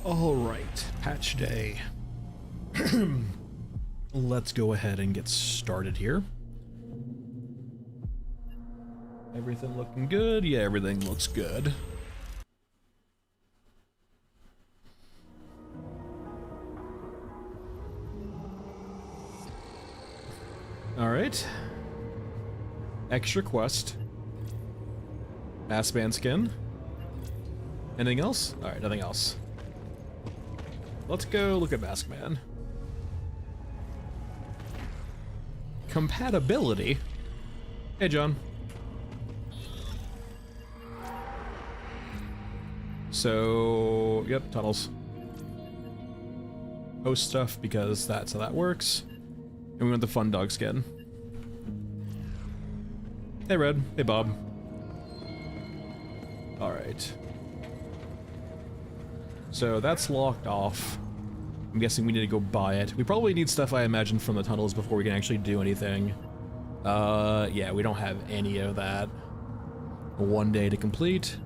All right, patch day. Let's go ahead and get started here. Everything looking good? Yeah, everything looks good. All right. Extra quest. Assman skin. Anything else? All right, nothing else. Let's go look at Maskman. Compatibility? Hey, John. So, yep, tunnels. Host stuff because that's how that works. And we want the fun dog skin. Hey, Red. Hey, Bob. Alright. So that's locked off. I'm guessing we need to go buy it. We probably need stuff, I imagine, from the tunnels before we can actually do anything. Yeah, we don't have any of that. 1 day to complete.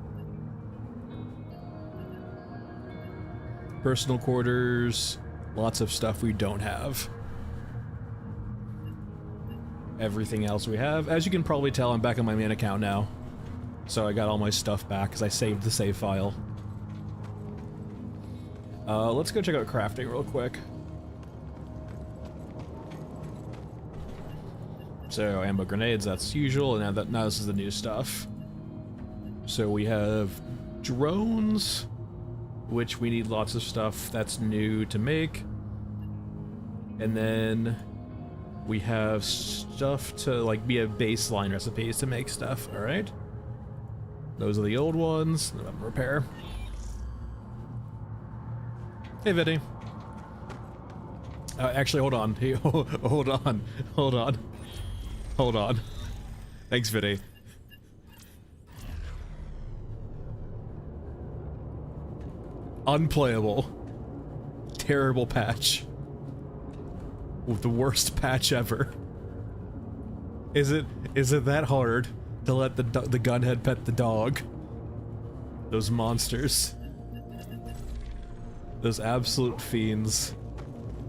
Personal quarters. Lots of stuff we don't have. Everything else we have. As you can probably tell, I'm back on my main account now. So I got all my stuff back because I saved the save file. Let's go check out crafting real quick. So ammo grenades, that's usual, and now this is the new stuff. So we have drones, which we need lots of stuff that's new to make. And then we have stuff to, like, we have baseline recipes to make stuff, alright? Those are the old ones. Repair. Hey, Vinny. Actually, hold on. Hey, hold on. Hold on. Hold on. Thanks, Vinny. Unplayable. Terrible patch. The worst patch ever. Is it that hard to let the gunhead pet the dog? Those monsters. Those absolute fiends.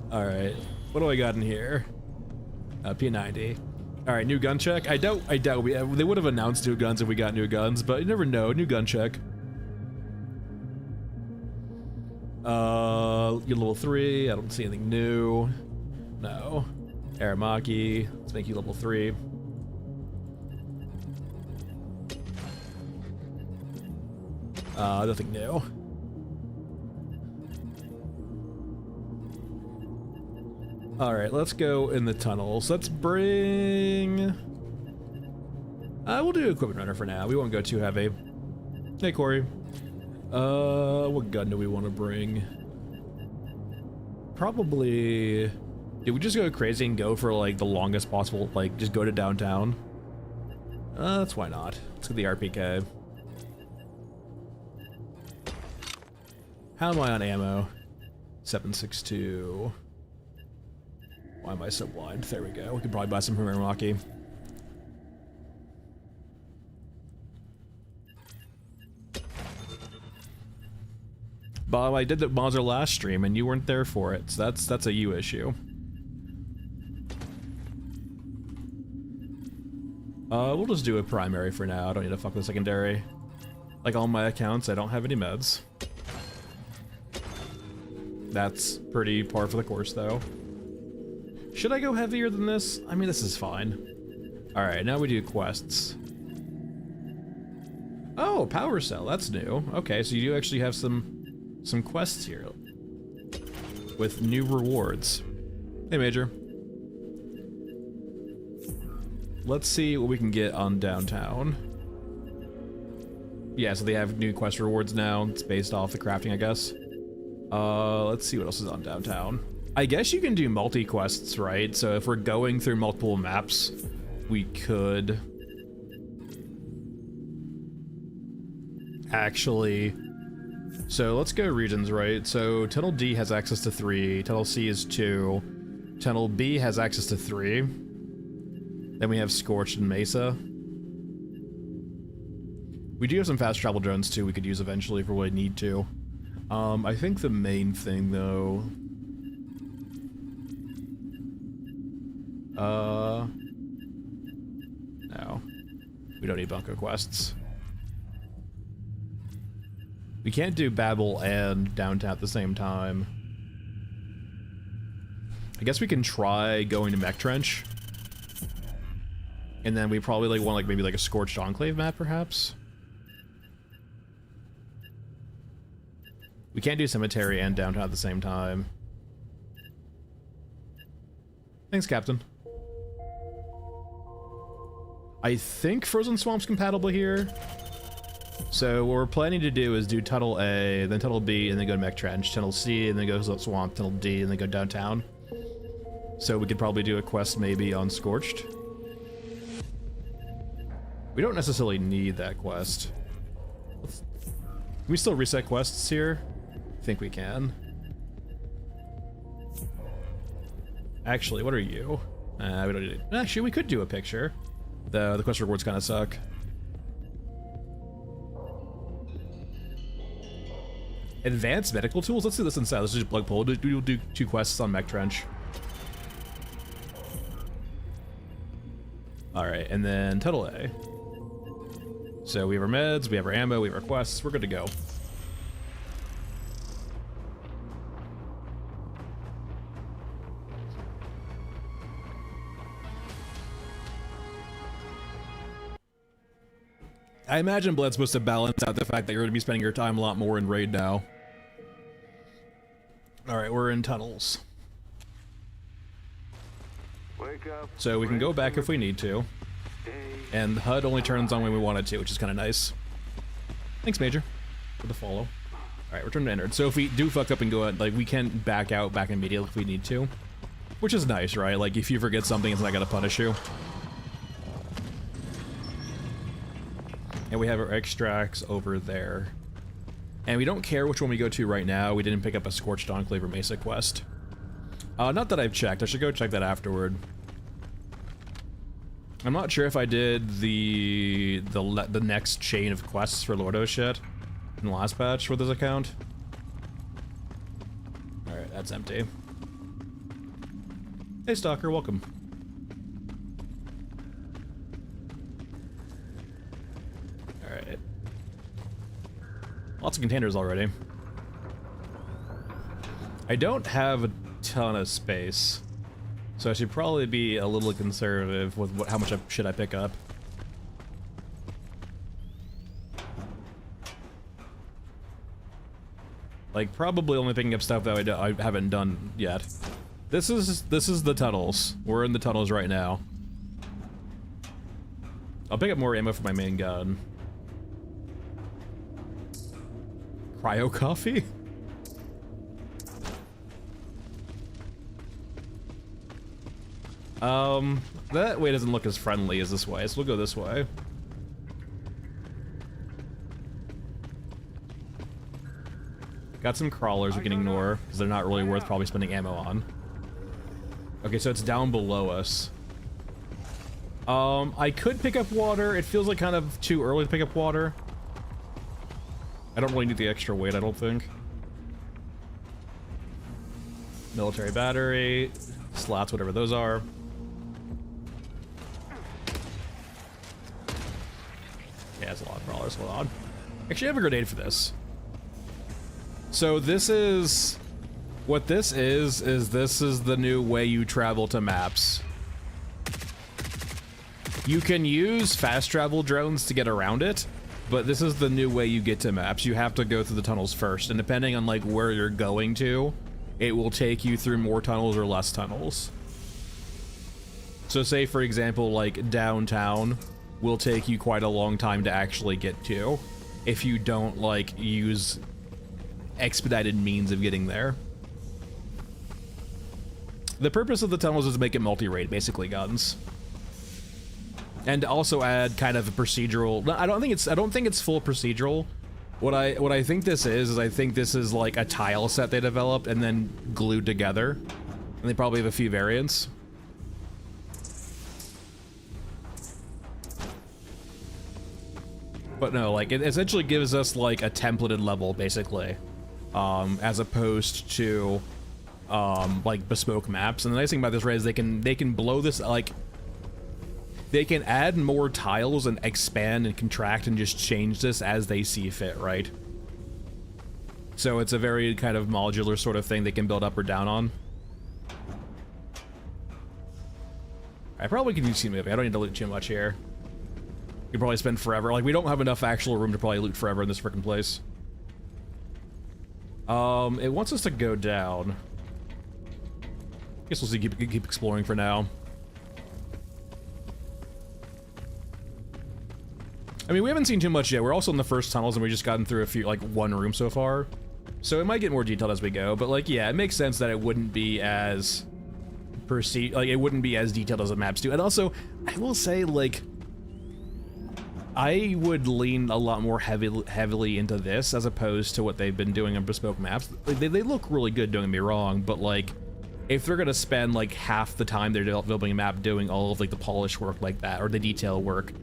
Alright. What do I got in here? P90. Alright, new gun check. I doubt they would have announced new guns if we got new guns, but you never know. New gun check. You're level 3. I don't see anything new. No. Aramaki. Let's make you level 3. Nothing new. Alright, let's go in the tunnels. Let's bring... we'll do equipment runner for now. We won't go too heavy. Hey, Corey. What gun do we want to bring? Probably... Did we just go crazy and go for, like, the longest possible, like, just go to downtown? That's why not. Let's get the RPK. How am I on ammo? 762. Why am I so blind? There we go. We could probably buy some from Aramaki. Bob, I did the Monster last stream and you weren't there for it, so that's a you issue. We'll just do a primary for now. I don't need to fuck with secondary. Like all my accounts, I don't have any meds. That's pretty par for the course, though. Should I go heavier than this? I mean, this is fine. Alright, now we do quests. Oh, power cell, that's new. Okay, so you do actually have some quests here. With new rewards. Hey, Major. Let's see what we can get on downtown. Yeah, so they have new quest rewards now. It's based off the crafting, I guess. Let's see what else is on downtown. I guess you can do multi-quests, right? So if we're going through multiple maps, we could... actually... So let's go regions, right? So Tunnel D has access to 3, Tunnel C is 2, Tunnel B has access to 3. Then we have Scorched and Mesa. We do have some fast travel drones too we could use eventually if we really need to. I think the main thing, though... No. We don't need bunker quests. We can't do Babel and downtown at the same time. I guess we can try going to Mech Trench. And then we probably like want like maybe like a Scorched Enclave map, perhaps? We can't do Cemetery and downtown at the same time. Thanks, Captain. I think Frozen Swamp's compatible here. So what we're planning to do is do Tunnel A, then Tunnel B, and then go to Mech Trench, Tunnel C, and then go to Swamp, Tunnel D, and then go downtown. So we could probably do a quest maybe on Scorched. We don't necessarily need that quest. Can we still reset quests here? I think we can. Actually, what are you? We don't need it. Actually, we could do a picture. The quest rewards kind of suck. Advanced medical tools? Let's do this inside. Let's just plug pull. We'll do 2 quests on Mech Trench. Alright, and then Tunnel A. So we have our meds, we have our ammo, we have our quests. We're good to go. I imagine Blood's supposed to balance out the fact that you're going to be spending your time a lot more in Raid now. Alright, we're in tunnels. Wake up, so we can go back if we need to. And HUD only turns on when we want it to, which is kind of nice. Thanks, Major, for the follow. Alright, return to entered. So if we do fuck up and go out, like, we can back out back immediately if we need to. Which is nice, right? Like, if you forget something, it's not gonna punish you. And we have our extracts over there. And we don't care which one we go to right now. We didn't pick up a Scorched Enclave or Mesa quest. Not that I've checked. I should go check that afterward. I'm not sure if I did the next chain of quests for Lordo shit in the last patch for this account. Alright, that's empty. Hey Stalker, welcome. Alright. Lots of containers already. I don't have a ton of space, so I should probably be a little conservative with how much should I pick up. Like, probably only picking up stuff that I haven't done yet. This is the tunnels. We're in the tunnels right now. I'll pick up more ammo for my main gun. Cryo coffee? That way doesn't look as friendly as this way, so we'll go this way. Got some crawlers we can ignore, because they're not really worth probably spending ammo on. Okay, so it's down below us. I could pick up water. It feels like kind of too early to pick up water. I don't really need the extra weight, I don't think. Military battery, slots, whatever those are. Yeah, it's a lot of crawlers, hold on. Actually, I have a grenade for this. So this is... What this is this is the new way you travel to maps. You can use fast travel drones to get around it, but this is the new way you get to maps. You have to go through the tunnels first, and depending on like where you're going to, it will take you through more tunnels or less tunnels. So say for example, like downtown will take you quite a long time to actually get to if you don't like use expedited means of getting there. The purpose of the tunnels is to make it multi-raid, basically, guns. And to also add kind of a procedural. I don't think it's full procedural. What I think this is I think this is like a tile set they developed and then glued together. And they probably have a few variants. But no, like it essentially gives us like a templated level, basically. as opposed to like bespoke maps. And the nice thing about this, right, is they can blow this, like, they can add more tiles and expand and contract and just change this as they see fit, right? So it's a very kind of modular sort of thing they can build up or down on. I probably can use movie. I don't need to loot too much here. You can probably spend forever. Like, we don't have enough actual room to probably loot forever in this frickin' place. It wants us to go down. Guess we'll see, keep exploring for now. I mean, we haven't seen too much yet. We're also in the first tunnels and we've just gotten through a few, like, one room so far. So it might get more detailed as we go, but, like, yeah, it makes sense that it wouldn't be as it wouldn't be as detailed as the maps do. And also, I will say, like, I would lean a lot more heavily into this as opposed to what they've been doing on bespoke maps. Like, they look really good, don't get me wrong, but, like, if they're gonna spend, like, half the time they're developing a map doing all of, like, the polish work like that, or the detail work,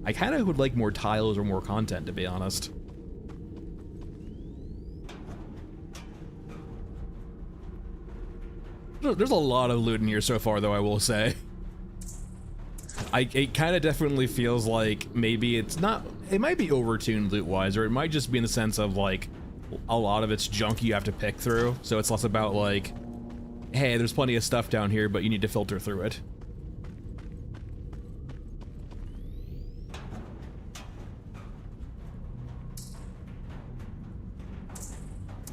I kind of would like more tiles or more content, to be honest. There's a lot of loot in here so far, though, I will say. It kind of definitely feels like maybe it's not... It might be overtuned loot-wise, or it might just be in the sense of, like, a lot of it's junk you have to pick through, so it's less about, like, hey, there's plenty of stuff down here, but you need to filter through it.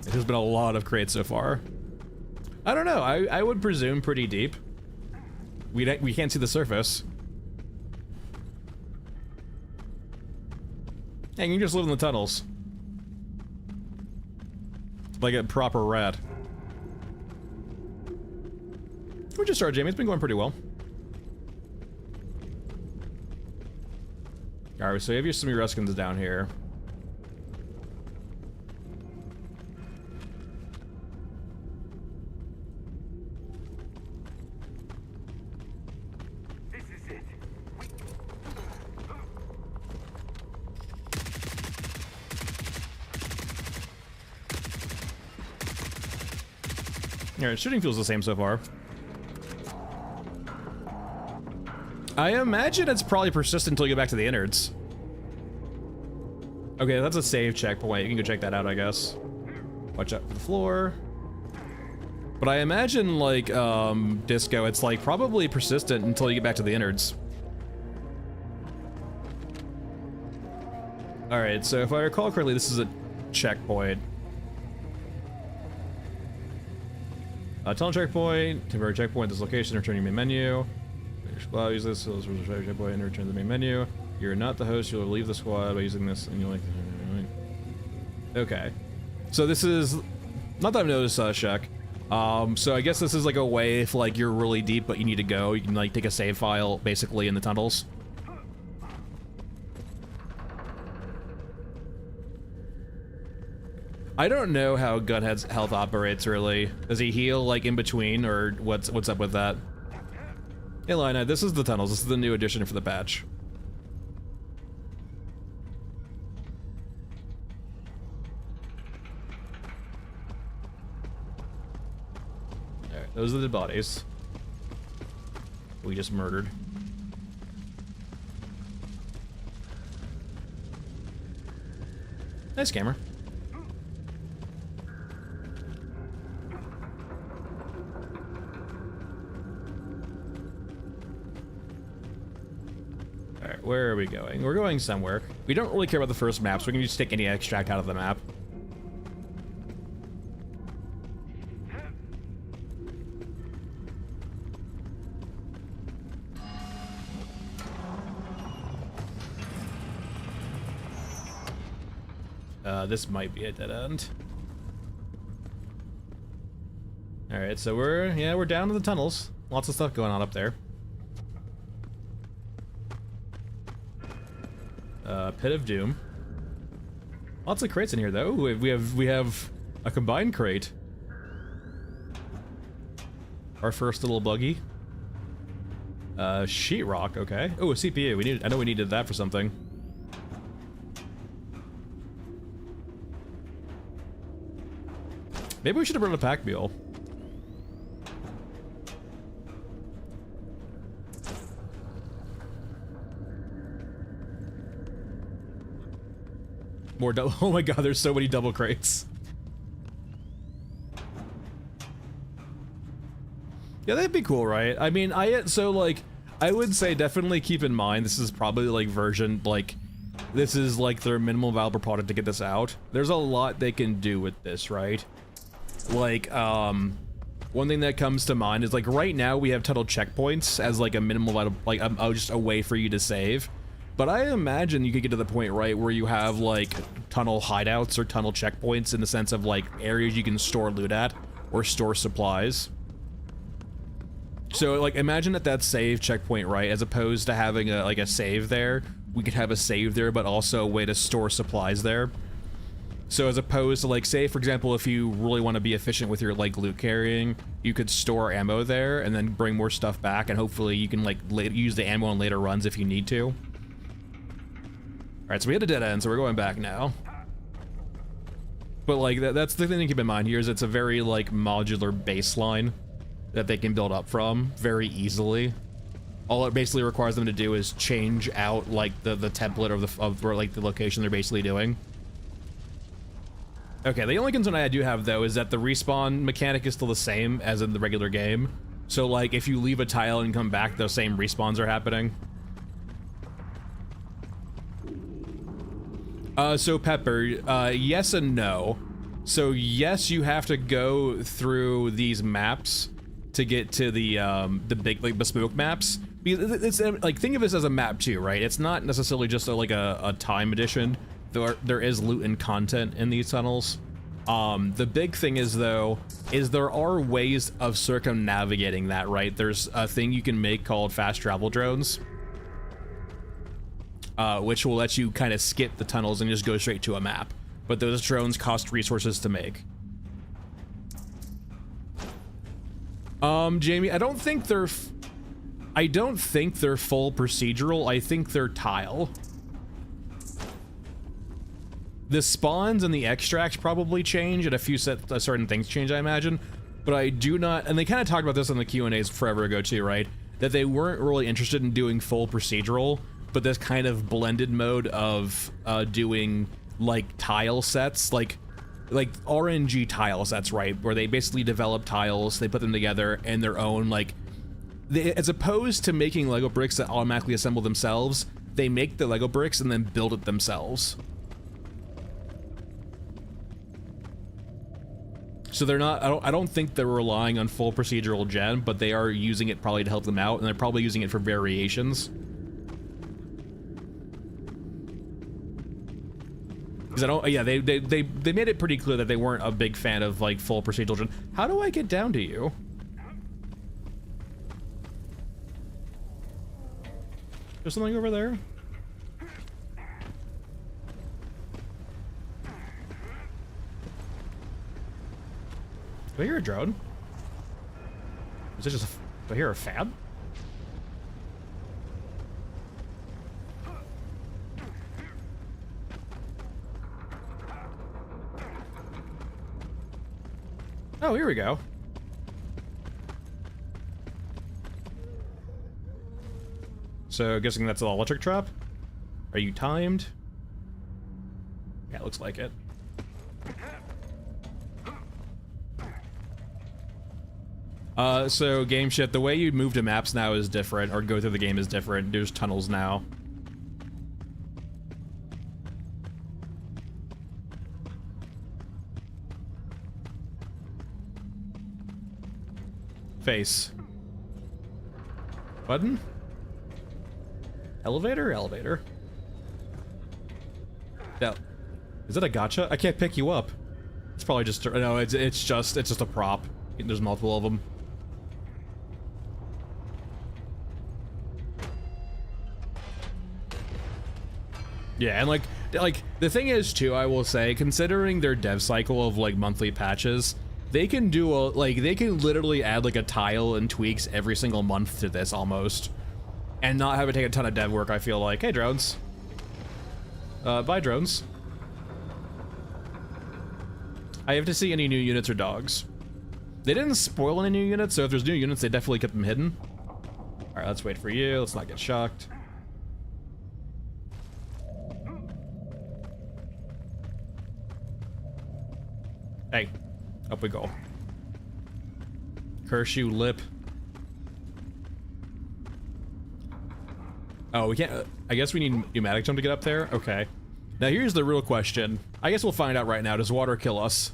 There's been a lot of crates so far. I don't know, I would presume pretty deep. We can't see the surface. Hey, you can just live in the tunnels. Like a proper rat. We'll just start, Jamie. It's been going pretty well. Alright, so you have some of your Ruskins down here. Alright, shooting feels the same so far. I imagine it's probably persistent until you get back to the innards. Okay, that's a save checkpoint. You can go check that out, I guess. Watch out for the floor. But I imagine, like, Disco, it's, like, probably persistent until you get back to the innards. Alright, so if I recall correctly, this is a checkpoint. Tunnel checkpoint, temporary checkpoint, this location, return your main menu. Well, use this, so this was a checkpoint, and return to the main menu. You're not the host, you'll leave the squad by using this, and you'll like... Okay. So this is... Not that I've noticed, Shek. So I guess this is like a way if, like, you're really deep but you need to go, you can, like, take a save file, basically, in the tunnels. I don't know how Gunhead's health operates, really. Does he heal, like, in between, or what's up with that? Hey, Lina, this is the tunnels. This is the new addition for the patch. Alright, those are the bodies we just murdered. Nice camera. Alright, where are we going? We're going somewhere. We don't really care about the first map, so we can just take any extract out of the map. This might be a dead end. Alright, so we're down to the tunnels. Lots of stuff going on up there. Pit of Doom. Lots of crates in here, though. We have a combined crate. Our first little buggy. Sheetrock, okay. Oh, a CPU. I know we needed that for something. Maybe we should have brought a pack mule. More double. Oh my god, there's so many double crates. Yeah, that'd be cool, right? I mean, so like, I would say definitely keep in mind, this is probably like version, like, this is like their minimal viable product to get this out. There's a lot they can do with this, right? Like, one thing that comes to mind is like right now we have tunnel checkpoints as like a minimal viable, like just a way for you to save. But I imagine you could get to the point, right, where you have like tunnel hideouts or tunnel checkpoints in the sense of like areas you can store loot at or store supplies. So like imagine that save checkpoint, right, as opposed to having a save there, we could have a save there but also a way to store supplies there. So as opposed to like, say for example, if you really want to be efficient with your like loot carrying, you could store ammo there and then bring more stuff back, and hopefully you can like use the ammo in later runs if you need to. Alright, so we had a dead end, so we're going back now. But like, that's the thing to keep in mind here, is it's a very like modular baseline that they can build up from very easily. All it basically requires them to do is change out like the template of like the location they're basically doing. Okay, the only concern I do have though is that the respawn mechanic is still the same as in the regular game. So like, if you leave a tile and come back, those same respawns are happening. So Pepper, yes and no. So yes, you have to go through these maps to get to the big like bespoke maps. Because it's like, think of this as a map too, right? It's not necessarily just like a time edition. There is loot and content in these tunnels. The big thing is though, is there are ways of circumnavigating that, right? There's a thing you can make called fast travel drones. Which will let you kind of skip the tunnels and just go straight to a map. But those drones cost resources to make. Jamie, I don't think they're full procedural. I think they're tile. The spawns and the extracts probably change, and a few certain things change, I imagine. But I do not, and they kind of talked about this on the Q&As forever ago too, right? That they weren't really interested in doing full procedural, but this kind of blended mode of doing like tile sets, like RNG tile sets, right? Where they basically develop tiles, they put them together in their own, like, as opposed to making Lego bricks that automatically assemble themselves, they make the Lego bricks and then build it themselves. So they're not, I don't think they're relying on full procedural gen, but they are using it probably to help them out, and they're probably using it for variations. Because I don't, yeah, they made it pretty clear that they weren't a big fan of like full procedural gen. How do I get down to you? There's something over there? Do I hear a drone? Is it just do I hear a fab? Oh, here we go. So, guessing that's an electric trap? Are you timed? Yeah, it looks like it. So game shit, the way you move to maps now is different, or go through the game is different. There's tunnels now. Face. Button? Elevator? Elevator. No. Is it a gotcha? I can't pick you up. It's probably just, no, it's just a prop. There's multiple of them. Yeah, and like the thing is too, I will say, considering their dev cycle of like monthly patches, they can do they can literally add like a tile and tweaks every single month to this almost, and not have it take a ton of dev work. I feel like, hey drones, bye drones. I have to see any new units or dogs. They didn't spoil any new units, so if there's new units, they definitely kept them hidden. Alright, let's wait for you. Let's not get shocked. Hey, up we go. Curse you, lip. Oh, we can't. I guess we need pneumatic jump to get up there? Okay. Now here's the real question. I guess we'll find out right now. Does water kill us?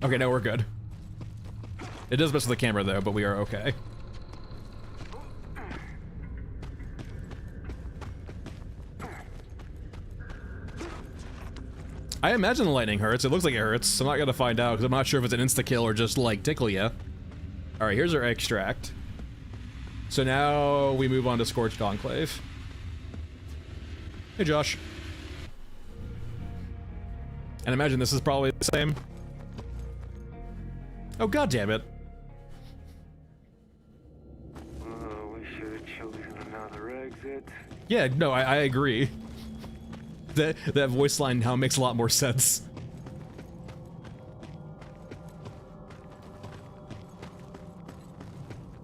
Okay, no, we're good. It does mess with the camera though, but we are okay. I imagine the lightning hurts. It looks like it hurts. I'm not gonna find out because I'm not sure if it's an insta-kill or just like tickle ya. Alright, here's our extract. So now we move on to Scorched Enclave. Hey, Josh. And imagine this is probably the same. Oh, god damn it. We should have chosen another exit. Yeah, no, I agree. That voice line now makes a lot more sense.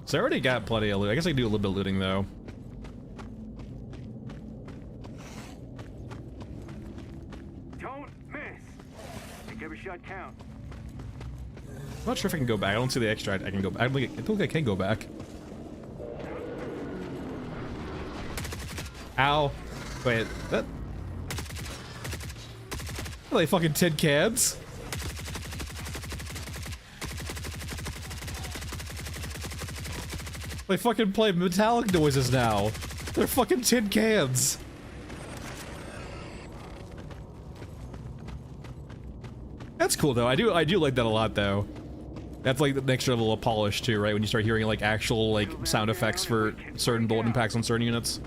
So I already got plenty of loot. I guess I can do a little bit of looting though. Don't miss. Make every shot count. I'm not sure if I can go back. I don't see the extract. I can go back. I don't think I can go back. Ow. Wait, that... Are they fucking tin cans? They fucking play metallic noises now. They're fucking tin cans. That's cool though. I do like that a lot though. That's like the next level of polish too, right? When you start hearing like actual like sound effects for certain bullet impacts on certain units.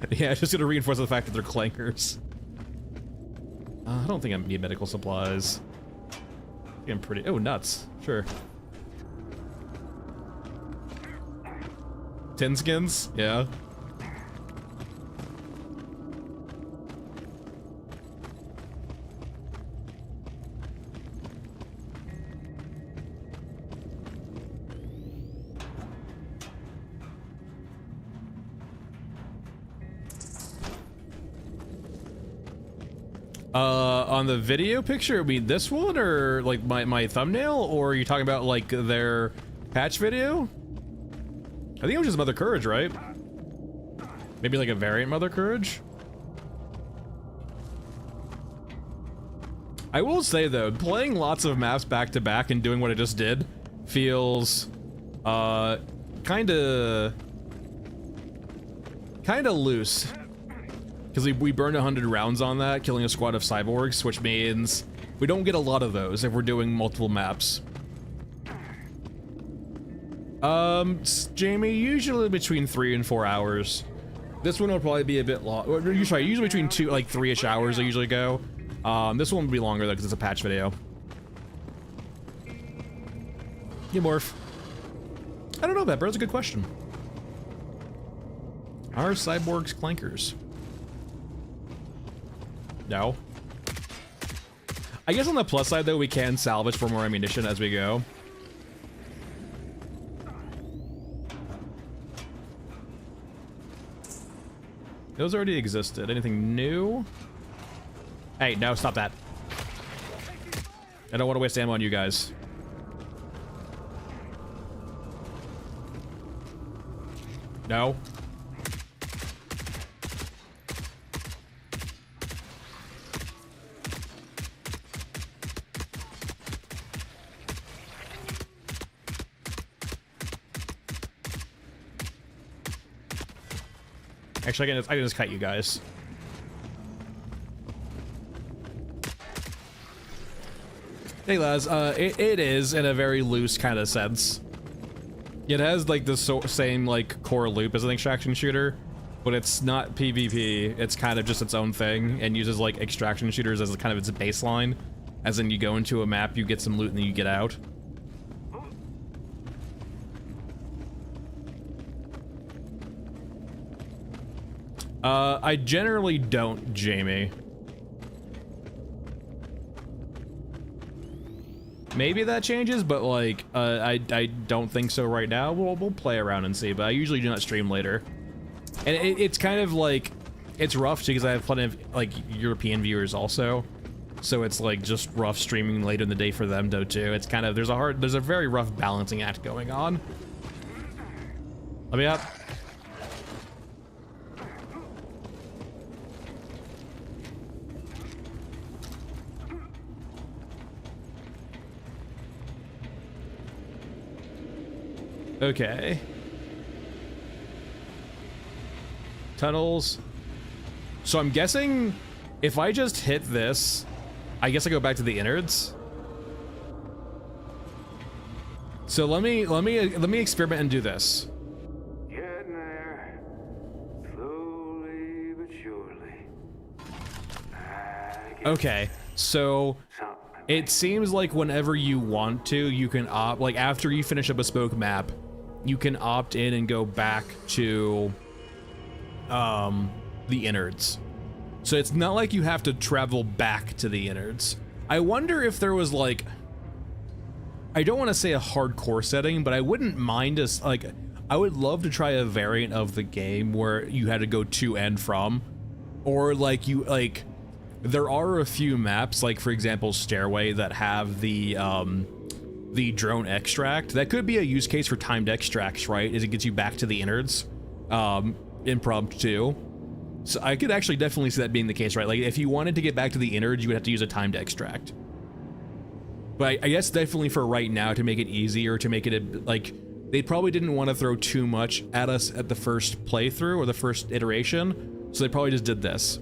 Yeah, just gonna reinforce the fact that they're clankers. I don't think I need medical supplies. I'm pretty. Oh, nuts. Sure. Tin skins? Yeah. On the video picture, I mean this one or like my thumbnail, or are you talking about like their patch video? I think it was just Mother Courage, right? Maybe like a variant Mother Courage? I will say though, playing lots of maps back to back and doing what I just did feels kinda loose. Because we burned 100 rounds on that, killing a squad of cyborgs, which means we don't get a lot of those if we're doing multiple maps. Jamie, usually between 3 and 4 hours. This one will probably be a bit long. Usually between 2, like 3-ish hours I usually go. This one will be longer though because it's a patch video. Yeah, Morph. I don't know, Pepper, that's a good question. Are cyborgs clankers? No. I guess on the plus side though, we can salvage for more ammunition as we go. Those already existed. Anything new? Hey, no, stop that. I don't want to waste ammo on you guys. No. Actually, I can just cut you guys. Hey, Laz, it is in a very loose kind of sense. It has like the same like core loop as an extraction shooter, but it's not PvP. It's kind of just its own thing and uses like extraction shooters as kind of its baseline. As in, you go into a map, you get some loot, and then you get out. I generally don't, Jamie. Maybe that changes, but like, I don't think so right now. We'll play around and see, but I usually do not stream later. And it's kind of like, it's rough too, because I have plenty of like European viewers also. So it's like just rough streaming later in the day for them though too. It's kind of, there's a very rough balancing act going on. Let me up. Okay. Tunnels. So I'm guessing if I just hit this, I guess I go back to the innards. So let me experiment and do this. Getting there. Slowly but surely. Okay. So it seems like whenever you want to, you can opt, like after you finish a bespoke map, you can opt in and go back to the innards. So it's not like you have to travel back to the innards. I wonder if there was like, I don't want to say a hardcore setting, but I wouldn't mind us, like, I would love to try a variant of the game where you had to go to and from, or like there are a few maps, like for example Stairway, that have the drone extract. That could be a use case for timed extracts, right? As it gets you back to the innards, impromptu. So I could actually definitely see that being the case, right? Like if you wanted to get back to the innards, you would have to use a timed extract. But I guess definitely for right now, to make it easier, to make it like, they probably didn't want to throw too much at us at the first playthrough or the first iteration, so they probably just did this.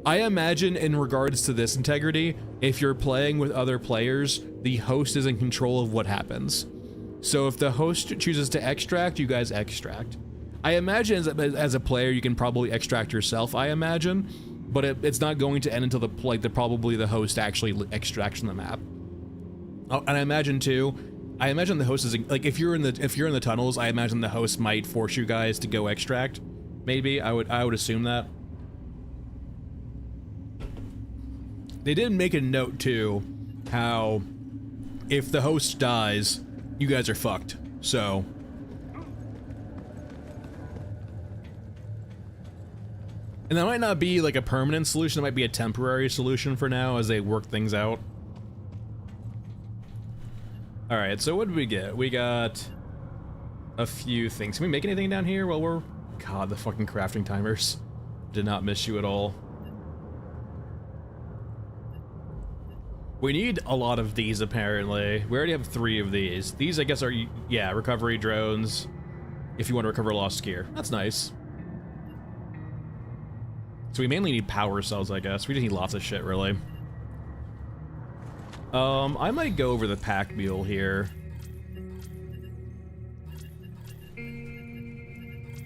I imagine in regards to this integrity, if you're playing with other players, the host is in control of what happens. So if the host chooses to extract, you guys extract. I imagine as a player, you can probably extract yourself, I imagine, but it's not going to end until probably the host actually extracts from the map. Oh, and I imagine too, the host is like, if you're in the tunnels, I imagine the host might force you guys to go extract. Maybe I would assume that. They did make a note too, how if the host dies, you guys are fucked. So. And that might not be like a permanent solution, it might be a temporary solution for now as they work things out. Alright, so what did we get? We got a few things. Can we make anything down here while we're... God, the fucking crafting timers. Did not miss you at all. We need a lot of these, apparently. We already have 3 of these. These, I guess, are, yeah, recovery drones. If you want to recover lost gear. That's nice. So we mainly need power cells, I guess. We just need lots of shit, really. I might go over the pack mule here.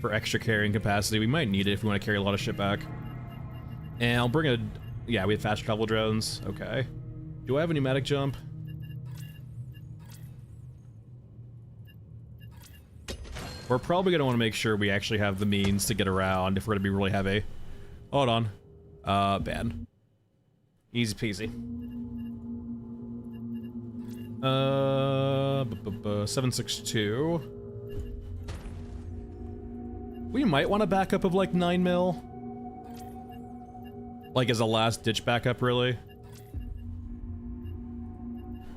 For extra carrying capacity. We might need it if we want to carry a lot of shit back. And I'll bring a... Yeah, we have fast travel drones. Okay. Do I have a pneumatic jump? We're probably going to want to make sure we actually have the means to get around if we're going to be really heavy. Hold on. Bad. Easy peasy. 762. We might want a backup of like 9 mil. Like as a last ditch backup, really.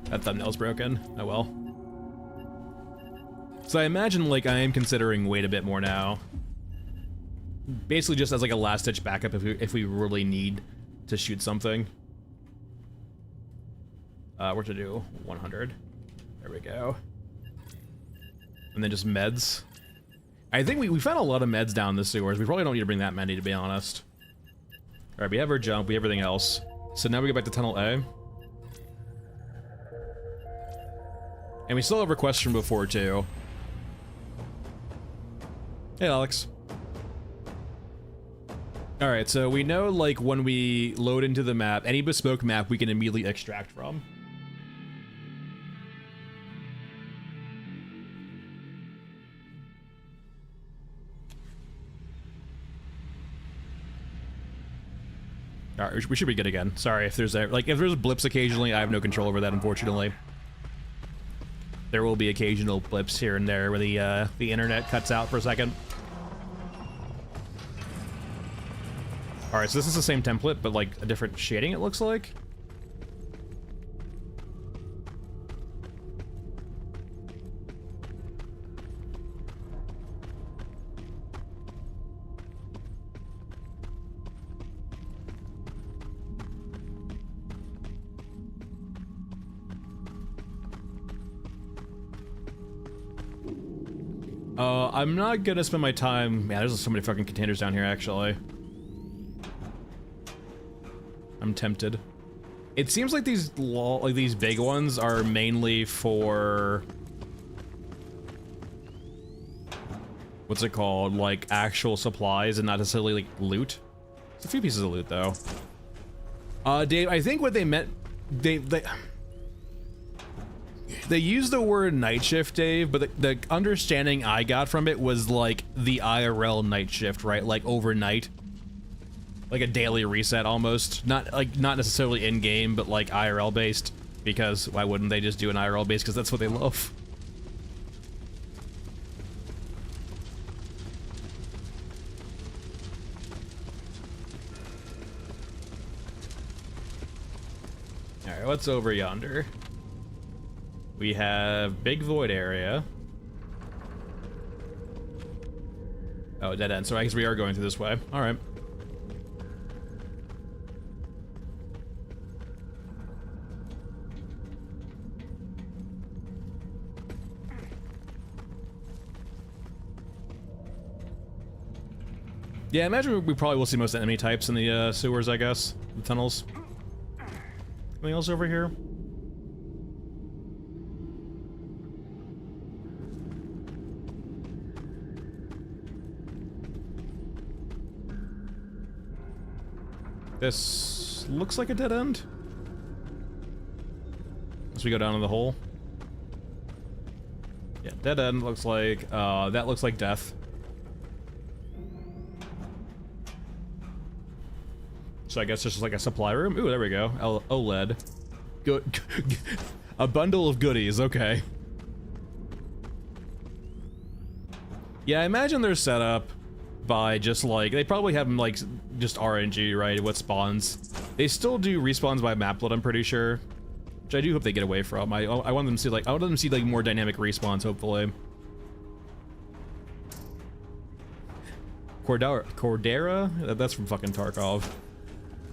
That thumbnail's broken. Oh well. So I imagine like I am considering weight a bit more now. Basically just as like a last ditch backup if we really need to shoot something. We're to do 100. There we go. And then just meds. I think we found a lot of meds down the sewers. We probably don't need to bring that many, to be honest. Alright, we have our jump, we have everything else. So now we go back to Tunnel A. And we still have requests from before, too. Hey, Alex. Alright, so we know, like, when we load into the map, any bespoke map we can immediately extract from. All right, we should be good again. Sorry if there's if there's blips occasionally, I have no control over that, unfortunately. There will be occasional blips here and there where the internet cuts out for a second. All right, so this is the same template, but like a different shading, it looks like. I'm not gonna spend my time. Yeah, there's so many fucking containers down here, actually. I'm tempted. It seems like these big ones are mainly for what's it called? Like actual supplies and not necessarily like loot. It's a few pieces of loot though. Dave, I think what they meant, they used the word night shift, Dave, but the understanding I got from it was like the IRL night shift, right? Like overnight. Like a daily reset almost. Not necessarily in-game, but like IRL based. Because why wouldn't they just do an IRL based? Because that's what they love. Alright, what's over yonder? We have big void area. Oh, dead end. So I guess we are going through this way. All right. Yeah, I imagine we probably will see most enemy types in the sewers, I guess. The tunnels. Anything else over here? This looks like a dead end. As we go down in the hole. Yeah, dead end looks like, that looks like death. So I guess it's just like a supply room. Ooh, there we go. OLED. Good. A bundle of goodies, okay. Yeah, I imagine they're set up by just like, they probably have them like just RNG, right? What spawns. They still do respawns by maplet, I'm pretty sure. Which I do hope they get away from. I want them to see like, I want them to see like more dynamic respawns, hopefully. Cordera? That's from fucking Tarkov.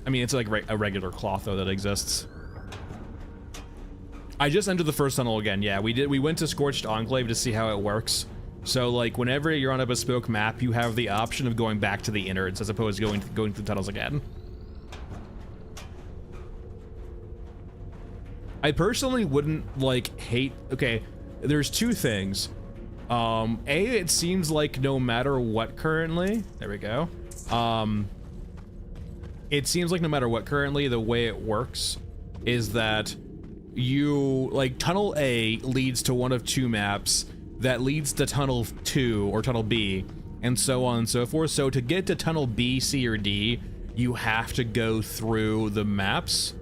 I mean, it's like a regular cloth though that exists. I just entered the first tunnel again. Yeah, we went to Scorched Enclave to see how it works. So like whenever you're on a bespoke map, you have the option of going back to the innards as opposed to going through tunnels again. I personally wouldn't like hate. Okay, there's two things. A, it seems like no matter what currently, there we go. It seems like no matter what currently, the way it works is that you, like, Tunnel A leads to one of two maps that leads to Tunnel 2 or Tunnel B, and so on and so forth. So to get to Tunnel B, C, or D, you have to go through the maps.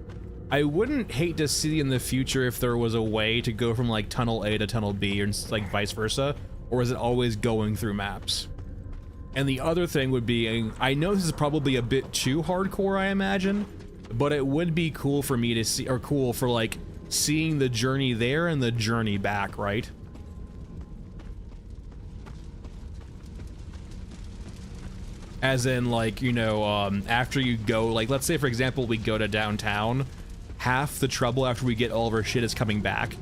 I wouldn't hate to see in the future if there was a way to go from like Tunnel A to Tunnel B or like vice versa, or is it always going through maps? And the other thing would be, I know this is probably a bit too hardcore, I imagine, but it would be cool for me to see, or cool for like seeing the journey there and the journey back, right? As in, like, you know, after you go, like, let's say for example we go to downtown, half the trouble after we get all of our shit is coming back.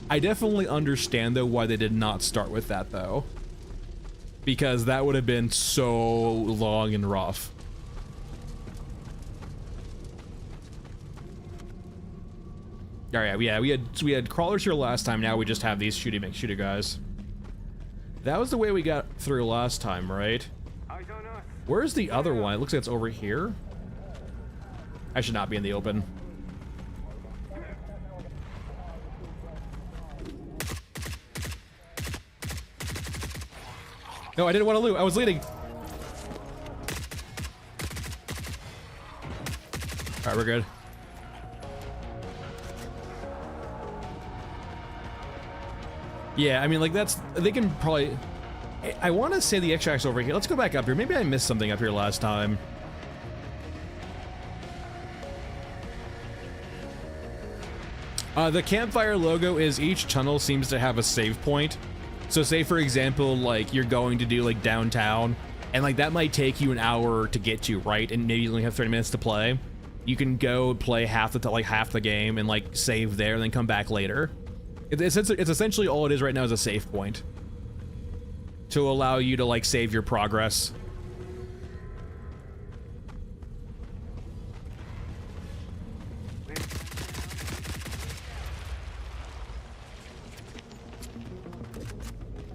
I definitely understand though why they did not start with that though, because that would have been so long and rough. All right, yeah, we had crawlers here last time. Now we just have these shooty guys. That was the way we got through last time, right? I don't know. Where's the other one? It looks like it's over here. I should not be in the open. No, I didn't want to loot. I was leading. Alright, we're good. Yeah, I mean, like, that's... They can probably... I want to say the extract's over here. Let's go back up here. Maybe I missed something up here last time. The campfire logo is each tunnel seems to have a save point. So say, for example, like, you're going to do, like, downtown, and, like, that might take you an hour to get to, right? And maybe you only have 30 minutes to play. You can go play half the game and, like, save there and then come back later. It's essentially all it is right now is a save point to allow you to, like, save your progress.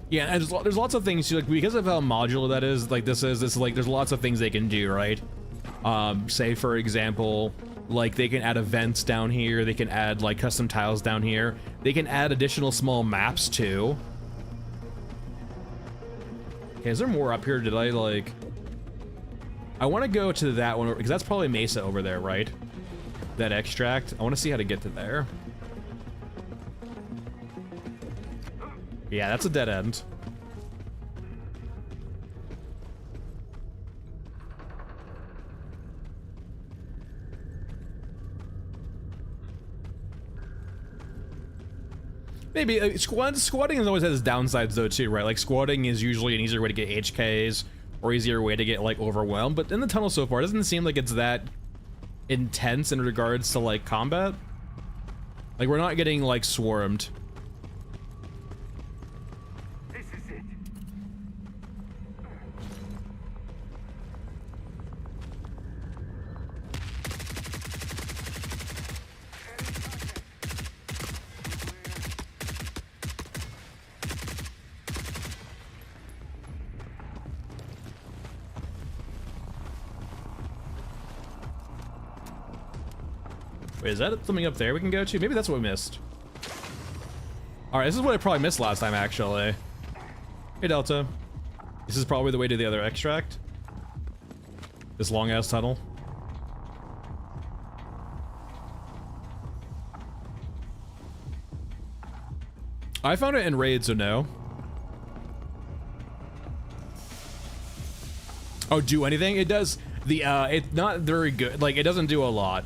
Yeah, and there's lots of things too, like, because of how modular that is, like, this is like, there's lots of things they can do, right? Say, for example, like, they can add events down here, they can add, like, custom tiles down here, they can add additional small maps too. Okay, is there more up here? Did I, like... I want to go to that one, because that's probably Mesa over there, right? That extract. I want to see how to get to there. Yeah, that's a dead end. Maybe squatting has always had its downsides though too, right? Like, squatting is usually an easier way to get HKs or easier way to get, like, overwhelmed, but in the tunnel so far it doesn't seem like it's that intense in regards to, like, combat. Like, we're not getting, like, swarmed. Wait, is that something up there we can go to? Maybe that's what we missed. Alright, this is what I probably missed last time, actually. Hey, Delta. This is probably the way to the other extract. This long-ass tunnel. I found it in raid, so no. Oh, do anything? It does. It's not very good. Like, it doesn't do a lot.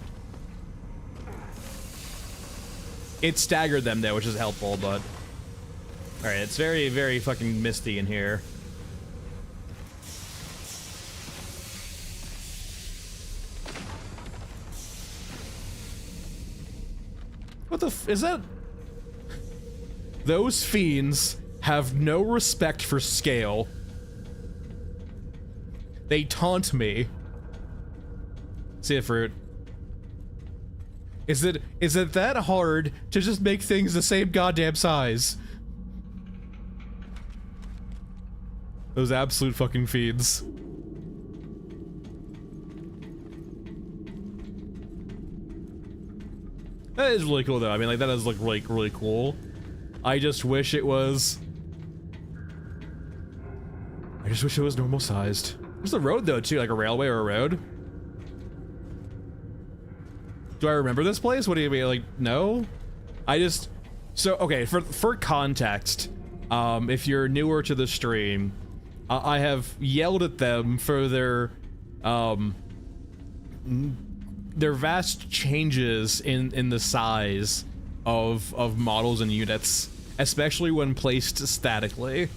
It staggered them there, which is helpful, but... Alright, it's very, very fucking misty in here. What the f- is that? Those fiends have no respect for scale. They taunt me. See it, fruit. Is it that hard to just make things the same goddamn size? Those absolute fucking fiends. That is really cool though. I mean, like, that does look really, really cool. I just wish it was... I just wish it was normal sized. There's the road though too, like a railway or a road. Do I remember this place? What do you mean, like, no? I just... So, okay, for context, if you're newer to the stream, I have yelled at them for their vast changes in the size of models and units, especially when placed statically.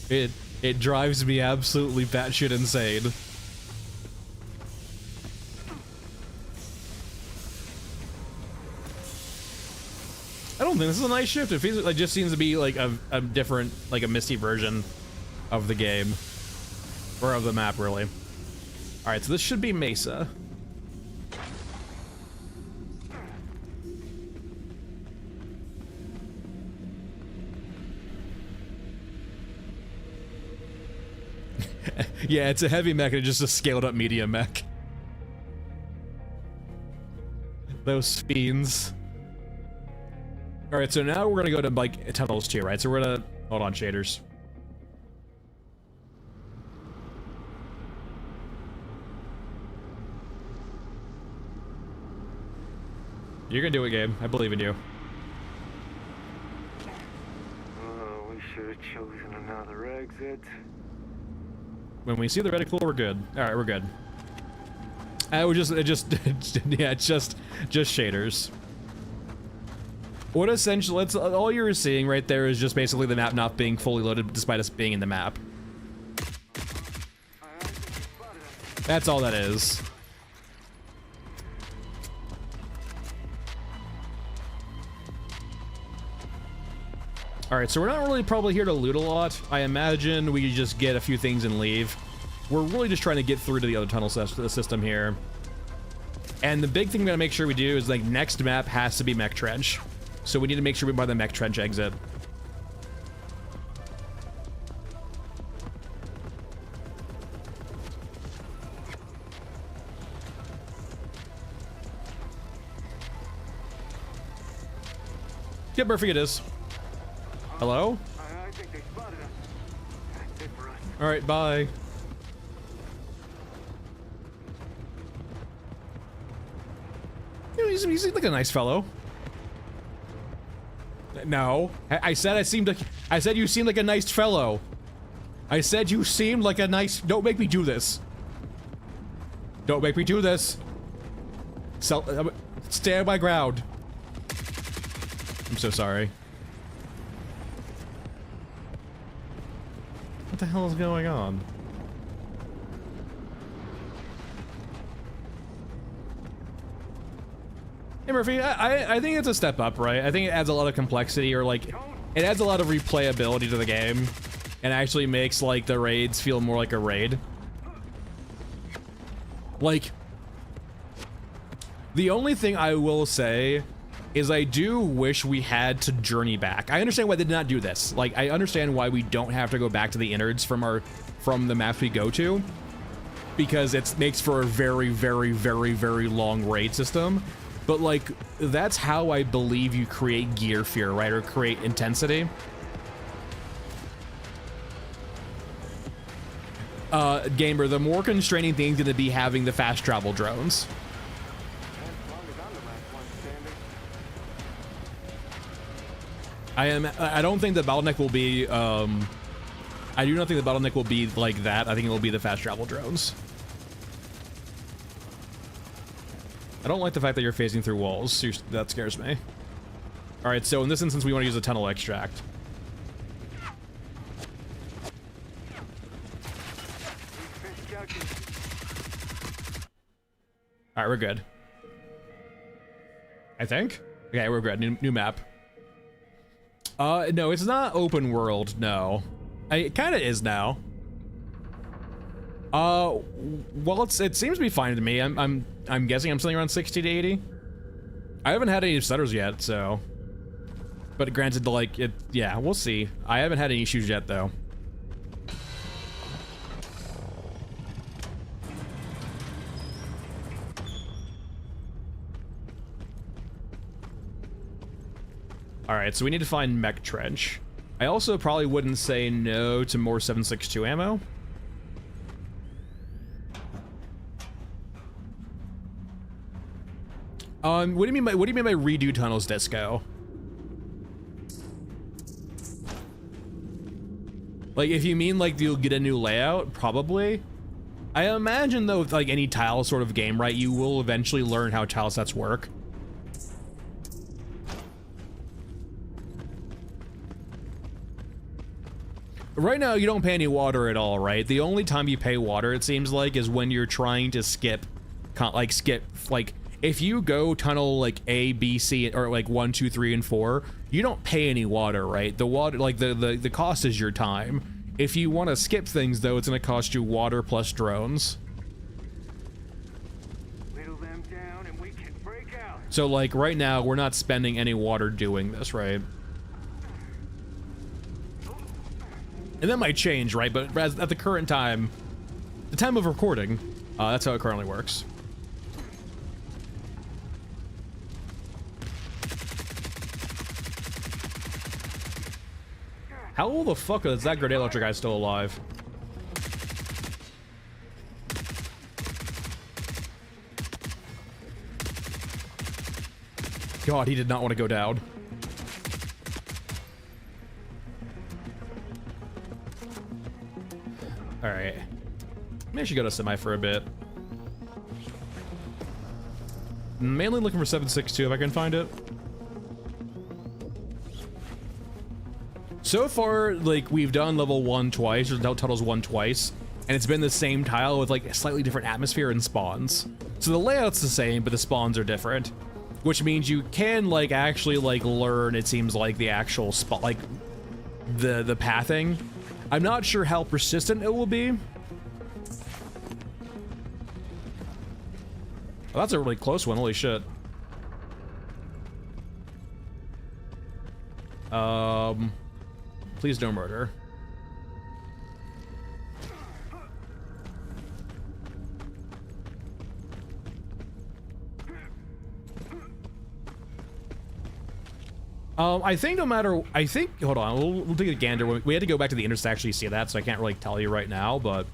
It drives me absolutely batshit insane. I don't think this is a nice shift. It feels like, just seems to be like a different, like a misty version of the game. Or of the map, really. Alright, so this should be Mesa. Yeah, it's a heavy mech and just a scaled up medium mech. Those fiends. Alright, so now we're gonna go to, like, tunnels too, right? So we're gonna... Hold on, shaders. You're gonna do it, Gabe. I believe in you. We should have chosen another exit. When we see the reticle, we're good. All right, we're good. It just, yeah, it's just shaders. What essentially, all you're seeing right there is just basically the map not being fully loaded despite us being in the map. That's all that is. Alright, so we're not really probably here to loot a lot. I imagine we just get a few things and leave. We're really just trying to get through to the other tunnel system here. And the big thing we gotta make sure we do is, like, next map has to be Mech Trench. So we need to make sure we buy the Mech Trench exit. Yep, Murphy, it is. Hello? I think they spotted us. That's it for us. Alright, bye. You know, he's like a nice fellow. No. I said you seemed like a nice fellow. I said you seemed like a nice... Don't make me do this. Don't make me do this. Stand my ground. I'm so sorry. What the hell is going on? Hey Murphy, I think it's a step up, right? I think it adds a lot of complexity, or like, it adds a lot of replayability to the game, and actually makes like the raids feel more like a raid. Like, the only thing I will say is I do wish we had to journey back. I understand why they did not do this. Like, I understand why we don't have to go back to the innards from the maps we go to, because it makes for a very, very, very, very long raid system. But like, that's how I believe you create gear fear, right? Or create intensity. Gamer, the more constraining thing's gonna be having the fast travel drones. I don't think the bottleneck will be, I do not think the bottleneck will be like that. I think it will be the fast travel drones. I don't like the fact that you're phasing through walls. That scares me. Alright, so in this instance, we want to use a tunnel extract. Alright, we're good. I think? Okay, we're good. New map. No, it's not open world, no. It kind of is now. Well, it seems to be fine to me. I'm guessing I'm something around 60 to 80. I haven't had any stutters yet, so. But granted, like, yeah, we'll see. I haven't had any issues yet, though. Alright, so we need to find Mech Trench. I also probably wouldn't say no to more 7.62 ammo. What do you mean by redo tunnels, Disco? Like, if you mean like you'll get a new layout, probably. I imagine though, with like any tile sort of game, right, you will eventually learn how tile sets work. Right now, you don't pay any water at all, right? The only time you pay water, it seems like, is when you're trying to skip, if you go tunnel like A, B, C, or like 1, 2, 3, and 4, you don't pay any water, right? The water, like the cost is your time. If you want to skip things, though, it's going to cost you water plus drones. Whittle them down and we can break out. So like right now, we're not spending any water doing this, right? And that might change, right? But at the current time, the time of recording, that's how it currently works. How the fuck is that grenade launcher guy still alive? god, he did not want to go down. Alright. Maybe I should go to semi for a bit. Mainly looking for 762 if I can find it. So far, like, we've done level 1 twice, or tunnels 1 twice, and it's been the same tile with, like, a slightly different atmosphere and spawns. So the layout's the same, but the spawns are different. Which means you can, like, actually, like, learn, it seems like, the actual spot, like, the pathing. I'm not sure how persistent it will be. Oh, that's a really close one, holy shit. Please no murder. I think no matter, hold on, we'll take a gander. We had to go back to the intersection to actually see that, so I can't really tell you right now, but...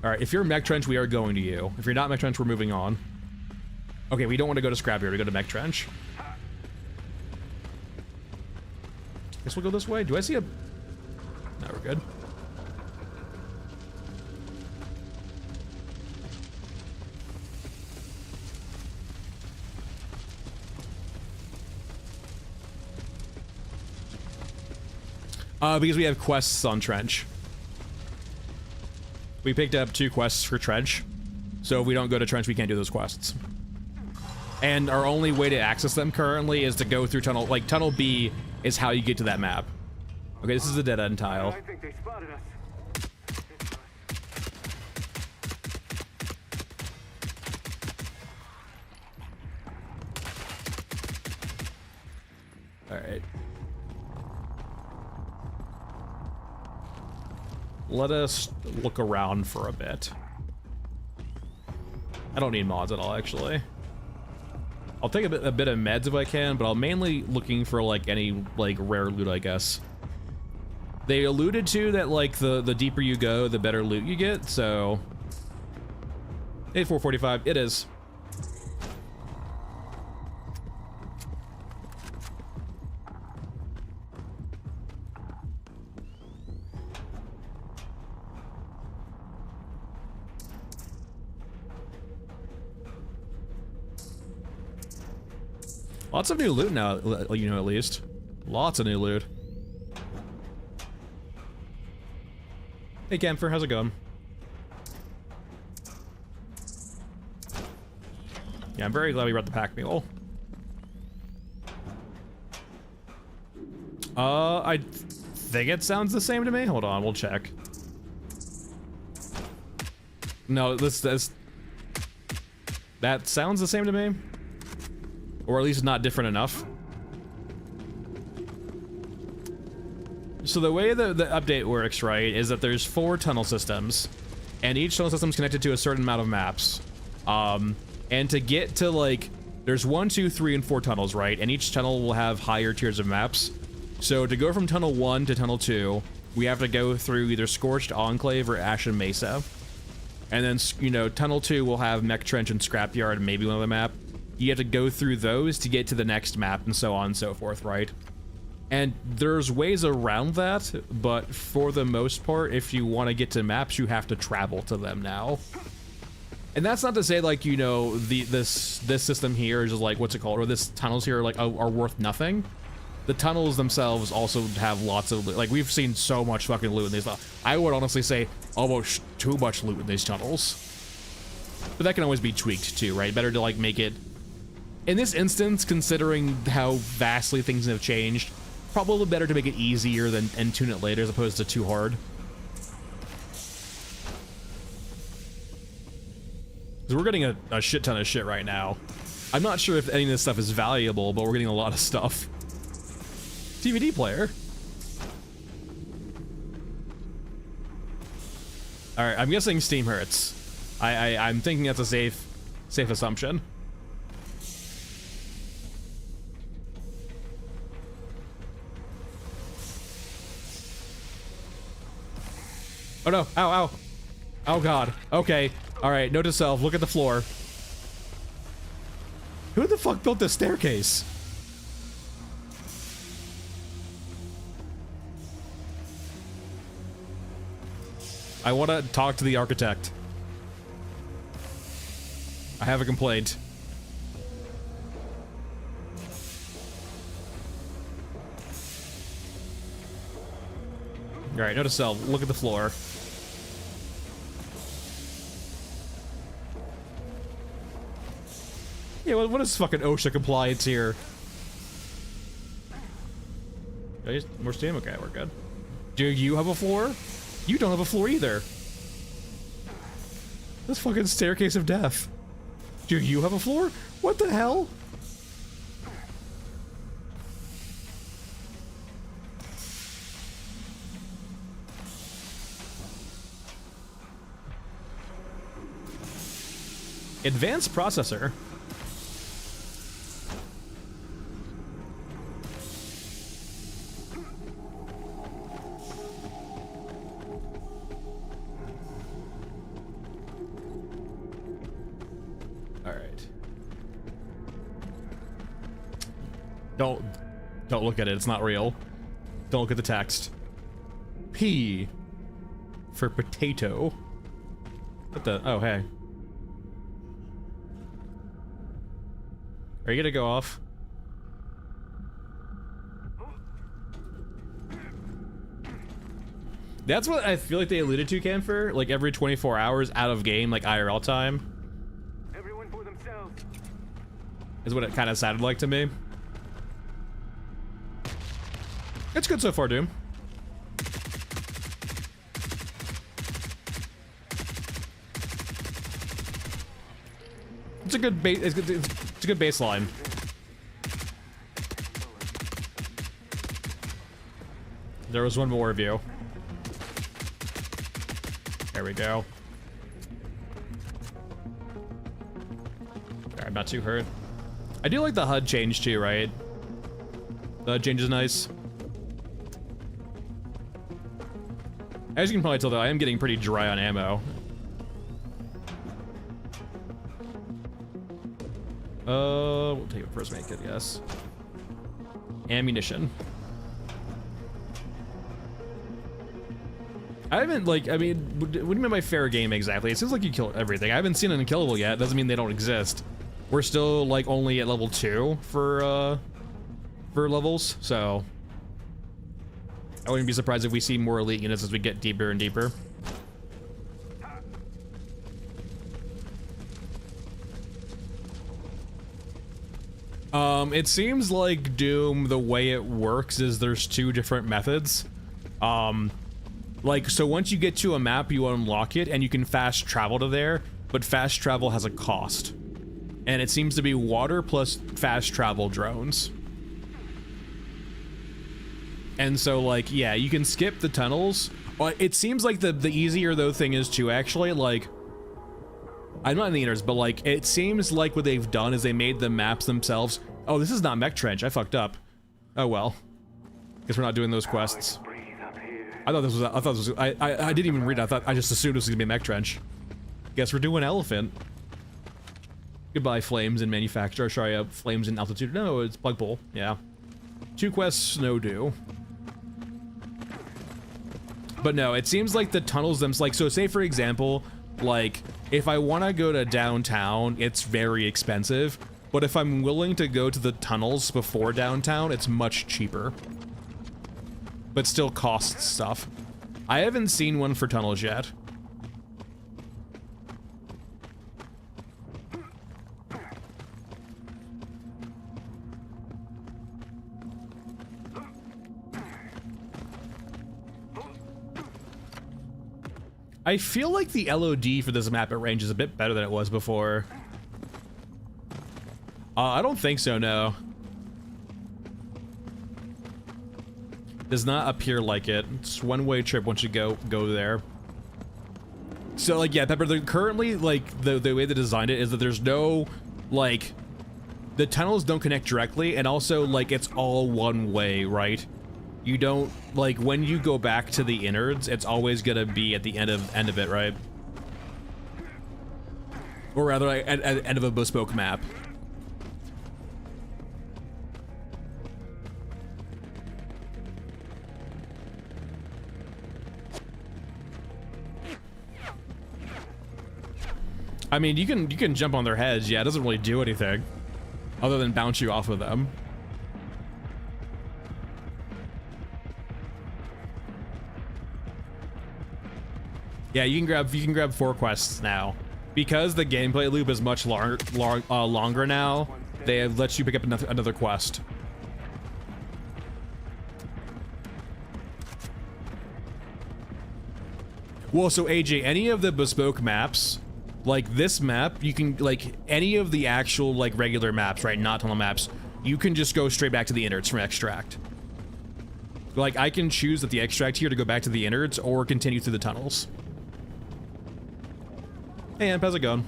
Alright, if you're Mech Trench, we are going to you. If you're not Mech Trench, we're moving on. Okay, we don't want to go to Scrapyard, we go to Mech Trench. Guess we'll go this way. Do I see a... No, we're good. Because we have quests on Trench. We picked up 2 quests for Trench. So if we don't go to Trench, we can't do those quests. And our only way to access them currently is to go through Tunnel... Like, Tunnel B is how you get to that map. Okay, this is a dead-end tile. I think they spotted us. Alright. Let us look around for a bit. I don't need mods at all, actually. I'll take a bit of meds if I can, but I'm mainly looking for, like, any, like, rare loot, I guess. They alluded to that, like, the deeper you go, the better loot you get, so... 8445, it is. Lots of new loot now, you know, at least. Lots of new loot. Hey, Camphor, how's it going? Yeah, I'm very glad we brought the pack mule. I think it sounds the same to me. Hold on, we'll check. No, that sounds the same to me. Or at least not different enough. So the way the update works, right, is that there's 4 tunnel systems, and each tunnel system is connected to a certain amount of maps. And to get to, like, there's 1, 2, 3, and 4 tunnels, right? And each tunnel will have higher tiers of maps. So to go from tunnel 1 to tunnel 2, we have to go through either Scorched Enclave or Ashen Mesa. And then, you know, tunnel 2 will have Mech Trench and Scrapyard and maybe one other map. You have to go through those to get to the next map and so on and so forth, right? And there's ways around that, but for the most part, if you want to get to maps, you have to travel to them now. And that's not to say, like, you know, this system here is just like, what's it called? Or this tunnels here are worth nothing. The tunnels themselves also have lots of loot. Like, we've seen so much fucking loot in these. I would honestly say almost too much loot in these tunnels. But that can always be tweaked too, right? Better to, like, make it... In this instance, considering how vastly things have changed, probably better to make it easier and tune it later as opposed to too hard. Because we're getting a shit ton of shit right now. I'm not sure if any of this stuff is valuable, but we're getting a lot of stuff. DVD player. Alright, I'm guessing Steam hurts. I'm thinking that's a safe assumption. Oh no, ow, ow. Oh god, okay. All right, note to self, look at the floor. Who the fuck built this staircase? I want to talk to the architect. I have a complaint. Alright, notice cell. Look at the floor. Yeah, what is fucking OSHA compliance here? More steam? Okay, we're good. Do you have a floor? You don't have a floor either. This fucking staircase of death. Do you have a floor? What the hell? Advanced processor. All right. Don't look at it. It's not real. Don't look at the text. P for potato. What the? Oh, hey. Are you gonna go off? That's what I feel like they alluded to, Camphor. Like every 24 hours out of game, like IRL time. Everyone for themselves. Is what it kind of sounded like to me. It's good so far, Doom. It's a good base. It's a good baseline. There was one more of you. There we go. Alright, I'm not too hurt. I do like the HUD change too, right? The HUD change is nice. As you can probably tell though, I am getting pretty dry on ammo. We'll take a first aid kit, yes. Ammunition. I haven't, like, I mean, what do you mean by fair game exactly? It seems like you kill everything. I haven't seen an unkillable yet. Doesn't mean they don't exist. We're still, like, only at level 2 for levels, so I wouldn't be surprised if we see more elite units as we get deeper and deeper. It seems like Doom, the way it works is there's two different methods. Like, so once you get to a map, you unlock it, and you can fast travel to there, but fast travel has a cost. And it seems to be water plus fast travel drones. And so, like, yeah, you can skip the tunnels. It seems like the easier, though, thing is to actually, like, I'm not in the inners, but, like, it seems like what they've done is they made the maps themselves. Oh, this is not Mech Trench. I fucked up. Oh, well. Guess we're not doing those quests. I thought this was, I didn't even read it. I just assumed this was gonna be Mech Trench. Guess we're doing Elephant. Goodbye, Flames and Manufacturer. Sorry, Flames and Altitude. No, it's Plug Pull. Yeah. 2 quests, no do. But no, it seems like the tunnels themselves, like, so say for example, like, if I want to go to downtown, it's very expensive. But if I'm willing to go to the tunnels before downtown, it's much cheaper. But still costs stuff. I haven't seen one for tunnels yet. I feel like the LOD for this map at range is a bit better than it was before. I don't think so, no. Does not appear like it. It's one-way trip once you go there. So, like, yeah, Pepper, currently, like, the way they designed it is that there's no, like, the tunnels don't connect directly, and also, like, it's all one way, right? You don't, like, when you go back to the innards, it's always gonna be at the end of it, right? Or rather, like, at end of a bespoke map. I mean, you can jump on their heads. Yeah, it doesn't really do anything other than bounce you off of them. Yeah, you can grab 4 quests now. Because the gameplay loop is much longer now, they have let you pick up another quest. Well, so AJ, any of the bespoke maps, like this map, you can, like, any of the actual, like, regular maps, right, not tunnel maps, you can just go straight back to the innards from extract. Like, I can choose at the extract here to go back to the innards or continue through the tunnels. Hey, Amp, how's it going?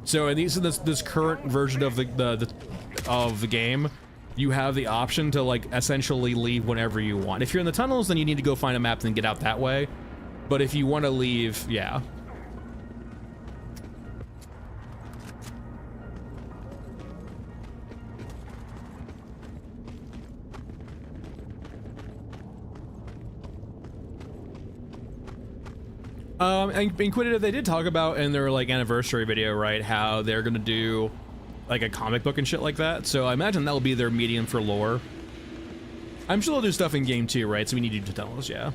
So in this current version of the game, you have the option to, like, essentially leave whenever you want. If you're in the tunnels, then you need to go find a map and get out that way. But if you want to leave, yeah. And Inquisitive, they did talk about in their, like, anniversary video, right, how they're gonna do, like, a comic book and shit like that. So I imagine that'll be their medium for lore. I'm sure they'll do stuff in game 2, right? So we need you to tell us, yeah.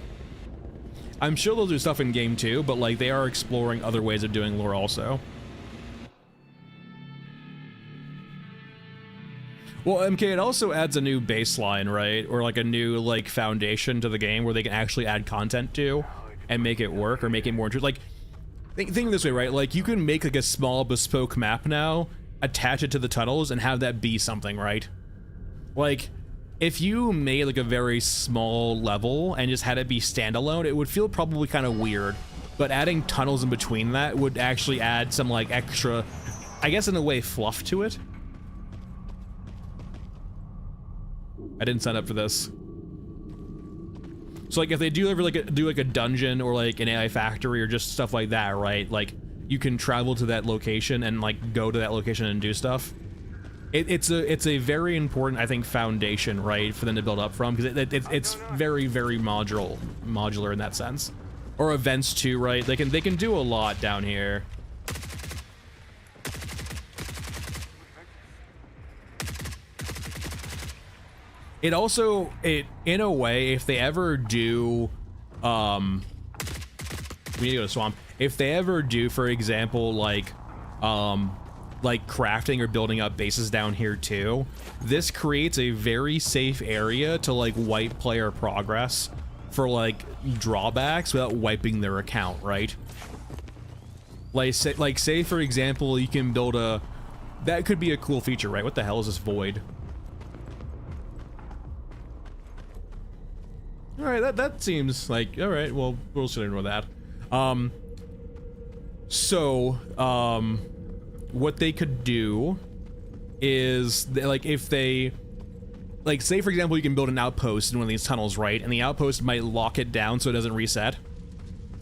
I'm sure they'll do stuff in game 2, but, like, they are exploring other ways of doing lore also. Well, MK, it also adds a new baseline, right? Or, like, a new, like, foundation to the game where they can actually add content to and make it work or make it more interesting. Like, think this way, right? Like, you can make, like, a small bespoke map now, attach it to the tunnels, and have that be something, right? Like, if you made, like, a very small level and just had it be standalone, it would feel probably kind of weird. But adding tunnels in between that would actually add some, like, extra, I guess in a way, fluff to it. I didn't sign up for this. So, like, if they do ever, like, do a dungeon or, like, an AI factory or just stuff like that, right? Like, you can travel to that location and, like, go to that location and do stuff. It's a very important, I think, foundation, right, for them to build up from, because it's very, very modular in that sense. Or events too, right? They can do a lot down here. It also, in a way, if they ever do, we need to go to Swamp. If they ever do, for example, like crafting or building up bases down here too, this creates a very safe area to, like, wipe player progress for, like, drawbacks without wiping their account, right? Like, say for example, you can build a, that could be a cool feature, right? What the hell is this void? All right, that seems like, all right, well, we'll just ignore that. What they could do is, like, if they, like, say for example, you can build an outpost in one of these tunnels, right? And the outpost might lock it down so it doesn't reset.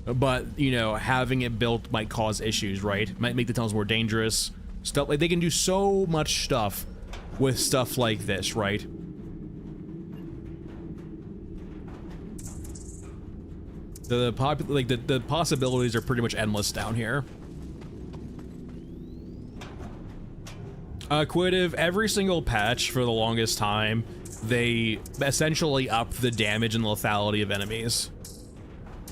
But, you know, having it built might cause issues, right? Might make the tunnels more dangerous. Stuff, like, they can do so much stuff with stuff like this, right? The possibilities are pretty much endless down here. Quitive, every single patch for the longest time, they essentially upped the damage and lethality of enemies.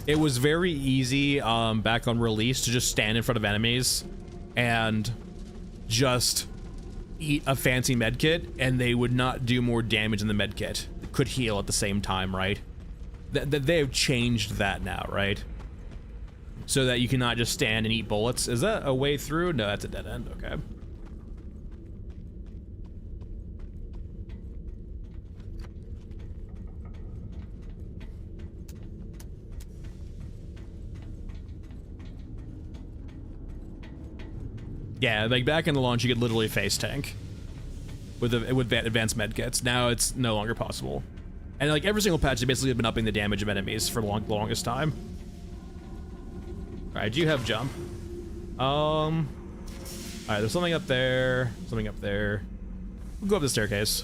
It was very easy back on release to just stand in front of enemies and just eat a fancy medkit, and they would not do more damage than the medkit. It could heal at the same time, right? They have changed that now, right? So that you cannot just stand and eat bullets. Is that a way through? No, that's a dead end. Okay. Yeah, like back in the launch, you could literally face tank with advanced medkits. Now it's no longer possible. And, like, every single patch, they basically have been upping the damage of enemies for the longest time. Alright, do you have jump? Alright, there's something up there. Something up there. We'll go up the staircase.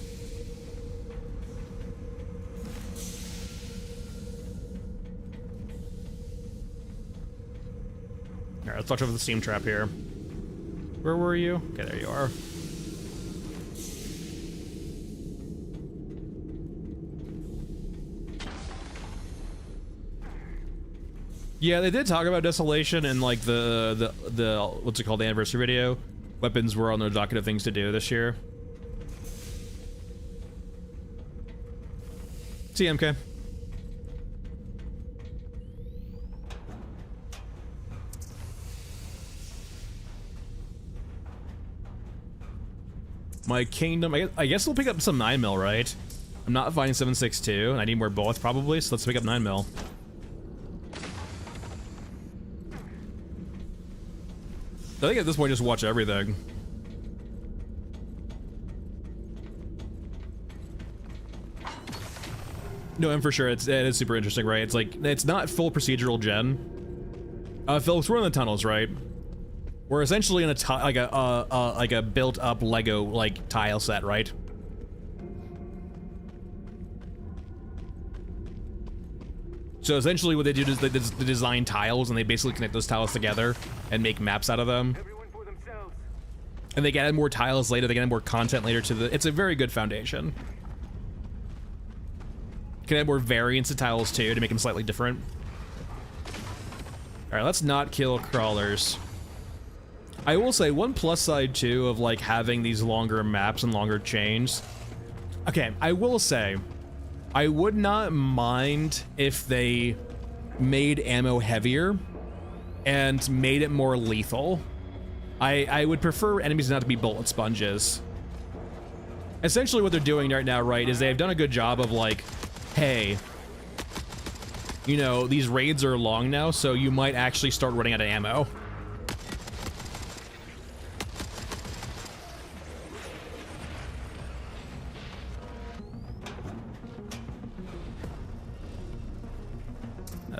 Alright, let's watch over the steam trap here. Where were you? Okay, there you are. Yeah, they did talk about Desolation in like the what's it called, the anniversary video. Weapons were on their docket of things to do this year. TMK. My kingdom, I guess we'll pick up some 9mm, right? I'm not finding 7.62, and I need more bullets probably, so let's pick up 9mm. I think at this point, just watch everything. No, and for sure, it is super interesting, right? It's like, it's not full procedural gen. Phillips, we're in the tunnels, right? We're essentially in a like a built-up Lego like tile set, right? So essentially, what they do is they design tiles, and they basically connect those tiles together and make maps out of them. And they can add more tiles later. They can add more content later to the. It's a very good foundation. Can add more variants of tiles too to make them slightly different. All right, let's not kill crawlers. I will say one plus side too of like having these longer maps and longer chains. Okay, I will say I would not mind if they made ammo heavier and made it more lethal. I would prefer enemies not to be bullet sponges. Essentially what they're doing right now, right, is they've done a good job of like, hey, you know, these raids are long now, so you might actually start running out of ammo.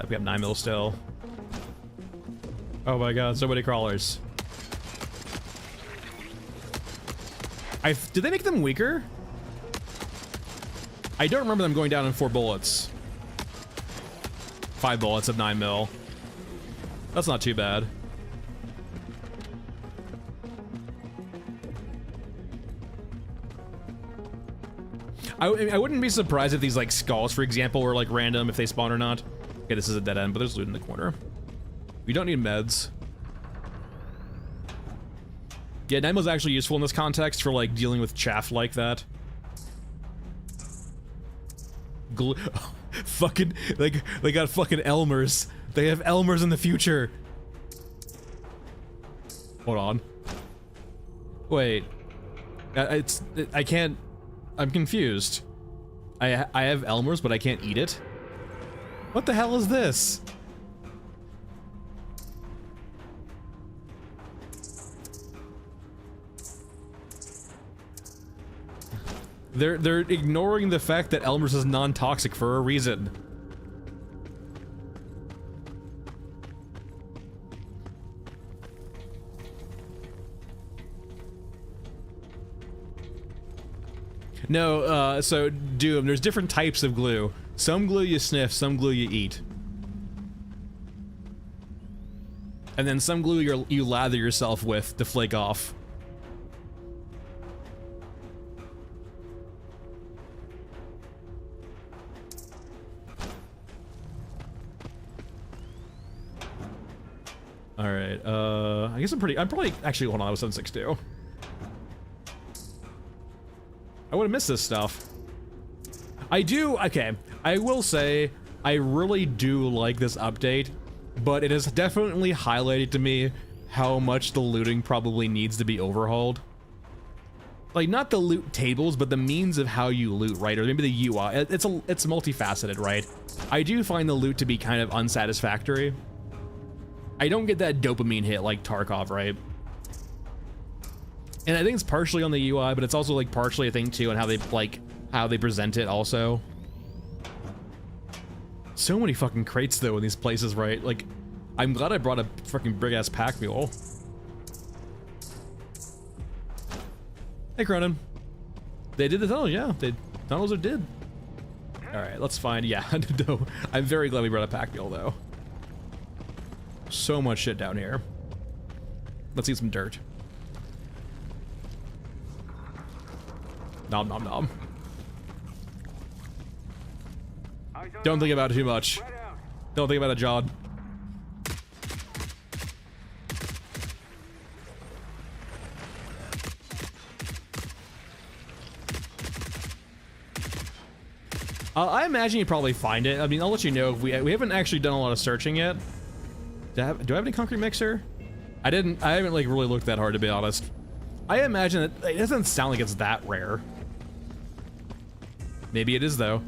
We have 9mm still. Oh my god, so many crawlers. Did they make them weaker? I don't remember them going down in 4 bullets. 5 bullets of 9mm. That's not too bad. I wouldn't be surprised if these like skulls, for example, were like random if they spawn or not. Okay, this is a dead end, but there's loot in the corner. We don't need meds. Yeah, 9mm is actually useful in this context for like dealing with chaff like that. Fucking, like, they got fucking Elmers. They have Elmers in the future. Hold on. Wait. I can't, I'm confused. I have Elmers, but I can't eat it? What the hell is this? They're ignoring the fact that Elmer's is non-toxic for a reason. No, so Doom, there's different types of glue. Some glue you sniff, some glue you eat. And then some glue you lather yourself with to flake off. All right, I guess I'm probably, actually, hold on, I was 7.62. I would have missed this stuff. Okay, I will say, I really do like this update, but it has definitely highlighted to me how much the looting probably needs to be overhauled. Like, not the loot tables, but the means of how you loot, right? Or maybe the UI, it's multifaceted, right? I do find the loot to be kind of unsatisfactory. I don't get that dopamine hit like Tarkov, right? And I think it's partially on the UI, but it's also like partially a thing too on how they present it also. So many fucking crates though in these places, right? Like, I'm glad I brought a freaking big ass pack mule. Hey Cronin. They did the tunnels, yeah. Tunnels are did. Alright, let's find, yeah, no, I'm very glad we brought a pack mule though. So much shit down here. Let's eat some dirt. Nom nom nom. Don't think about it too much. Don't think about it, John. I imagine you probably find it. I mean, I'll let you know if we haven't actually done a lot of searching yet. Do I have any concrete mixer? I haven't like really looked that hard, to be honest. I imagine it doesn't sound like it's that rare. Maybe it is though.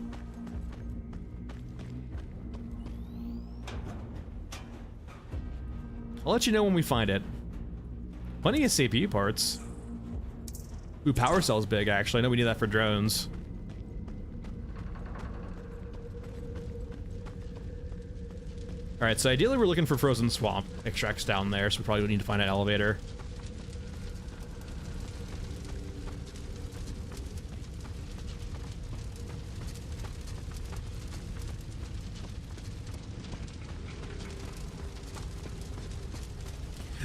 I'll let you know when we find it. Plenty of CPU parts. Ooh, power cell's big actually. I know we need that for drones. Alright, so ideally we're looking for frozen swamp extracts down there, so we probably would need to find an elevator.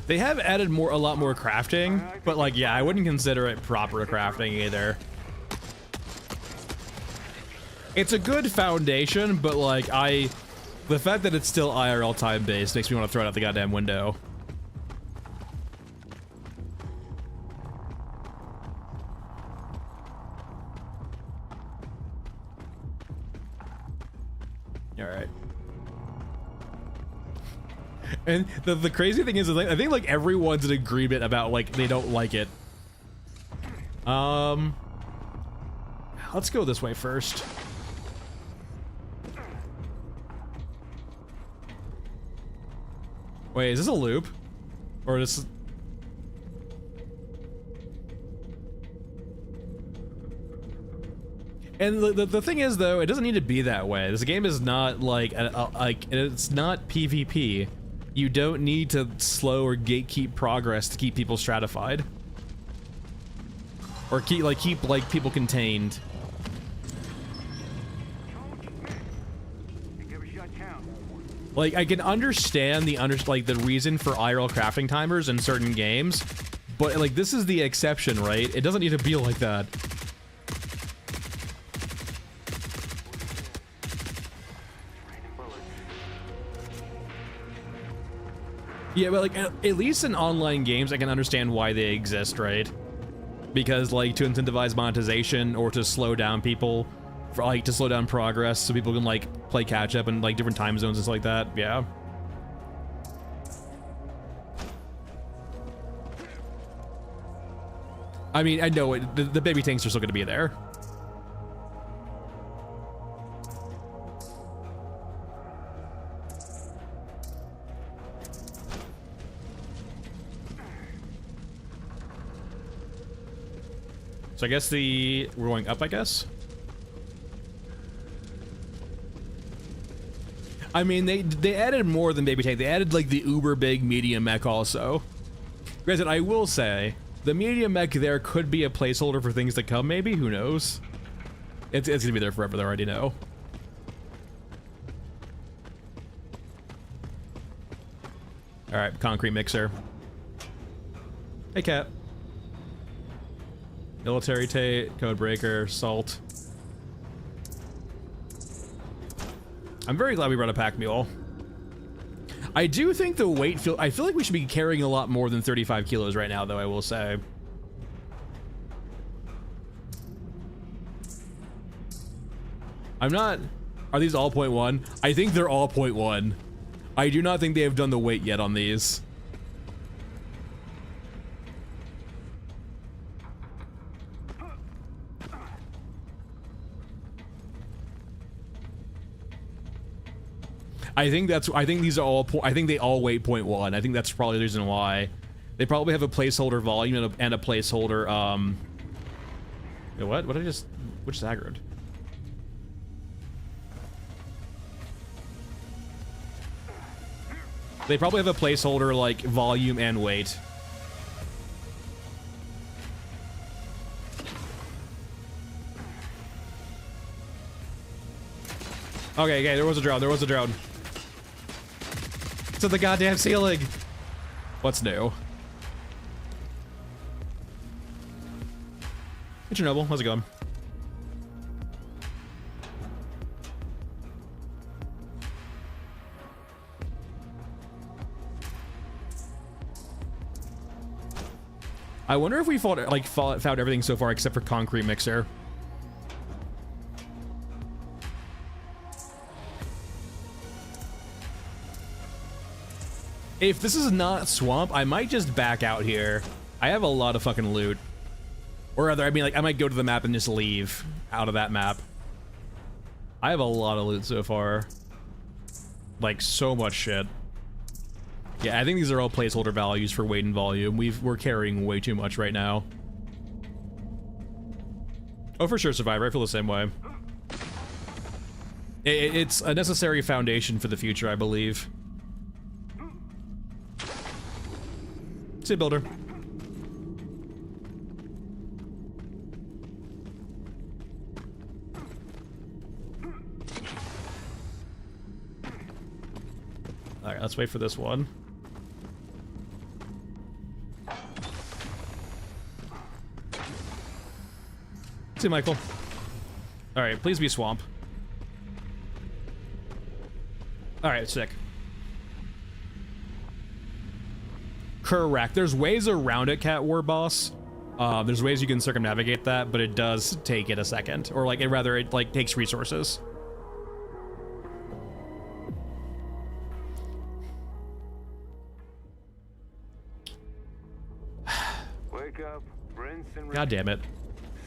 They have added a lot more crafting, but like, yeah, I wouldn't consider it proper crafting either. It's a good foundation, but like, the fact that it's still IRL time-based makes me want to throw it out the goddamn window. Alright. And the crazy thing is I think like everyone's in agreement about like they don't like it. Let's go this way first. Wait, is this a loop? Or this... And the thing is, though, it doesn't need to be that way. This game is not like it's not PvP. You don't need to slow or gatekeep progress to keep people stratified, or keep people contained. Like, I can understand the reason for IRL crafting timers in certain games, but like this is the exception, right? It doesn't need to be like that. Yeah, but like at least in online games, I can understand why they exist, right? Because like to incentivize monetization or to slow down people, to slow down progress so people can like play catch up in like different time zones and stuff like that. Yeah. I mean, I know the baby tanks are still going to be there. So I guess we're going up, I guess. I mean, they added more than baby tank. They added like the uber big medium mech also. Granted, I will say the medium mech there could be a placeholder for things to come. Maybe, who knows? It's gonna be there forever. They already know. All right, concrete mixer. Hey, cat. Military Tate, code breaker, salt. I'm very glad we brought a pack mule. I do think the weight I feel like we should be carrying a lot more than 35 kilos right now, though, I will say. I'm not... Are these all 0.1? I think they're all 0.1. I do not think they have done the weight yet on these. I think these are all, I think they all weigh 0.1. I think that's probably the reason why. They probably have a placeholder volume and a placeholder, what? What did I just, which is aggroed? They probably have a placeholder like volume and weight. Okay, there was a drone, to the goddamn ceiling. What's new? Hey, Chernobyl, how's it going? I wonder if we found everything so far except for concrete mixer. If this is not swamp, I might just back out here. I have a lot of fucking loot. Or rather, I mean, like, I might go to the map and just leave out of that map. I have a lot of loot so far. Like, so much shit. Yeah, I think these are all placeholder values for weight and volume. We're carrying way too much right now. Oh, for sure, Survivor. I feel the same way. It's a necessary foundation for the future, I believe. See you, builder. Alright, let's wait for this one. See you, Michael. Alright, please be swamp. Alright, sick. Correct. There's ways around it, Cat War Boss. There's ways you can circumnavigate that, but it does take it a second. Or, like, it like, takes resources. Wake up, rinse and God damn it.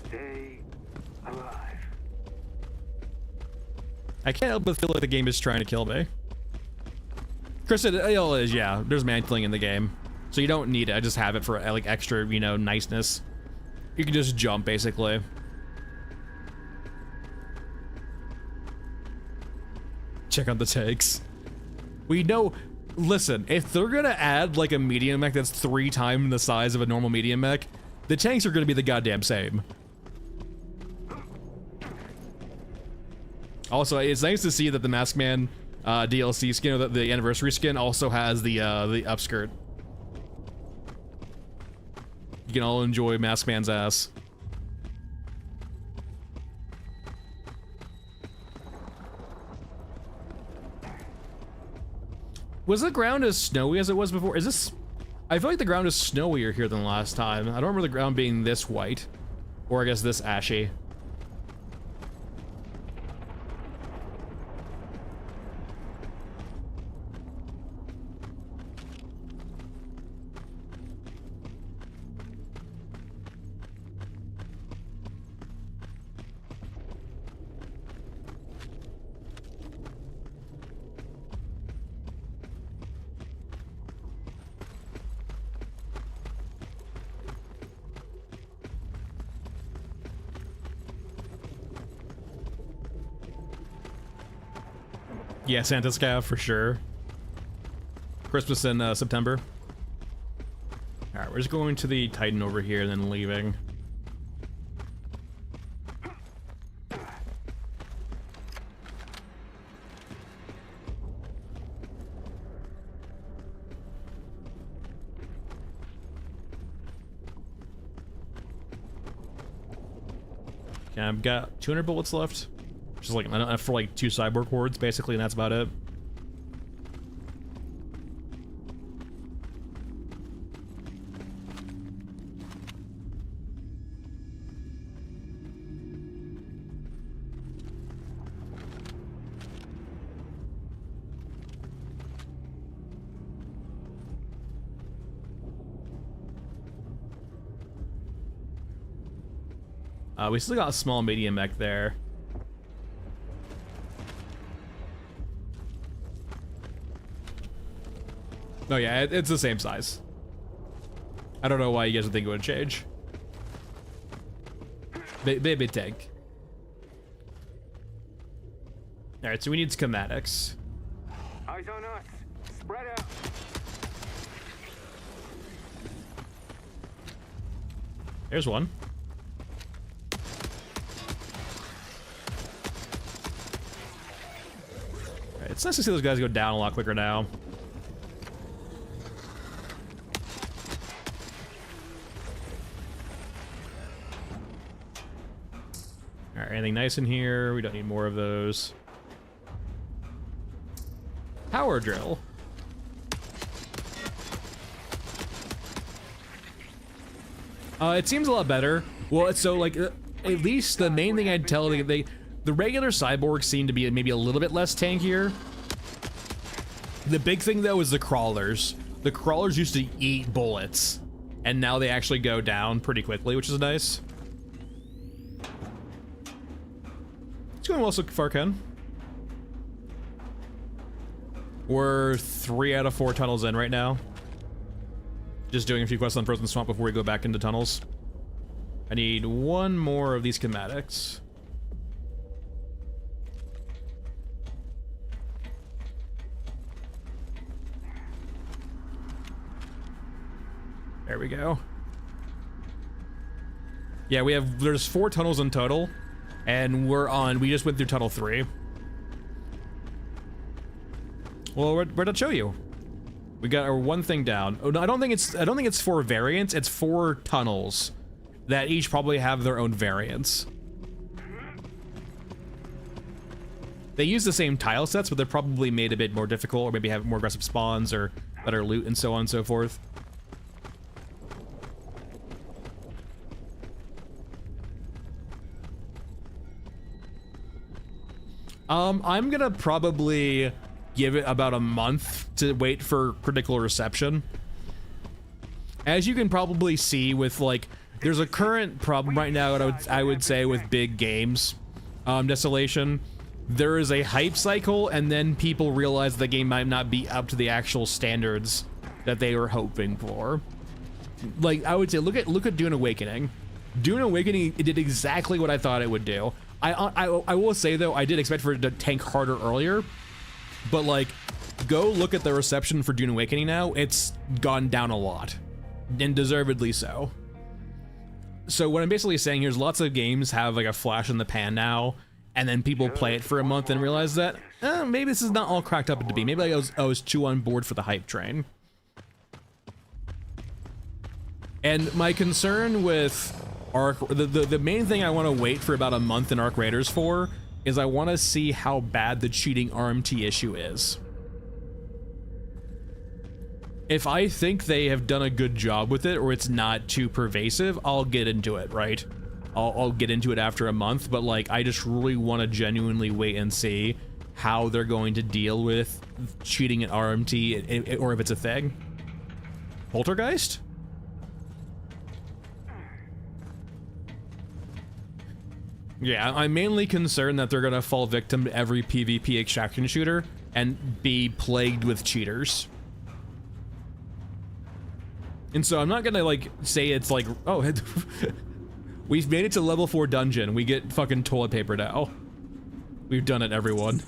Stay alive. I can't help but feel like the game is trying to kill me. Chris, it is, yeah. There's mantling in the game. So you don't need it. I just have it for, like, extra, you know, niceness. You can just jump, basically. Check out the tanks. We know... Listen, if they're gonna add, like, a medium mech that's 3 times the size of a normal medium mech, the tanks are gonna be the goddamn same. Also, it's nice to see that the Maskman DLC skin, or the anniversary skin, also has the upskirt. You can all enjoy Maskman's ass. Was the ground as snowy as it was before? Is this... I feel like the ground is snowier here than last time. I don't remember the ground being this white. Or I guess this ashy. Yeah, Santa's Cav for sure. Christmas in September. Alright, we're just going to the Titan over here and then leaving. Okay, I've got 200 bullets left. Just like enough for like 2 cyborg hordes, basically, and that's about it. We still got a small medium mech there. Oh yeah, it's the same size. I don't know why you guys would think it would change. Baby tank. Alright, so we need schematics. Eyes on us. Spread out. There's one. Alright, it's nice to see those guys go down a lot quicker now. Alright, anything nice in here? We don't need more of those. Power drill. It seems a lot better. Well, it's so like, at least the main thing I'd tell the regular cyborgs seem to be maybe a little bit less tankier. The big thing though is the crawlers. The crawlers used to eat bullets, and now they actually go down pretty quickly, which is nice. It's going well so far, Ken. We're 3 out of 4 tunnels in right now. Just doing a few quests on Frozen Swamp before we go back into tunnels. I need one more of these schematics. There we go. Yeah, there's 4 tunnels in total, and we just went through tunnel 3. Well, where'd it show you? We got our one thing down. Oh, no, I don't think it's 4 variants, it's 4 tunnels that each probably have their own variants. They use the same tile sets, but they're probably made a bit more difficult, or maybe have more aggressive spawns or better loot and so on and so forth. I'm gonna probably give it about a month to wait for critical reception. As you can probably see with like, there's a current problem right now, I would say, with big games, Desolation. There is a hype cycle, and then people realize the game might not be up to the actual standards that they were hoping for. Like, I would say, look at Dune Awakening. Dune Awakening, it did exactly what I thought it would do. I will say though, I did expect for it to tank harder earlier, but like, go look at the reception for Dune Awakening now. It's gone down a lot, and deservedly so. So what I'm basically saying here is lots of games have like a flash in the pan now, and then people play it for a month and realize that maybe this is not all cracked up to be. Maybe I was too on board for the hype train. And my concern with Arc, the main thing I want to wait for about a month in Arc Raiders for is I want to see how bad the cheating RMT issue is. If I think they have done a good job with it, or it's not too pervasive, I'll get into it, right? I'll get into it after a month, but like, I just really want to genuinely wait and see how they're going to deal with cheating at RMT, or if it's a thing. Poltergeist? Yeah, I'm mainly concerned that they're gonna fall victim to every PvP extraction shooter and be plagued with cheaters. And so I'm not gonna like say it's like, oh, we've made it to level 4 dungeon. We get fucking toilet paper now. We've done it, everyone.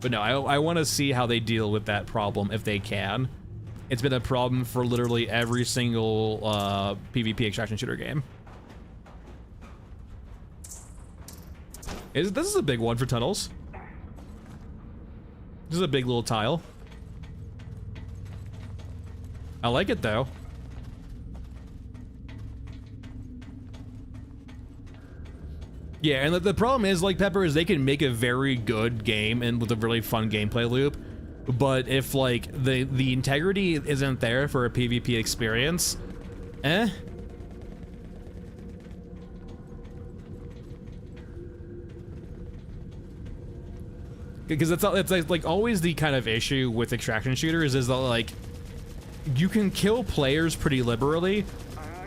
But no, I want to see how they deal with that problem if they can. It's been a problem for literally every single PvP extraction shooter game. This is a big one for tunnels. This is a big little tile. I like it though. Yeah, and the problem is, like Pepper, is they can make a very good game and with a really fun gameplay loop, but if like the integrity isn't there for a PvP experience, because it's like always the kind of issue with extraction shooters is that like you can kill players pretty liberally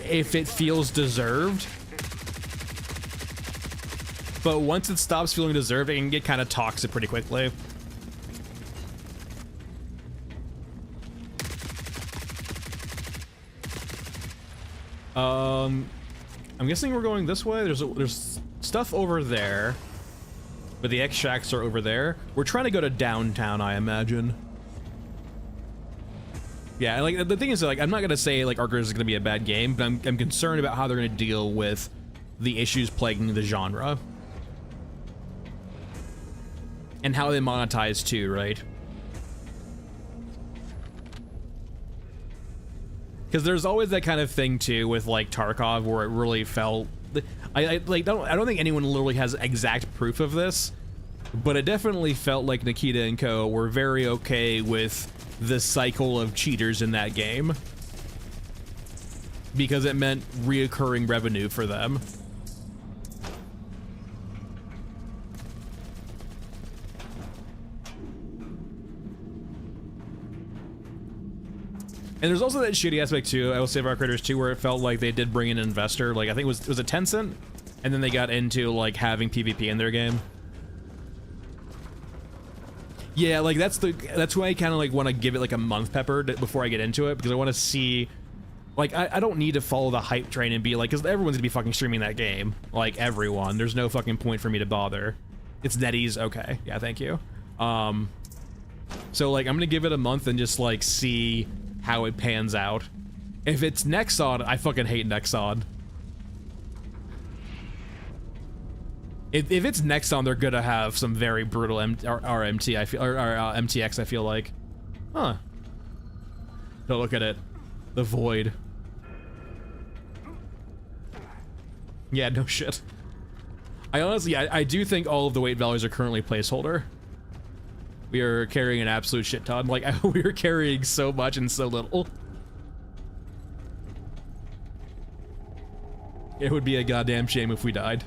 if it feels deserved, but once it stops feeling deserved, it can get kind of toxic pretty quickly. I'm guessing we're going this way. There's stuff over there, but the extracts are over there. We're trying to go to downtown, I imagine. Yeah, like the thing is, like, I'm not gonna say like Arc Raiders is gonna be a bad game, but I'm concerned about how they're gonna deal with the issues plaguing the genre and how they monetize too, right? Because there's always that kind of thing too with like Tarkov where it really felt. I don't think anyone literally has exact proof of this, but it definitely felt like Nikita and Co. were very okay with the cycle of cheaters in that game because it meant reoccurring revenue for them. And there's also that shitty aspect too, I will say, of our creators too, where it felt like they did bring in an investor. Like I think was it Tencent? And then they got into like having PvP in their game. Yeah, like that's why I kind of like want to give it like a month, Pepper, before I get into it, because I want to see, like I don't need to follow the hype train and be like, because everyone's gonna be fucking streaming that game, like everyone. There's no fucking point for me to bother. It's NetEase, okay, yeah, thank you. So like I'm gonna give it a month and just like see how it pans out. If it's Nexon, I fucking hate Nexon. If it's Nexon, they're gonna have some very brutal RMT. I feel, or MTX. I feel like, huh? Don't look at it. The void. Yeah, no shit. I honestly, I do think all of the weight values are currently placeholder. We are carrying an absolute shit ton. Like, we are carrying so much and so little. It would be a goddamn shame if we died.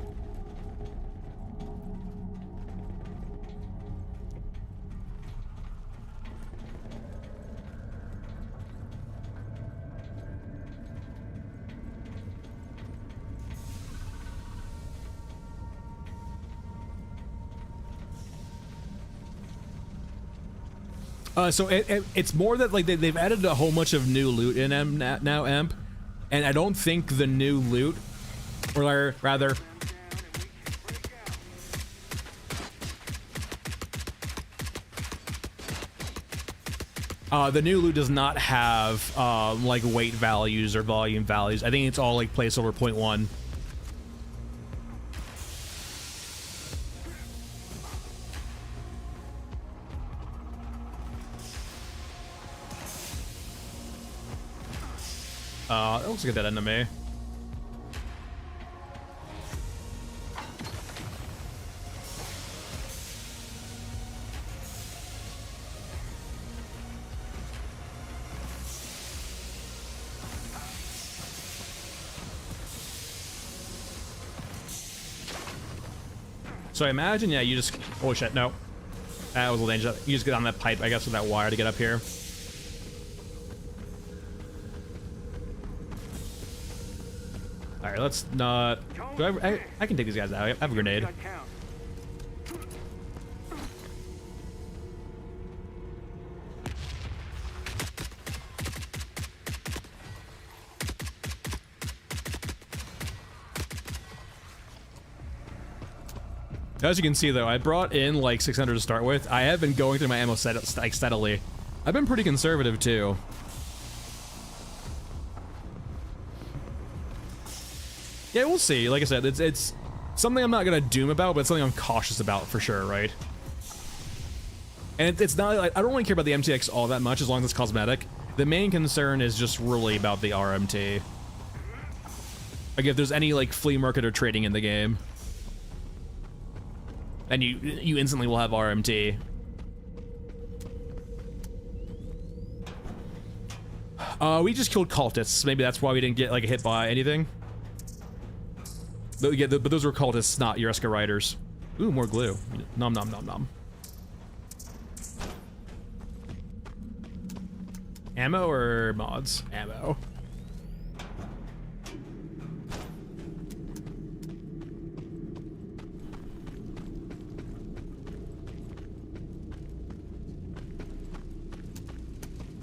So it's more that like they've added a whole bunch of new loot in now, Emp, and I don't think the new loot, or rather, the new loot does not have like weight values or volume values. I think it's all like placeholder 0.1. It looks like a dead enemy. So I imagine, yeah, you just, oh shit, no. That was a little dangerous. You just get on that pipe, I guess, with that wire to get up here. Alright, let's not... I can take these guys out. I have a grenade. As you can see, though, I brought in like 600 to start with. I have been going through my ammo steadily. I've been pretty conservative, too. Yeah, we'll see. Like I said, it's something I'm not gonna doom about, but it's something I'm cautious about for sure, right? And it's not like I don't really care about the MTX all that much as long as it's cosmetic. The main concern is just really about the RMT. Like if there's any like flea market or trading in the game, and you instantly will have RMT. We just killed cultists. Maybe that's why we didn't get like hit by anything. But, yeah, but those were cultists, not Ureska riders. Ooh, more glue. Nom nom nom nom. Ammo or mods? Ammo.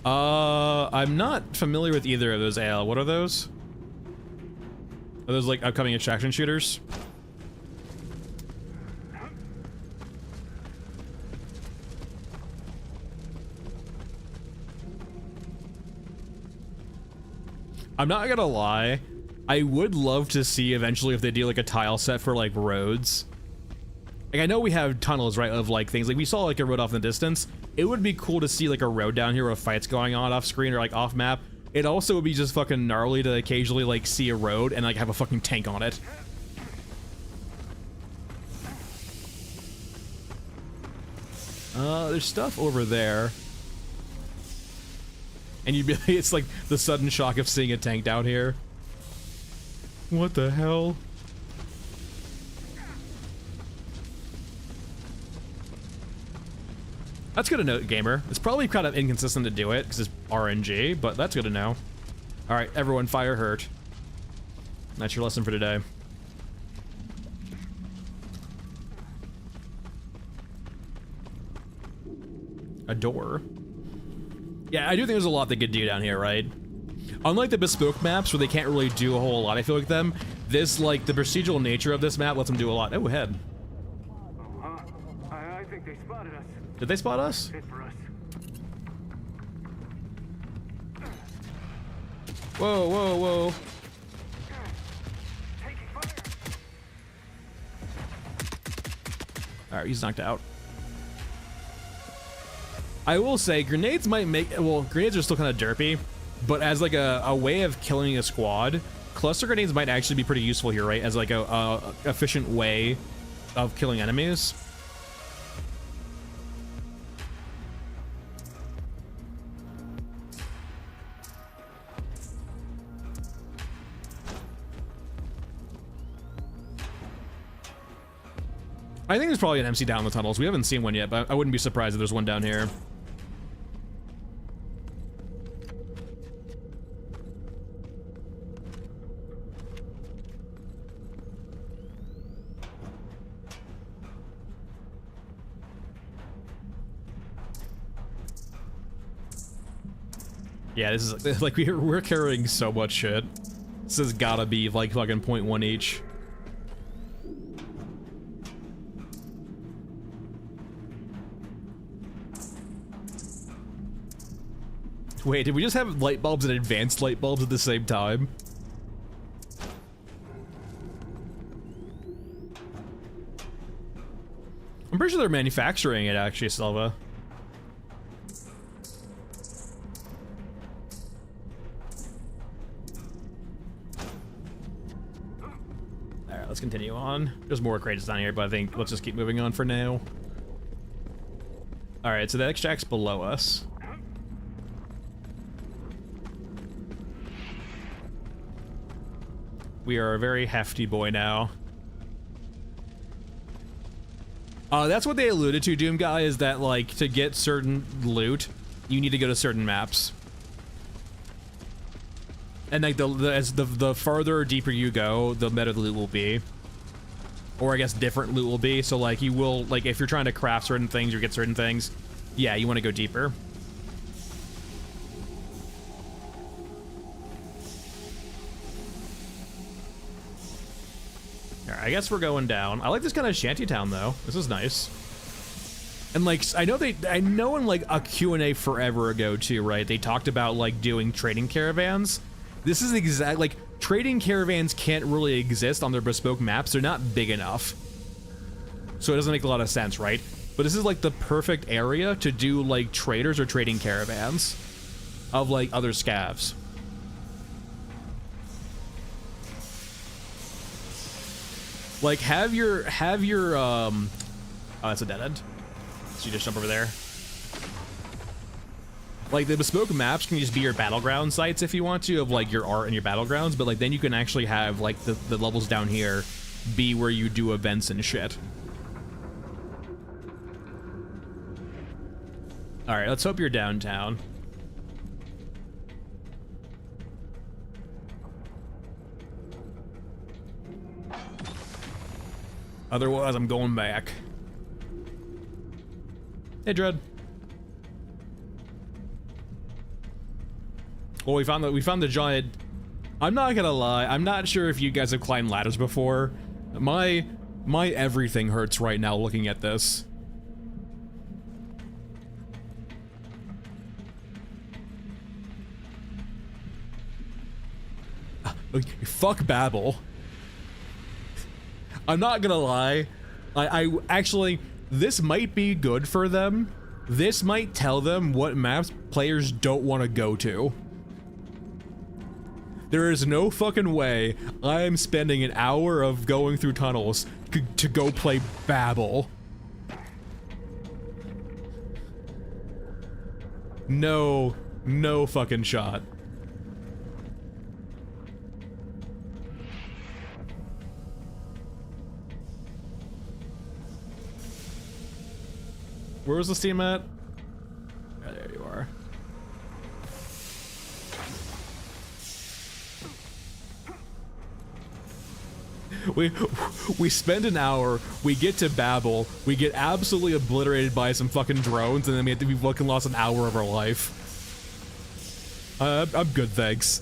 I'm not familiar with either of those, AL. What are those? Are those like upcoming extraction shooters? I'm not gonna lie, I would love to see eventually if they do like a tile set for like roads. Like I know we have tunnels, right, of like things, like we saw like a road off in the distance. It would be cool to see like a road down here with fights going on off screen or like off map. it also would be just fucking gnarly to occasionally like see a road and like have a fucking tank on it. There's stuff over there. And you'd be like, it's like the sudden shock of seeing a tank down here. What the hell? That's good to know, gamer. It's probably kind of inconsistent to do it because it's RNG, but that's good to know. All right, everyone, fire hurt. That's your lesson for today. A door. Yeah, I do think there's a lot they could do down here, right? Unlike the bespoke maps where they can't really do a whole lot, I feel like them, this, like, the procedural nature of this map lets them do a lot. Oh, head. I think they spotted us. Did they spot us? Hit for us. Whoa, whoa, whoa. Taking fire. Alright, he's knocked out. I will say, grenades might make... Well, grenades are still kind of derpy, but as like a way of killing a squad, cluster grenades might actually be pretty useful here, right? As like a efficient way of killing enemies. I think there's probably an MC down the tunnels. We haven't seen one yet, but I wouldn't be surprised if there's one down here. Yeah, this is like we're carrying so much shit. This has gotta be like fucking 0.1 each. Wait, did we just have light bulbs and advanced light bulbs at the same time? I'm pretty sure they're manufacturing it, actually, Silva. Alright, let's continue on. There's more crates down here, but I think let's just keep moving on for now. Alright, so the extract's below us. We are a very hefty boy now. That's what they alluded to, Doom Guy, is that, like, to get certain loot, you need to go to certain maps. And, like, the farther or deeper you go, the better the loot will be. Or, I guess, different loot will be. So, like, you will, like, if you're trying to craft certain things or get certain things, yeah, you want to go deeper. I guess we're going down. I like this kind of shantytown though. This is nice. And like, I know in like a Q&A forever ago too, right? They talked about like doing trading caravans. This is exact, like trading caravans can't really exist on their bespoke maps. They're not big enough. So it doesn't make a lot of sense, right? But this is like the perfect area to do like traders or trading caravans of like other scavs. Like, have your, oh, that's a dead end. So you just jump over there. Like, the bespoke maps can just be your battleground sites if you want to, of, like, your art and your battlegrounds, but, like, then you can actually have, like, the levels down here be where you do events and shit. Alright, let's hope you're downtown. Otherwise, I'm going back. Hey, Dread. Well, we found the giant. I'm not gonna lie. I'm not sure if you guys have climbed ladders before. My everything hurts right now looking at this. Fuck Babel. I'm not gonna lie, I actually, this might be good for them. This might tell them what maps players don't want to go to. There is no fucking way I'm spending an hour of going through tunnels to go play Babel. No fucking shot. Where was the steam at? Oh, there you are. We spend an hour, we get to Babel, we get absolutely obliterated by some fucking drones, and then we fucking lost an hour of our life. I'm good, thanks.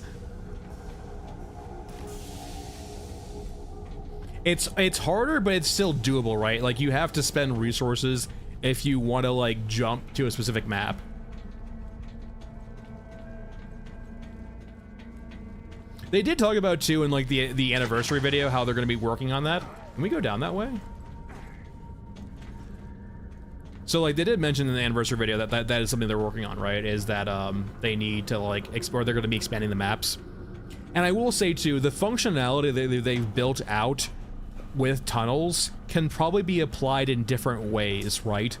It's harder, but it's still doable, right? Like, you have to spend resources if you want to, like, jump to a specific map. They did talk about, too, in, like, the anniversary video, how they're going to be working on that. Can we go down that way? So, like, they did mention in the anniversary video that is something they're working on, right? Is that, they need to, like, explore, they're going to be expanding the maps. And I will say, too, the functionality they've built out with tunnels can probably be applied in different ways, right?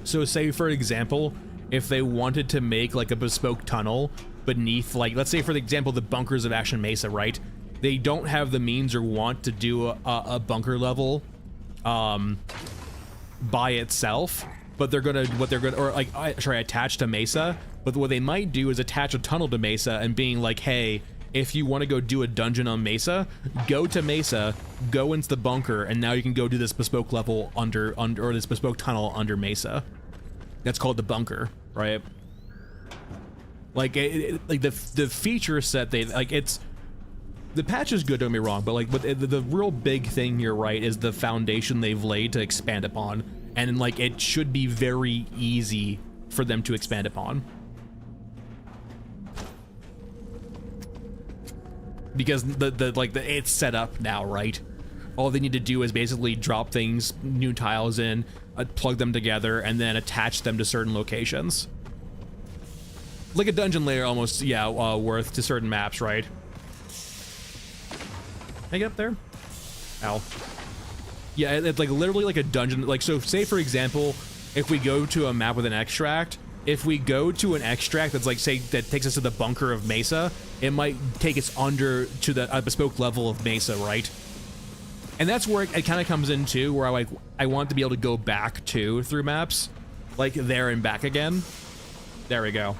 So say, for example, if they wanted to make like a bespoke tunnel beneath, like, let's say for example, the bunkers of Ashen Mesa, right? They don't have the means or want to do a bunker level by itself, but attach to Mesa. But what they might do is attach a tunnel to Mesa and being like, hey, if you want to go do a dungeon on Mesa, go to Mesa, go into the bunker, and now you can go do this bespoke level under or this bespoke tunnel under Mesa. That's called the bunker, right? Like, like the feature set the patch is good, don't get me wrong, but like, the real big thing here, right, is the foundation they've laid to expand upon, and like, it should be very easy for them to expand upon. Because it's set up now, right? All they need to do is basically drop things, new tiles in, plug them together, and then attach them to certain locations. Like a dungeon layer almost, yeah, worth to certain maps, right? Can I get up there? Ow. Yeah, it's like literally like a dungeon. Like, so say for example, if we go to a map with an extract, if we go to an extract that's like, say, that takes us to the bunker of Mesa, it might take us under to the bespoke level of Mesa, right? And that's where it kind of comes in too, where I want to be able to go back to through maps, like there and back again. There we go.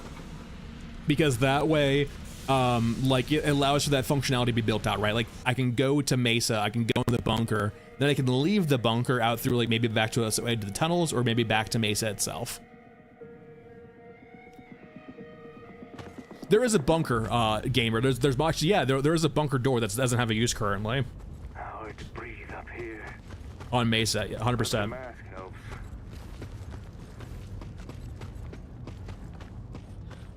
Because that way, like, it allows for that functionality to be built out, right? Like, I can go to Mesa, I can go to the bunker, then I can leave the bunker out through, like, maybe back to the tunnels, or maybe back to Mesa itself. There is a bunker, gamer. There's actually, yeah, there is a bunker door that doesn't have a use currently. Hard to breathe up here. On Mesa, yeah, 100%. Mask helps.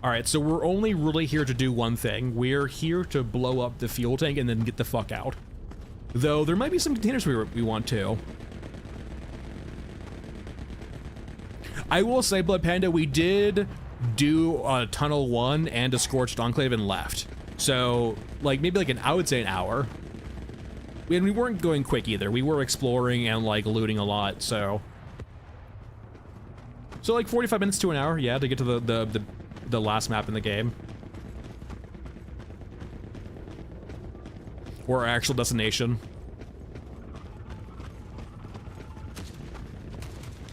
Alright, so we're only really here to do one thing. We're here to blow up the fuel tank and then get the fuck out. Though, there might be some containers we want to. I will say, Blood Panda, we did do Tunnel 1 and a Scorched Enclave and left. So, like, maybe like I would say an hour. And we weren't going quick either. We were exploring and, like, looting a lot, so... So, like, 45 minutes to an hour, yeah, to get to the last map in the game. Or our actual destination.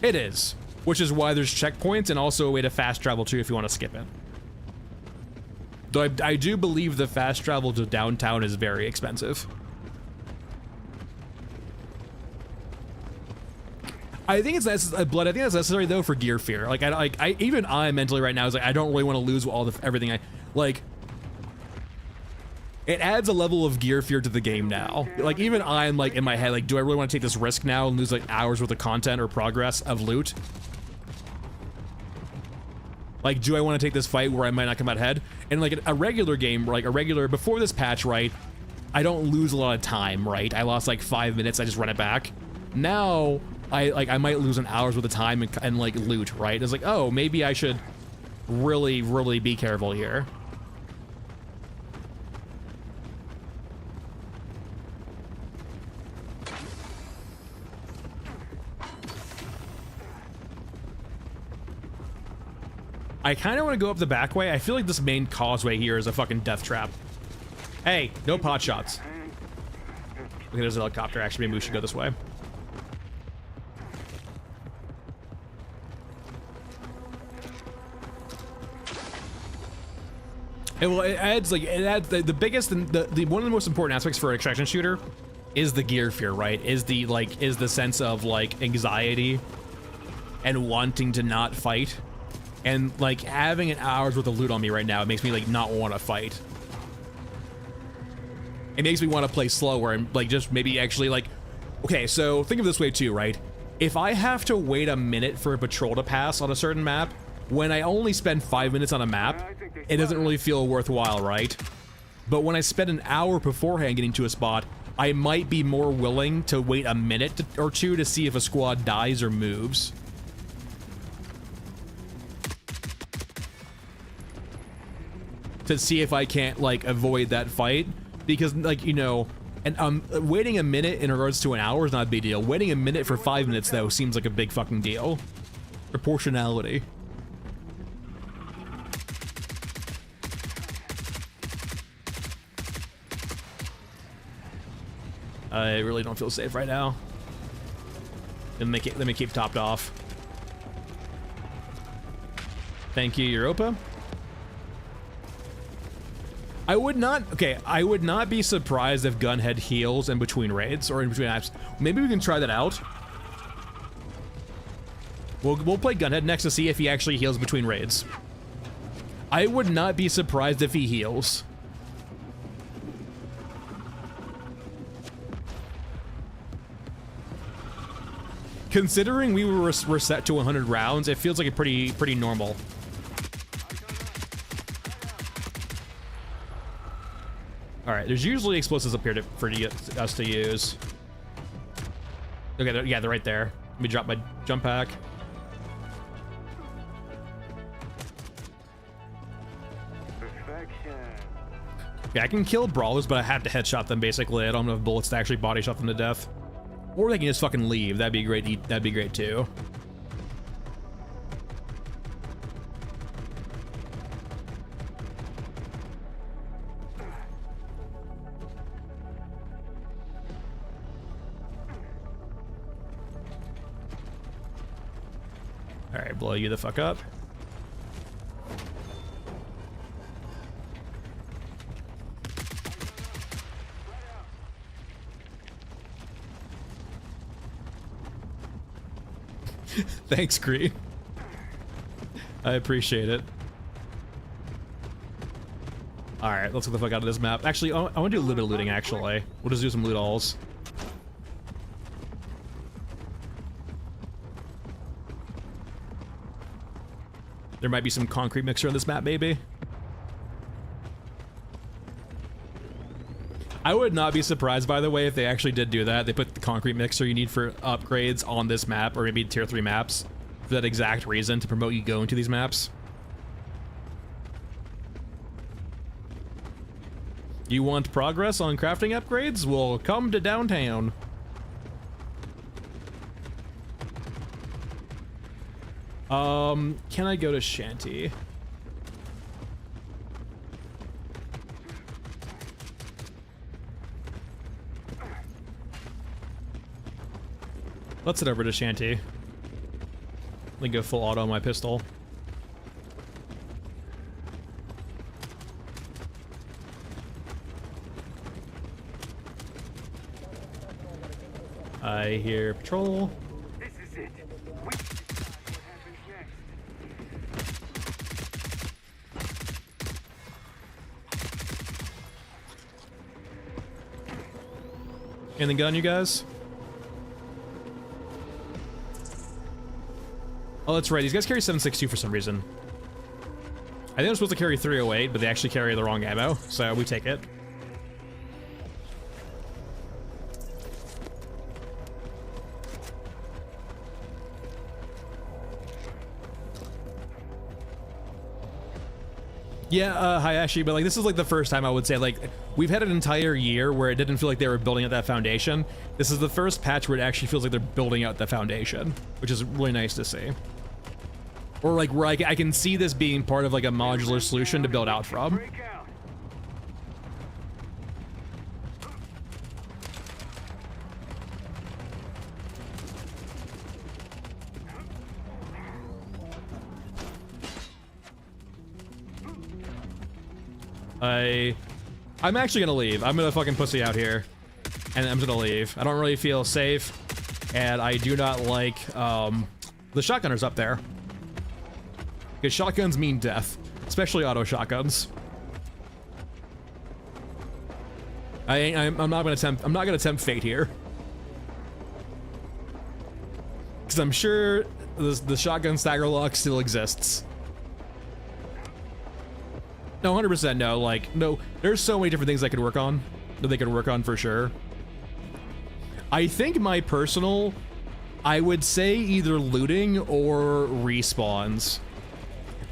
It is. Which is why there's checkpoints and also a way to fast travel too if you want to skip it. Though I do believe the fast travel to downtown is very expensive. I think it's necessary though for gear fear. Like even I mentally right now is like, I don't really want to lose everything like. It adds a level of gear fear to the game now. Like, even I'm like in my head, like, do I really want to take this risk now and lose like hours worth of content or progress of loot? Like, do I want to take this fight where I might not come out ahead? And like a regular game, like before this patch, right? I don't lose a lot of time, right? I lost like 5 minutes, I just run it back. Now, I might lose an hour's worth of time and like loot, right? It's like, oh, maybe I should really, really be careful here. I kind of want to go up the back way. I feel like this main causeway here is a fucking death trap. Hey, no pot shots. Okay, there's a helicopter. Actually, maybe we should go this way. It adds the biggest and the one of the most important aspects for an extraction shooter is the gear fear, right? Is the sense of like anxiety and wanting to not fight, and like having an hour's worth of loot on me right now, it makes me like not want to fight. It makes me want to play slower and like just maybe actually like, okay, so think of it this way too, right? If I have to wait a minute for a patrol to pass on a certain map, when I only spend 5 minutes on a map, it doesn't really feel worthwhile, right? But when I spend an hour beforehand getting to a spot, I might be more willing to wait a minute or two to see if a squad dies or moves. To see if I can't like avoid that fight, because like, you know, and waiting a minute in regards to an hour is not a big deal. Waiting a minute for 5 minutes though seems like a big fucking deal. Proportionality. I really don't feel safe right now. Let me keep topped off. Thank you, Europa. I would not be surprised if Gunhead heals in between raids or in between apps. Maybe we can try that out. We'll play Gunhead next to see if he actually heals between raids. I would not be surprised if he heals. Considering we were set to 100 rounds, it feels like a pretty normal. All right, there's usually explosives up here for us to use. Okay, yeah, they're right there. Let me drop my jump pack. Yeah, I can kill brawlers, but I have to headshot them basically. I don't have bullets to actually body shot them to death. Or they can just fucking leave. That'd be great. That'd be great too. All right, blow you the fuck up. Thanks, Green. I appreciate it. Alright, let's get the fuck out of this map. Actually, I want to do a little bit of looting, actually. We'll just do some loot alls. There might be some concrete mixer on this map, maybe. I would not be surprised, by the way, if they actually did do that. They put the concrete mixer you need for upgrades on this map, or maybe tier 3 maps, for that exact reason, to promote you going to these maps. You want progress on crafting upgrades? Well, come to downtown. Can I go to Shanty? Let's head over to Shanty. Let me go full auto on my pistol. I hear patrol. This is it. We decide what happens next. In the gun, you guys? Oh, that's right. These guys carry 7.62 for some reason. I think I'm supposed to carry 308, but they actually carry the wrong ammo, so we take it. Yeah, Hayashi, but like this is like the first time I would say, like, we've had an entire year where it didn't feel like they were building out that foundation. This is the first patch where it actually feels like they're building out the foundation, which is really nice to see. Or like where I can see this being part of like a modular solution to build out from. Break out. I'm actually gonna leave. I'm gonna fucking pussy out here. And I'm gonna leave. I don't really feel safe. And I do not like, the shotgunners up there. Because shotguns mean death. Especially auto shotguns. I'm not gonna tempt fate here. Because I'm sure the shotgun stagger lock still exists. No, 100% no, like, no, there's so many different things I could work on, that they could work on for sure. I think my personal, I would say either looting or respawns.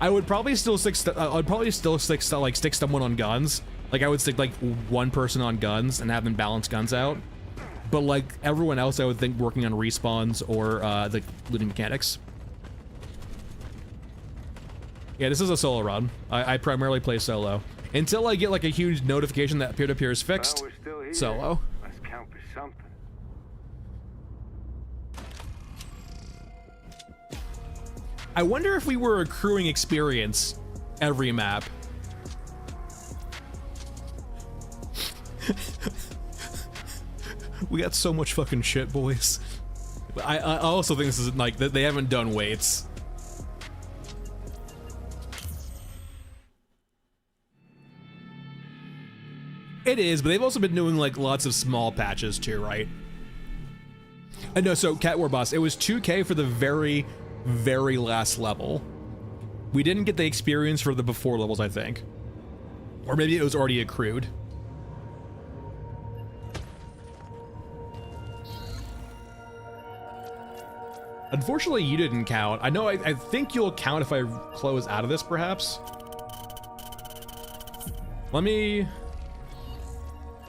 I would probably still stick, stick someone on guns. Like, I would stick, like, one person on guns and have them balance guns out. But, like, everyone else I would think working on respawns or, the looting mechanics. Yeah, this is a solo run. I primarily play solo. Until I get like a huge notification that peer-to-peer is fixed, Well, we're still here. solo. Must count for something. I wonder if we were accruing experience every map. We got so much fucking shit, boys. I also think this is like, that they haven't done weights. It is, but they've also been doing like lots of small patches too, right? And no, so Cat War Boss, it was 2K for the very, very last level. We didn't get the experience for the before levels, I think. Or maybe it was already accrued. Unfortunately, you didn't count. I know, I think you'll count if I close out of this, perhaps. Let me...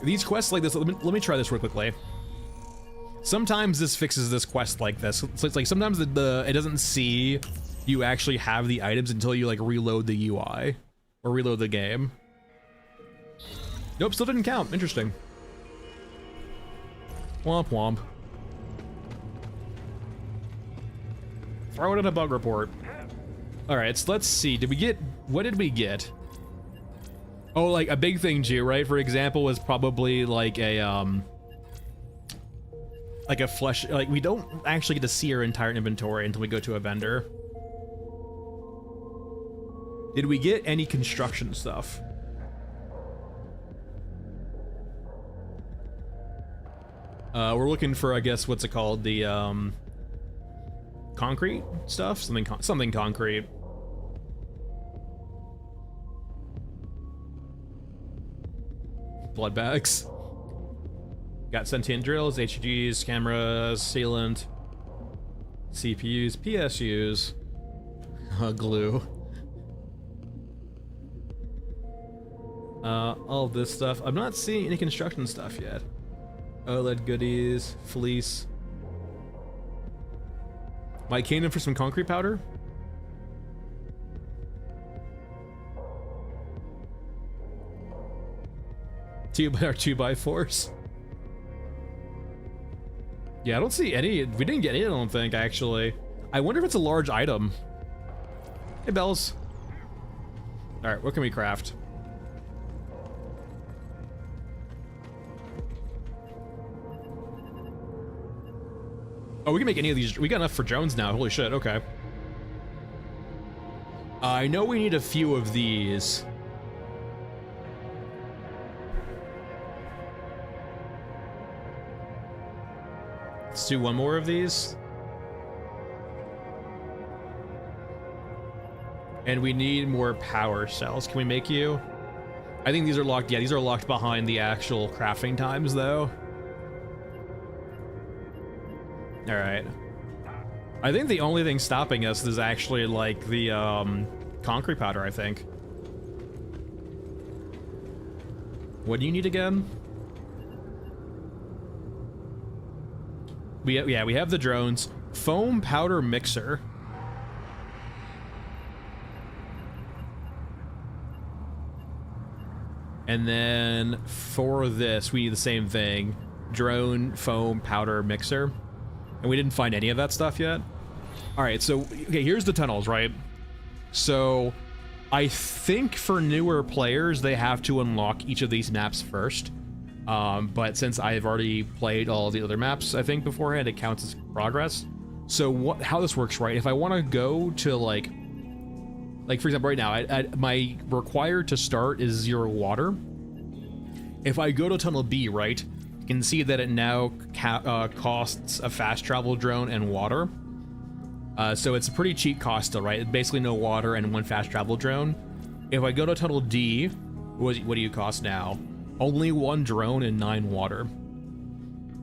These quests like this, let me try this real quickly. Sometimes this fixes this quest like this. So it's like sometimes it doesn't see you actually have the items until you like reload the UI or reload the game. Nope, still didn't count. Interesting. Womp womp. Throw it in a bug report. All right, so let's see. What did we get? Oh, like a big thing, Jew, right? For example, was probably like a flesh, like we don't actually get to see our entire inventory until we go to a vendor. Did we get any construction stuff? We're looking for, I guess, what's it called? The, concrete stuff? Something concrete. Blood bags. Got sentient drills, HGs, cameras, sealant, CPUs, PSUs, glue. All this stuff. I'm not seeing any construction stuff yet. OLED goodies, fleece. Mike came in for some concrete powder. Our 2x4s. Yeah, I don't see any. We didn't get any, I don't think, actually. I wonder if it's a large item. Hey, Bells. Alright, what can we craft? Oh, we can make any of these. We got enough for drones now. Holy shit, okay. I know we need a few of these. Let's do one more of these. And we need more power cells. Can we make you? I think these are locked. Yeah, these are locked behind the actual crafting times, though. All right. I think the only thing stopping us is actually like the concrete powder, I think. What do you need again? We have the drones. Foam powder mixer. And then for this, we need the same thing. Drone, foam, powder, mixer. And we didn't find any of that stuff yet. All right, so, okay, here's the tunnels, right? So I think for newer players, they have to unlock each of these maps first. But since I've already played all the other maps, I think beforehand, it counts as progress. So how this works, right? If I want to go to like for example, right now, my required to start is 0 water. If I go to tunnel B, right, you can see that it now costs a fast travel drone and water. So it's a pretty cheap cost still, right? Basically no water and 1 fast travel drone. If I go to tunnel D, what do you cost now? Only 1 drone and 9 water.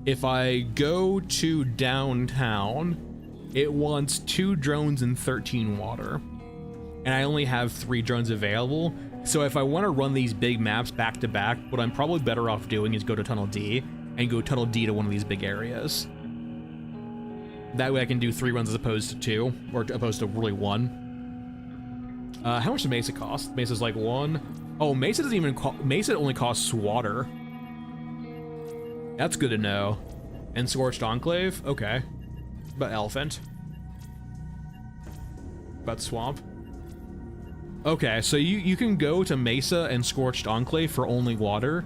If I go to downtown, it wants 2 drones and 13 water. And I only have 3 drones available. So if I want to run these big maps back to back, what I'm probably better off doing is go to tunnel D and go tunnel D to one of these big areas. That way I can do 3 runs as opposed to 2, or opposed to really 1. How much does Mesa cost? Mesa's like 1. Oh, Mesa doesn't even Mesa only costs water. That's good to know. And Scorched Enclave? Okay. But Elephant. But Swamp. Okay, so you can go to Mesa and Scorched Enclave for only water.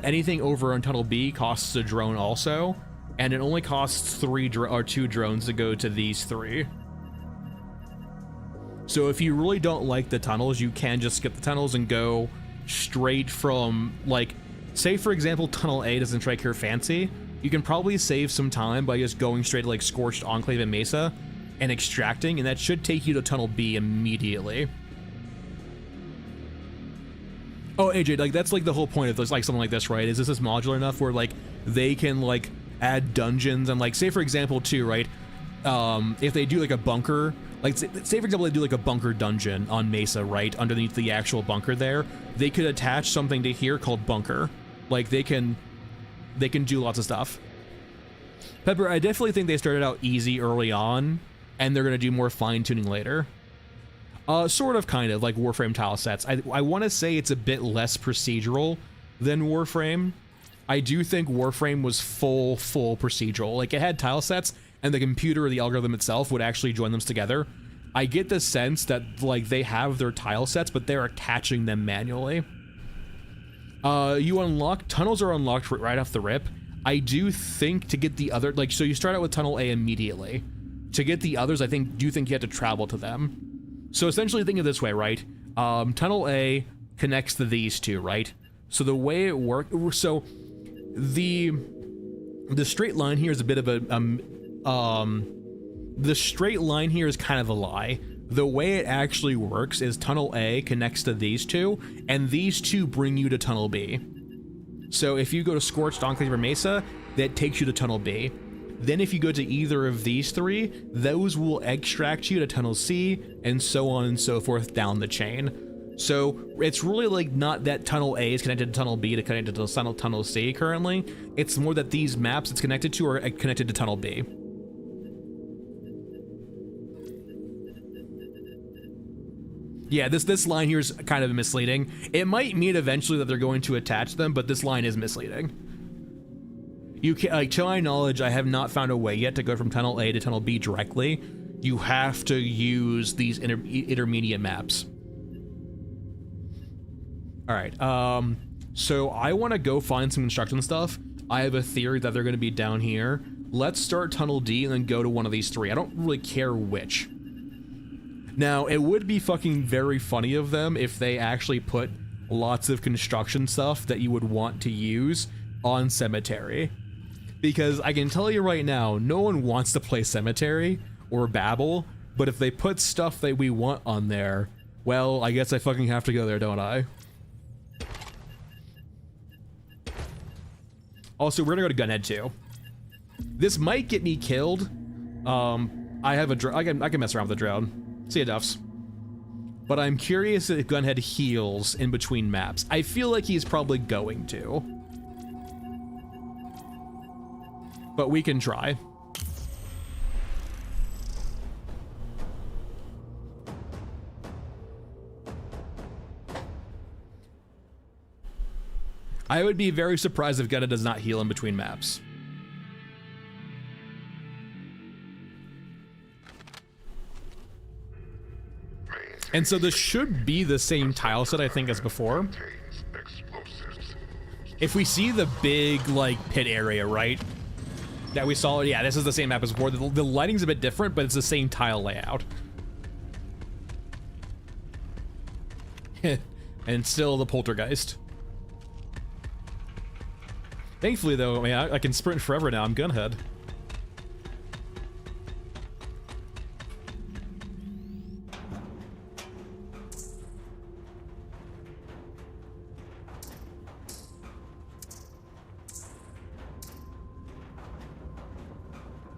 Anything over on Tunnel B costs a drone also, and it only costs 2 drones to go to these 3. So if you really don't like the tunnels, you can just skip the tunnels and go straight from, like, say for example Tunnel A doesn't strike your fancy, you can probably save some time by just going straight to like Scorched Enclave and Mesa and extracting, and that should take you to Tunnel B immediately. Oh, AJ, like that's like the whole point of this, like something like this, right? Is this modular enough where like they can like add dungeons and like say for example too, right? If they do like a bunker, like say for example they do like a bunker dungeon on Mesa, right? Underneath the actual bunker there, they could attach something to here called bunker. Like they can do lots of stuff. Pepper, I definitely think they started out easy early on, and they're gonna do more fine tuning later. Sort of, kind of, like Warframe tile sets. I want to say it's a bit less procedural than Warframe. I do think Warframe was full procedural. Like, it had tile sets, and the computer or the algorithm itself would actually join them together. I get the sense that, like, they have their tile sets, but they're attaching them manually. Tunnels are unlocked right off the rip. I do think to get the other, like, so you start out with Tunnel A immediately. To get the others, I think you have to travel to them. So essentially think of it this way, right? Tunnel A connects to these 2, right? So the way it works, so the straight line here is a bit of a, the straight line here is kind of a lie. The way it actually works is Tunnel A connects to these 2, and these 2 bring you to Tunnel B. So if you go to Scorched Enclave or Mesa, that takes you to Tunnel B. Then if you go to either of these 3, those will extract you to Tunnel C, and so on and so forth down the chain. So it's really like not that Tunnel A is connected to Tunnel B to connect to Tunnel C currently. It's more that these maps it's connected to are connected to Tunnel B. Yeah, this line here is kind of misleading. It might mean eventually that they're going to attach them, but this line is misleading. You can, like, to my knowledge, I have not found a way yet to go from Tunnel A to Tunnel B directly. You have to use these intermediate maps. All right, so I want to go find some construction stuff. I have a theory that they're going to be down here. Let's start Tunnel D and then go to one of these 3. I don't really care which. Now, it would be fucking very funny of them if they actually put lots of construction stuff that you would want to use on Cemetery. Because I can tell you right now, no one wants to play Cemetery or Babel, but if they put stuff that we want on there, well, I guess I fucking have to go there, don't I? Also, we're gonna go to Gunhead too. This might get me killed. I have a drone. I can mess around with the drone. See ya, Duffs. But I'm curious if Gunhead heals in between maps. I feel like he's probably going to. But we can try. I would be very surprised if Gutta does not heal in between maps. And so this should be the same tile set, I think, as before. If we see the big, like, pit area, right? That we saw, yeah, this is the same map as before. The lighting's a bit different, but it's the same tile layout. And still the poltergeist. Thankfully, though, I mean, I can sprint forever now. I'm gunhead.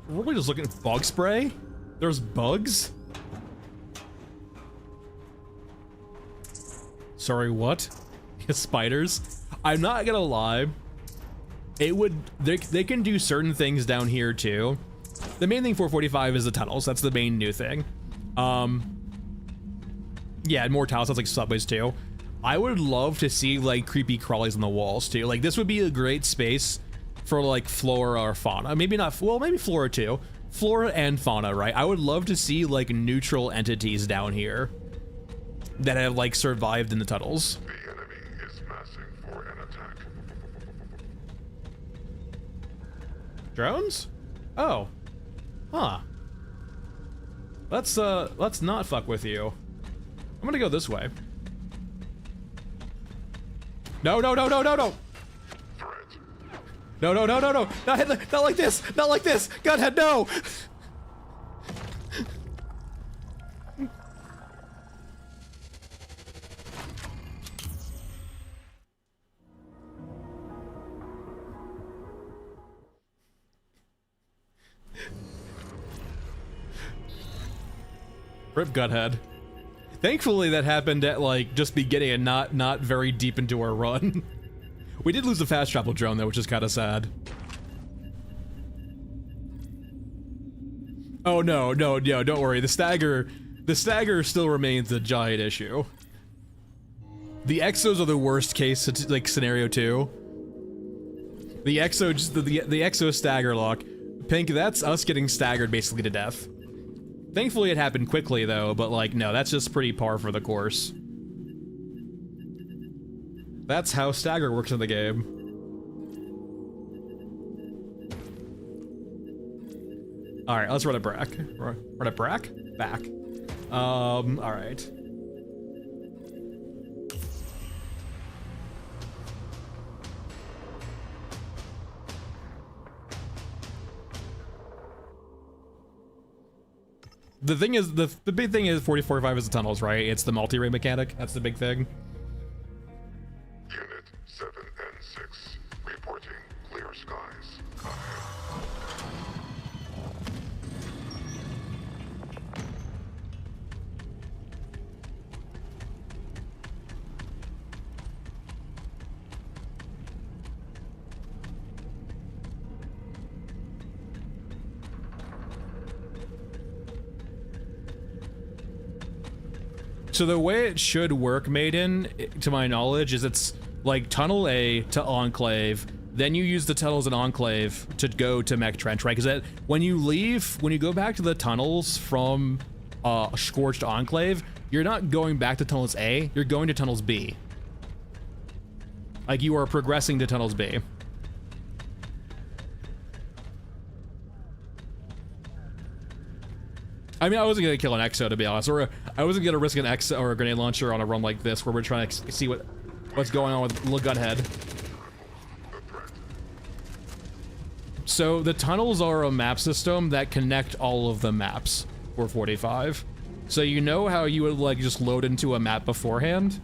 We're really just looking at bug spray? There's bugs? Sorry, what? Spiders? I'm not gonna lie. It would, they can do certain things down here too. The main thing 445 is the tunnels. That's the main new thing. Yeah, and more tiles. That's like subways too. I would love to see like creepy crawlies on the walls too. Like this would be a great space for like flora or fauna. Maybe not, well, maybe flora too. Flora and fauna, right? I would love to see like neutral entities down here that have like survived in the tunnels. The enemy is massing for an attack. Drones? Oh. Huh. Let's not fuck with you. I'm gonna go this way. No, no, no, no, no, no! No, no, no, no, no! Not like this! Not like this! Godhead, no! Rip Guthead. Thankfully that happened at like just beginning and not very deep into our run. We did lose the fast travel drone though, which is kind of sad. Oh no, no, no, don't worry. The stagger still remains a giant issue. The exos are the worst case like scenario too. The exo stagger lock. Pink, that's us getting staggered basically to death. Thankfully it happened quickly though, but like no, that's just pretty par for the course. That's how stagger works in the game. Alright, let's run it back. Run it back? Back. Alright. The thing is, the big thing is 4045 is the tunnels, right? It's the multi-ray mechanic. That's the big thing. Unit 7 and 6 reporting clear skies. Ahead. So the way it should work, Maiden, to my knowledge, is it's like Tunnel A to Enclave, then you use the tunnels in Enclave to go to Mech Trench, right? Because when you go back to the tunnels from Scorched Enclave, you're not going back to Tunnels A, you're going to Tunnels B. Like you are progressing to Tunnels B. I mean, I wasn't gonna kill an Exo, to be honest, or I wasn't gonna risk an Exo or a grenade launcher on a run like this where we're trying to see what's going on with Little Gunhead. So the tunnels are a map system that connect all of the maps for 45. So you know how you would like just load into a map beforehand?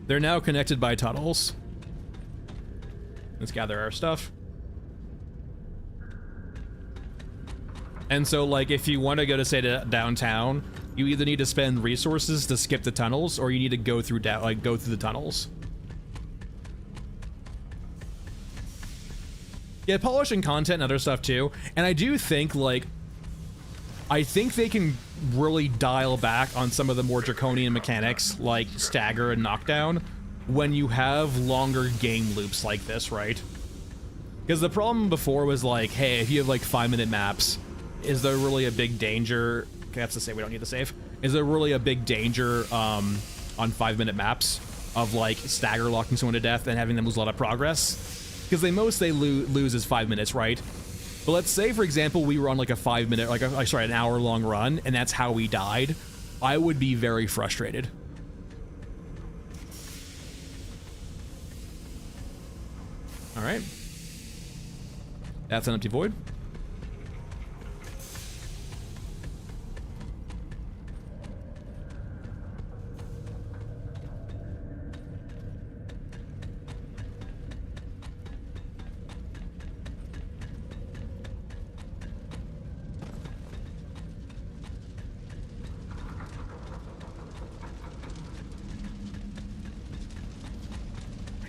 They're now connected by tunnels. Let's gather our stuff. And so, like, if you want to go to, say, to downtown, you either need to spend resources to skip the tunnels, or you need to go through go through the tunnels. Yeah, polishing content and other stuff too. And I do think, like, I think they can really dial back on some of the more draconian mechanics, like stagger and knockdown, when you have longer game loops like this, right? Because the problem before was like, hey, if you have like 5-minute maps, is there really a big danger? Okay, that's to say we don't need the save. Is there really a big danger on 5-minute maps of like stagger locking someone to death and having them lose a lot of progress? Because they lose is 5 minutes, right? But let's say, for example, we were on like a 5-minute, like an hour-long run, and that's how we died. I would be very frustrated. All right. That's an empty void.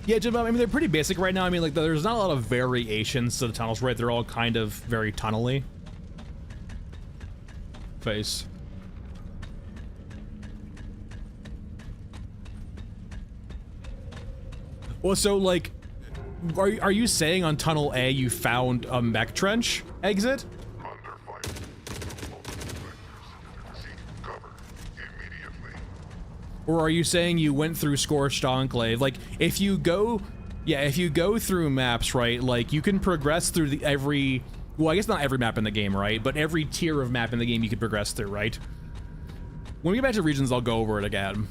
Yeah, Jim, I mean, they're pretty basic right now. I mean, like, there's not a lot of variations to the tunnels, right? They're all kind of very tunnely. Face. Well, so, like, are you saying on Tunnel A you found a mech trench exit? Under fire. Multiple vectors. Seek cover immediately. Or are you saying you went through Scorched Enclave? Like, if you go through maps, right, like, you can progress through well, I guess not every map in the game, right, but every tier of map in the game you can progress through, right? When we get back to regions, I'll go over it again.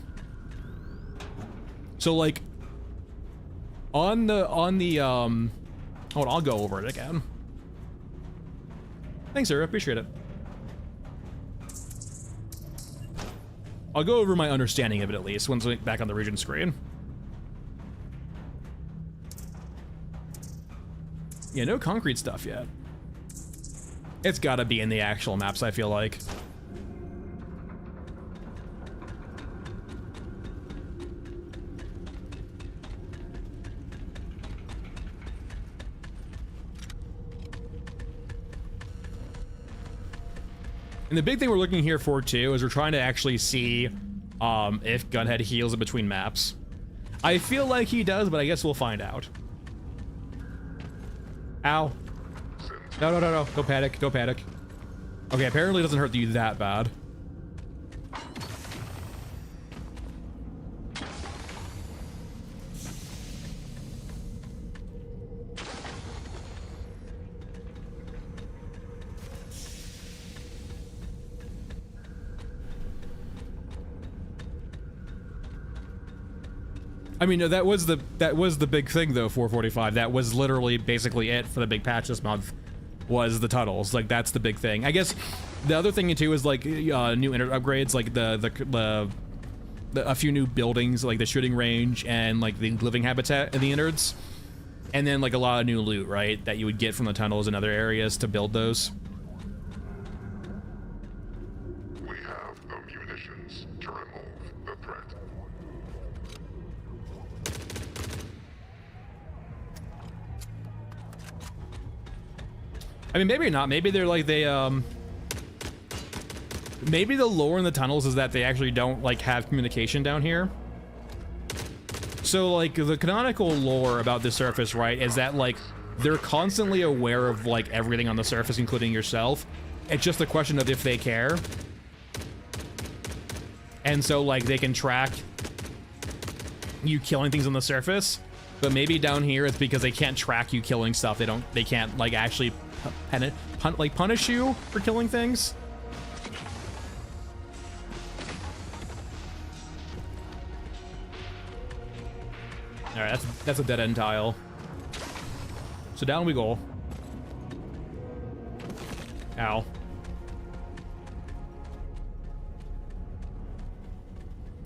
So, like, hold on, I'll go over it again. Thanks, sir, I appreciate it. I'll go over my understanding of it at least once we're back on the region screen. Yeah, no concrete stuff yet. It's gotta be in the actual maps, I feel like. And the big thing we're looking here for too is we're trying to actually see if Gunhead heals in between maps. I feel like he does, but I guess we'll find out. Ow. No. Don't panic. Don't panic. Okay, apparently it doesn't hurt you that bad. I mean, that was the big thing though. 445. That was literally basically it for the big patch this month. Was the tunnels. Like, that's the big thing. I guess the other thing too is like new upgrades, like a few new buildings, like the shooting range and like the living habitat in the innards, and then like a lot of new loot, right, that you would get from the tunnels and other areas to build those. We have the munitions to remove the threat. I mean, maybe not. Maybe they're like maybe the lore in the tunnels is that they actually don't like have communication down here. So like the canonical lore about the surface, right, is that like they're constantly aware of like everything on the surface, including yourself. It's just a question of if they care. And so like they can track you killing things on the surface, but maybe down here it's because they can't track you killing stuff. They can't like actually punish you for killing things. All right, that's a dead end tile. So down we go. Ow.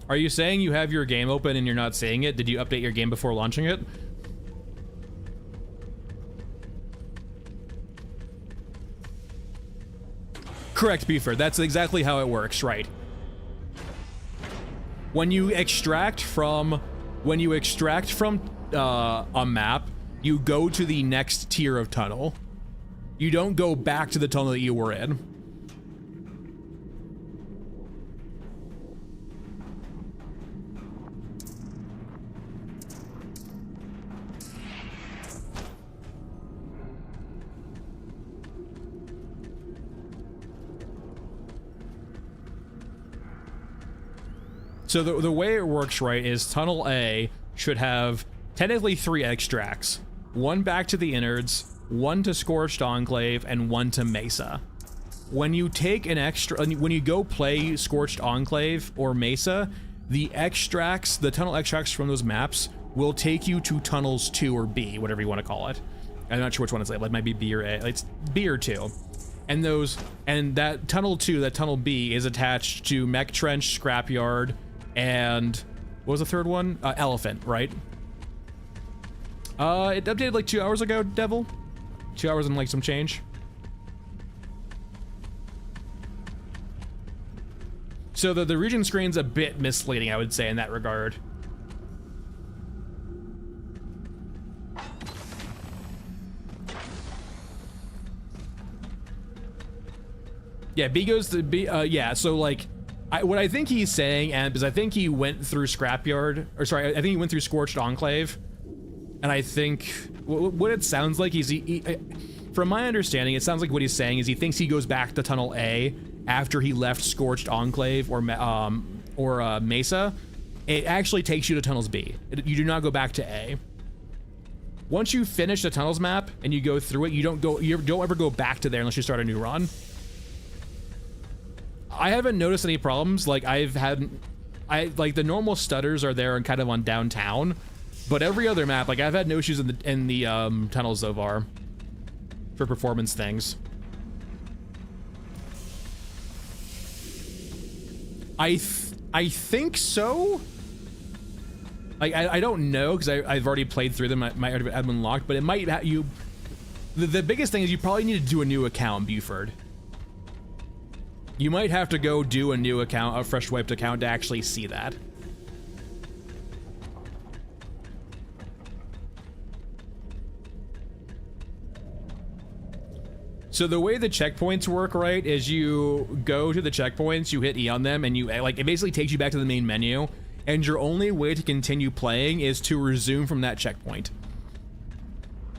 Are you saying you have your game open and you're not seeing it? Did you update your game before launching it? Correct, Beefer. That's exactly how it works, right? When you extract from a map, you go to the next tier of tunnel. You don't go back to the tunnel that you were in. So the way it works, right, is Tunnel A should have technically 3 extracts. 1 back to the innards, 1 to Scorched Enclave, and 1 to Mesa. When you take an extra, when you go play Scorched Enclave or Mesa, the extracts, the tunnel extracts from those maps will take you to tunnels 2 or B, whatever you want to call it. I'm not sure which one it's like. It might be B or A. It's B or 2. And that tunnel 2, that tunnel B, is attached to Mech Trench, Scrapyard, and what was the third one? Elephant, right? It updated like 2 hours ago, Devil. 2 hours and like some change. So the region screen's a bit misleading, I would say, in that regard. Yeah, B goes to B, yeah, so like, what I think he's saying, and because I think he went through Scrapyard, or sorry, I think he went through Scorched Enclave, and I think, what it sounds like is from my understanding, it sounds like what he's saying is he thinks he goes back to Tunnel A after he left Scorched Enclave or Mesa. It actually takes you to Tunnels B. You do not go back to A. Once you finish the Tunnels map and you go through it, you don't ever go back to there unless you start a new run. I haven't noticed any problems. Like like the normal stutters are there and kind of on downtown, but every other map, like I've had no issues in the tunnels so far for performance things. I think so. I don't know because I've already played through them. Might already have been locked, but it might have you. The biggest thing is you probably need to do a new account, Buford. You might have to go do a new account, a fresh wiped account, to actually see that. So the way the checkpoints work, right, is you go to the checkpoints, you hit E on them, and you like it basically takes you back to the main menu, and your only way to continue playing is to resume from that checkpoint.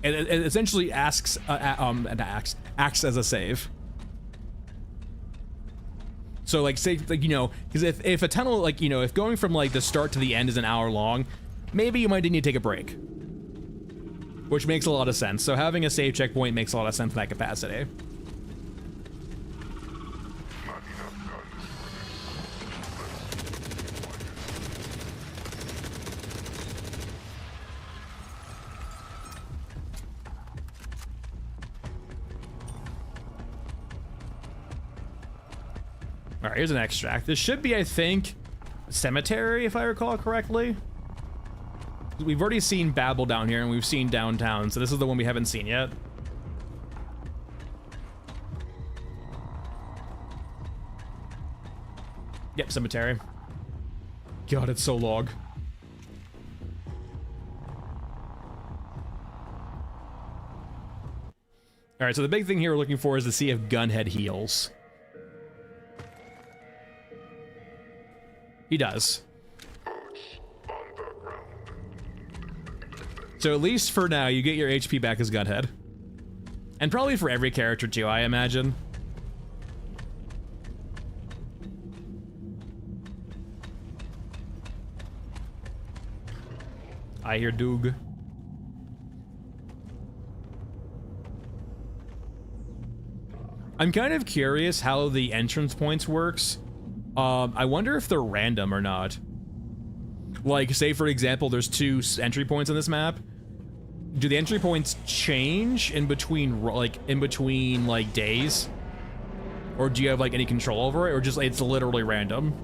And it essentially acts as a save. So like say like because if a tunnel like if going from like the start to the end is an hour long, maybe you might need to take a break. Which makes a lot of sense. So having a save checkpoint makes a lot of sense in that capacity. All right, here's an extract. This should be, I think, Cemetery, if I recall correctly. We've already seen Babel down here, and we've seen downtown, so this is the one we haven't seen yet. Yep, Cemetery. God, it's so long. All right, so the big thing here we're looking for is to see if Gunhead heals. He does. So at least for now, you get your HP back as Gunhead. And probably for every character too, I imagine. I hear Doog. I'm kind of curious how the entrance points works. I wonder if they're random or not. Like, say for example, there's 2 entry points on this map. Do the entry points change in between like days? Or do you have like any control over it, or just it's literally random?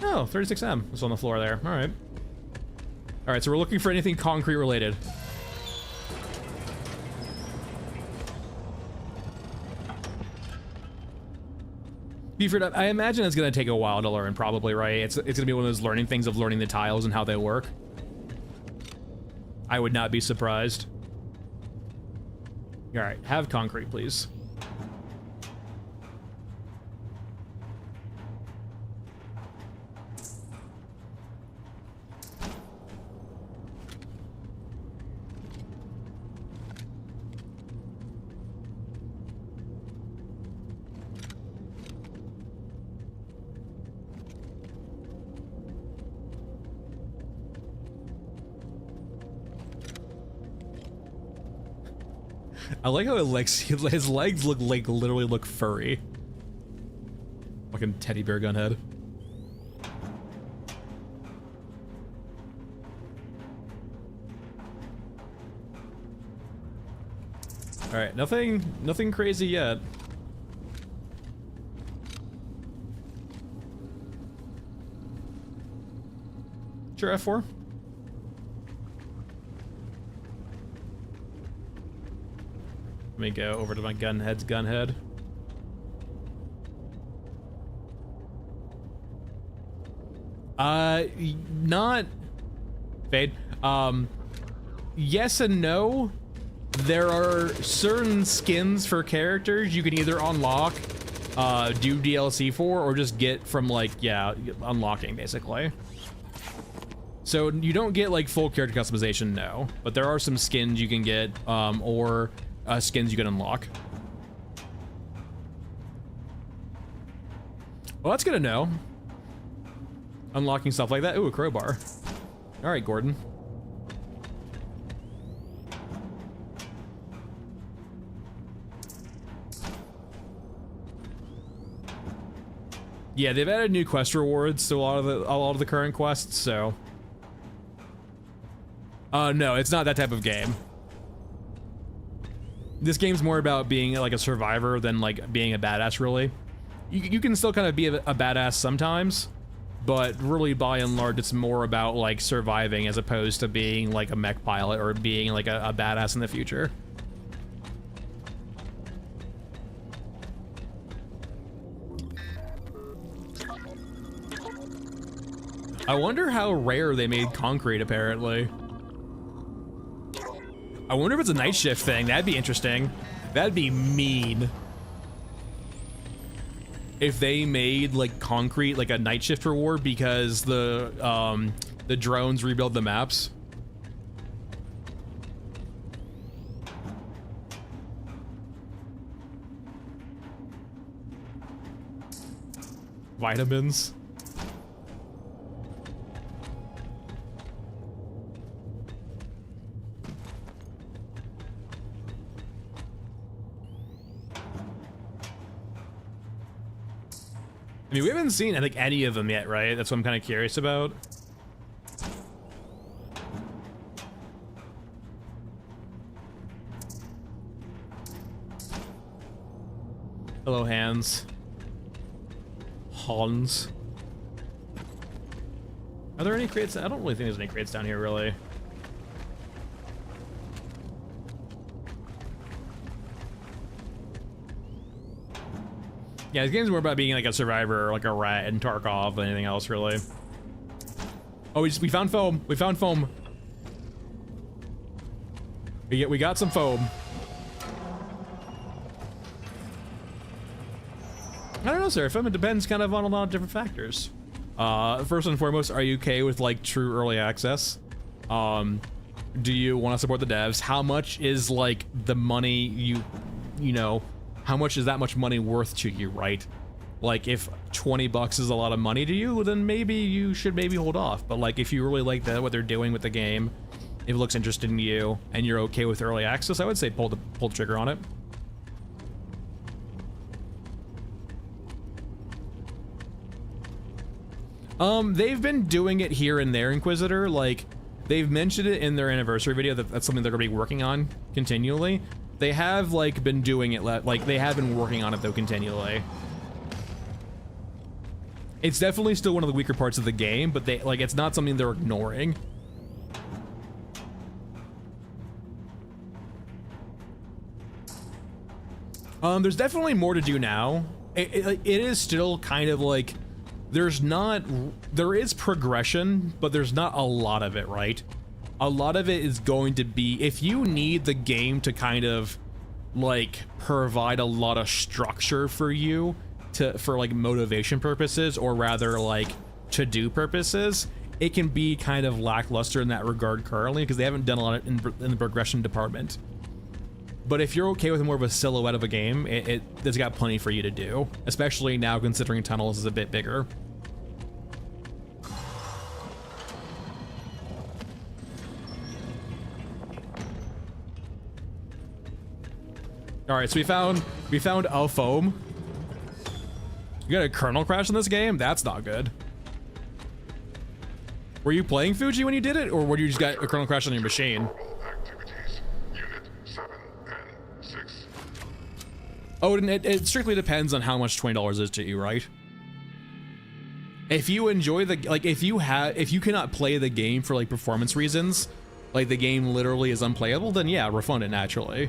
Oh, 36M. It's on the floor there. All right. All right, so we're looking for anything concrete related. Buford, I imagine it's going to take a while to learn, probably, right? It's going to be one of those learning things of learning the tiles and how they work. I would not be surprised. All right, have concrete, please. I like how his legs look like literally look furry. Fucking teddy bear gun head. All right, nothing crazy yet. Sure, F4. Let me go over to my gun head. Not Fade. Yes and no. There are certain skins for characters you can either unlock, do DLC for, or just get from like, yeah, unlocking basically. So you don't get like full character customization, no, but there are some skins you can get, or skins you can unlock. Well, that's good to know. Unlocking stuff like that. Ooh, a crowbar. All right, Gordon. Yeah, they've added new quest rewards to a lot of the current quests, so. No, it's not that type of game. This game's more about being like a survivor than like being a badass, really. You can still kind of be a badass sometimes, but really by and large it's more about like surviving as opposed to being like a mech pilot or being like a badass in the future. I wonder how rare they made concrete, apparently. I wonder if it's a night shift thing. That'd be interesting. That'd be mean. If they made like concrete like a night shift reward because the drones rebuild the maps. Vitamins. I mean, we haven't seen, I think, any of them yet, right? That's what I'm kind of curious about. Hello, Hans. Hans. Are there any crates? I don't really think there's any crates down here, really. Yeah, this game's more about being like a survivor, or like a rat in Tarkov than anything else, really. Oh, we found foam. We found foam. We got some foam. I don't know, Seraphim. It depends kind of on a lot of different factors. First and foremost, are you okay with like true early access? Do you want to support the devs? How much is like the money you know? How much is that much money worth to you, right? Like if 20 bucks is a lot of money to you, then maybe you should hold off. But like if you really like what they're doing with the game, if it looks interesting to you and you're okay with early access, I would say pull the trigger on it. They've been doing it here and there, Inquisitor. Like they've mentioned it in their anniversary video that that's something they're gonna be working on continually. They have like been doing it, like they have been working on it though continually. It's definitely still one of the weaker parts of the game, but they like it's not something they're ignoring. There's definitely more to do now. It is still kind of like there is progression, but there's not a lot of it, right? A lot of it is going to be, if you need the game to kind of like provide a lot of structure for you for like motivation purposes, or rather like to do purposes, it can be kind of lackluster in that regard currently because they haven't done a lot in the progression department. But if you're okay with more of a silhouette of a game, it's got plenty for you to do, especially now considering Tunnels is a bit bigger. All right, so we found a foam. You got a kernel crash in this game? That's not good. Were you playing Fuji when you did it, or were you just got a kernel crash on your machine? Activities, Unit 7 and 6. Oh, and it strictly depends on how much $20 is to you, right? If you enjoy the, like, if you cannot play the game for like performance reasons, like the game literally is unplayable, then yeah, refund it naturally.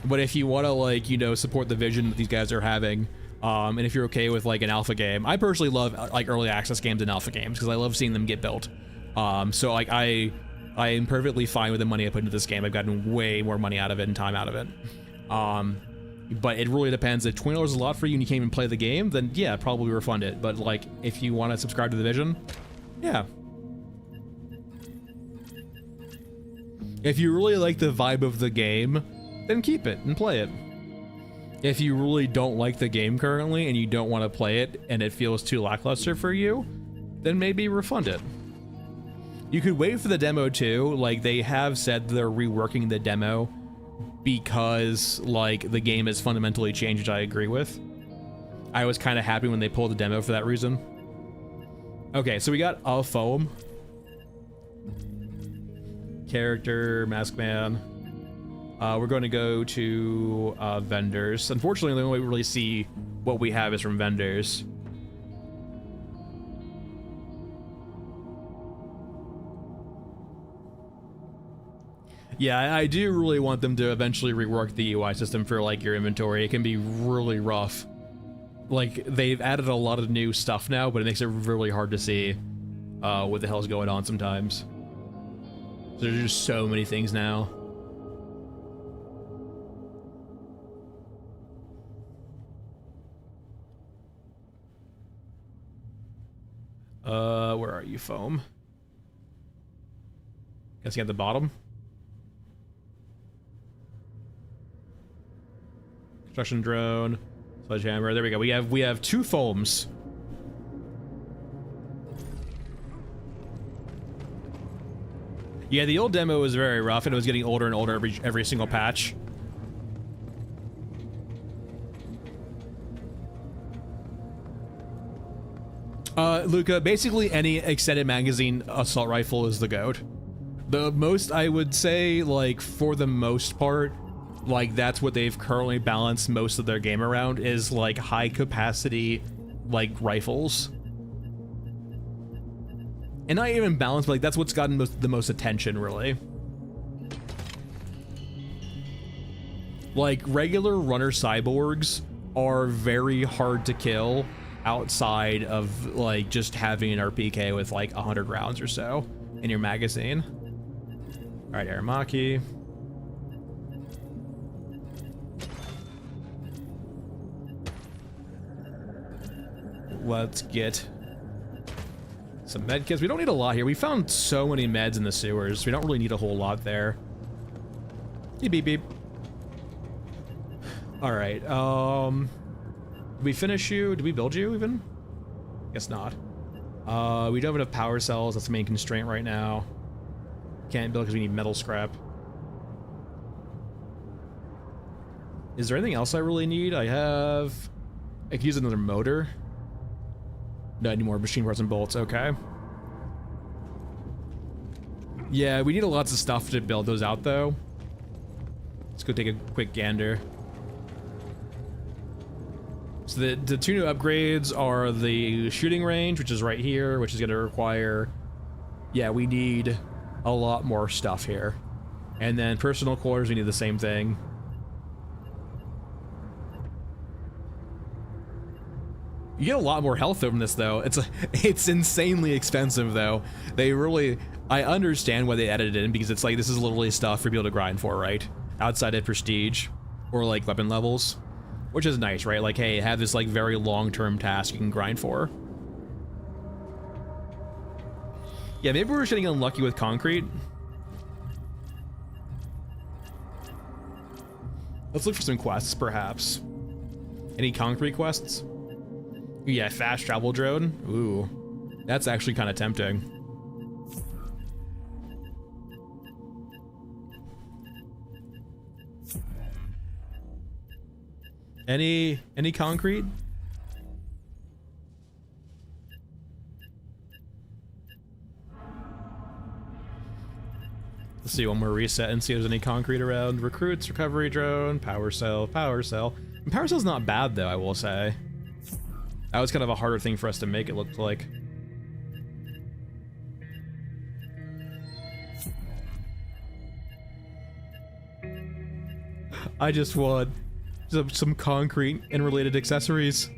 But if you want to, like, you know, support the vision that these guys are having, and if you're okay with like an alpha game, I personally love like early access games and alpha games because I love seeing them get built. So like I am perfectly fine with the money I put into this game. I've gotten way more money out of it and time out of it. But it really depends. If $20 is a lot for you and you can't even play the game, then yeah, probably refund it. But like if you want to subscribe to the vision, yeah. If you really like the vibe of the game, then keep it and play it. If you really don't like the game currently and you don't want to play it and it feels too lackluster for you, then maybe refund it. You could wait for the demo too. Like they have said they're reworking the demo because like the game has fundamentally changed, which I agree with. I was kind of happy when they pulled the demo for that reason. Okay, so we got a foam. Character, mask man. We're going to go to vendors. Unfortunately, the only way we really see what we have is from vendors. Yeah, I do really want them to eventually rework the UI system for like your inventory. It can be really rough. Like they've added a lot of new stuff now, but it makes it really hard to see what the hell's going on sometimes. There's just so many things now. Where are you, foam? Guessing at the bottom. Construction drone, sledgehammer. There we go. We have two foams. Yeah, the old demo was very rough, and it was getting older and older every single patch. Luca, basically any extended magazine assault rifle is the GOAT. The most, I would say, like, for the most part, like, that's what they've currently balanced most of their game around, is, like, high capacity, like, rifles. And not even balanced, but, like, that's what's gotten the most attention, really. Like, regular runner cyborgs are very hard to kill outside of like just having an RPK with like 100 rounds or so in your magazine. All right, Aramaki. Let's get some med kits. We don't need a lot here. We found so many meds in the sewers. We don't really need a whole lot there. Beep, beep, beep. All right, did we finish you? Did we build you even? Guess not. We don't have enough power cells. That's the main constraint right now. Can't build because we need metal scrap. Is there anything else I really need? I could use another motor. No, I need more machine parts and bolts. Okay. Yeah, we need lots of stuff to build those out though. Let's go take a quick gander. So the two new upgrades are the shooting range, which is right here, which is going to require, yeah, we need a lot more stuff here. And then personal quarters, we need the same thing. You get a lot more health from this though. It's insanely expensive though. They really, I understand why they added it in, because it's like, this is literally stuff for people to grind for, right? Outside of prestige or like weapon levels. Which is nice, right? Like, hey, have this like very long-term task you can grind for. Yeah, maybe we're just getting unlucky with concrete. Let's look for some quests, perhaps. Any concrete quests? Yeah, fast travel drone. Ooh, that's actually kind of tempting. Any concrete? Let's see one more reset and see if there's any concrete around. Recruits, recovery drone, power cell, power cell. And power cell's not bad though, I will say. That was kind of a harder thing for us to make, it looked like. I just want some concrete and related accessories.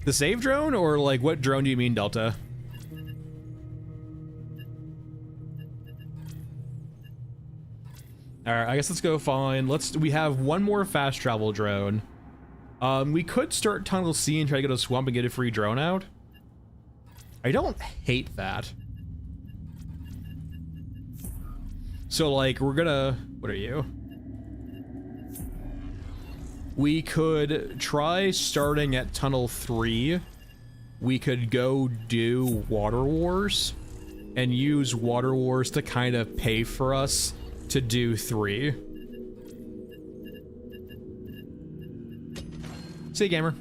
The save drone, or like what drone do you mean, Delta? Alright, I guess let's go find, we have one more fast travel drone. We could start Tunnel C and try to go to Swamp and get a free drone out. I don't hate that. So like, we're gonna, what are you? We could try starting at Tunnel 3. We could go do Water Wars and use Water Wars to kind of pay for us to do 3. See you, gamer.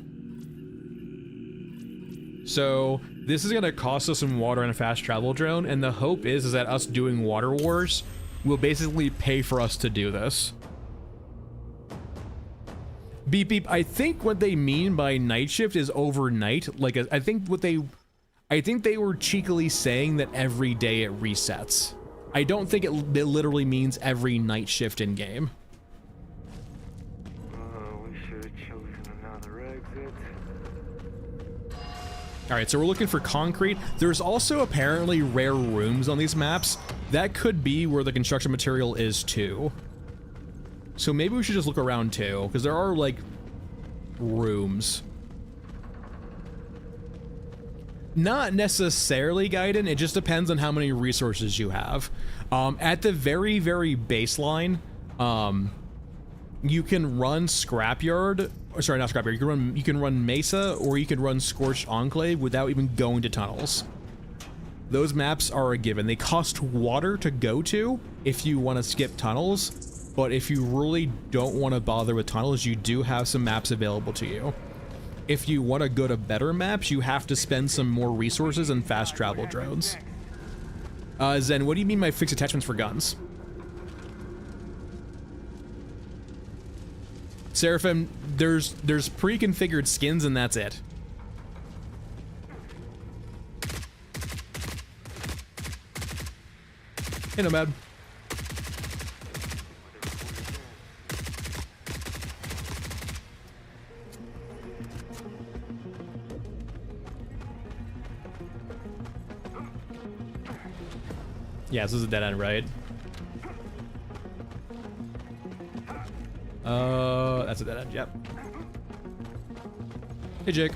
So this is gonna cost us some water and a fast travel drone, and the hope is that us doing Water Wars will basically pay for us to do this. Beep beep. I think what they mean by night shift is overnight. Like, I think they were cheekily saying that every day it resets. I don't think it literally means every night shift in game. We should have chosen another exit. All right, so we're looking for concrete. There's also apparently rare rooms on these maps. That could be where the construction material is too. So maybe we should just look around too, because there are like rooms. Not necessarily, Gaiden, it just depends on how many resources you have. At the very, very baseline, you can run Scrapyard, or sorry, not Scrapyard, you can run Mesa, or you can run Scorched Enclave without even going to tunnels. Those maps are a given. They cost water to go to if you want to skip tunnels, but if you really don't want to bother with tunnels, you do have some maps available to you. If you want to go to better maps, you have to spend some more resources and fast travel drones. Zen, what do you mean by fixed attachments for guns? Seraphim, there's pre-configured skins and that's it. Hey, Nomad. Yeah, this is a dead end, right? That's a dead end, yep. Hey, Jake.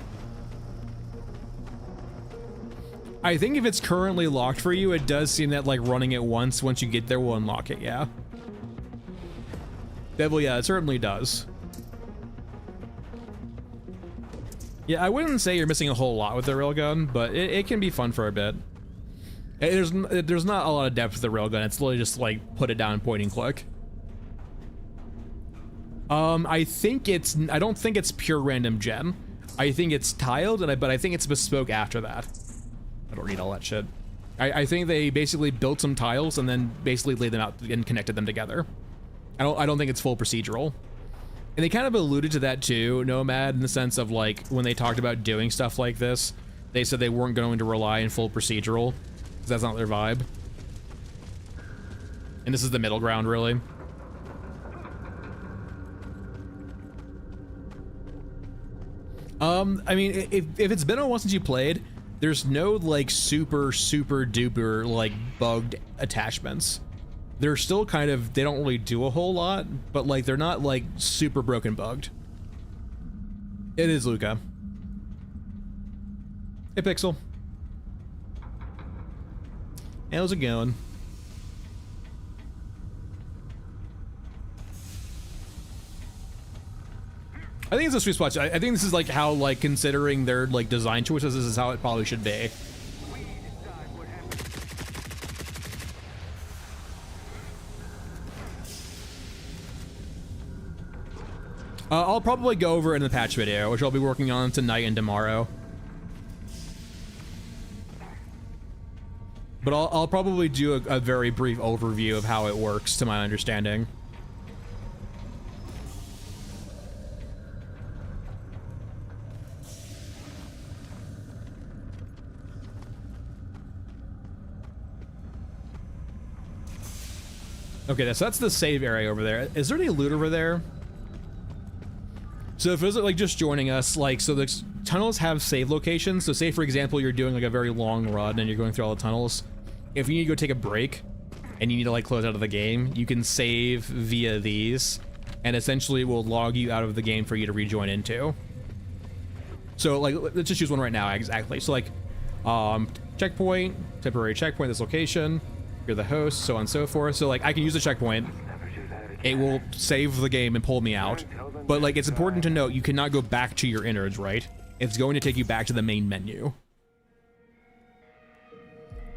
I think if it's currently locked for you, it does seem that, like, running it once you get there will unlock it, yeah. Devil, yeah, it certainly does. Yeah, I wouldn't say you're missing a whole lot with the railgun, but it can be fun for a bit. There's not a lot of depth with the railgun. It's literally just like put it down, point and click. I don't think it's pure random gen. I think it's tiled, but I think it's bespoke after that. I don't need all that shit. I think they basically built some tiles and then basically laid them out and connected them together. I don't think it's full procedural. And they kind of alluded to that too, Nomad, in the sense of like when they talked about doing stuff like this, they said they weren't going to rely on full procedural. That's not their vibe. And this is the middle ground, really. I mean, if it's been a while since you played, there's no like super duper like bugged attachments. They're still kind of, they don't really do a whole lot, but like they're not like super broken bugged. It is Luca. Hey, Pixel. How's it going? I think it's a sweet spot. I think this is like how, like, considering their like design choices, this is how it probably should be. I'll probably go over in the patch video, which I'll be working on tonight and tomorrow. But I'll probably do a very brief overview of how it works, to my understanding. Okay, so that's the save area over there. Is there any loot over there? So if it's like just joining us, like, so the tunnels have save locations. So say, for example, you're doing like a very long run and you're going through all the tunnels. If you need to go take a break and you need to like close out of the game, you can save via these, and essentially it will log you out of the game for you to rejoin into. So like, let's just use one right now, exactly. So like, checkpoint, temporary checkpoint, this location, you're the host, so on and so forth. So like, I can use the checkpoint, it will save the game and pull me out. But like, it's important to note, you cannot go back to your innards, right? It's going to take you back to the main menu.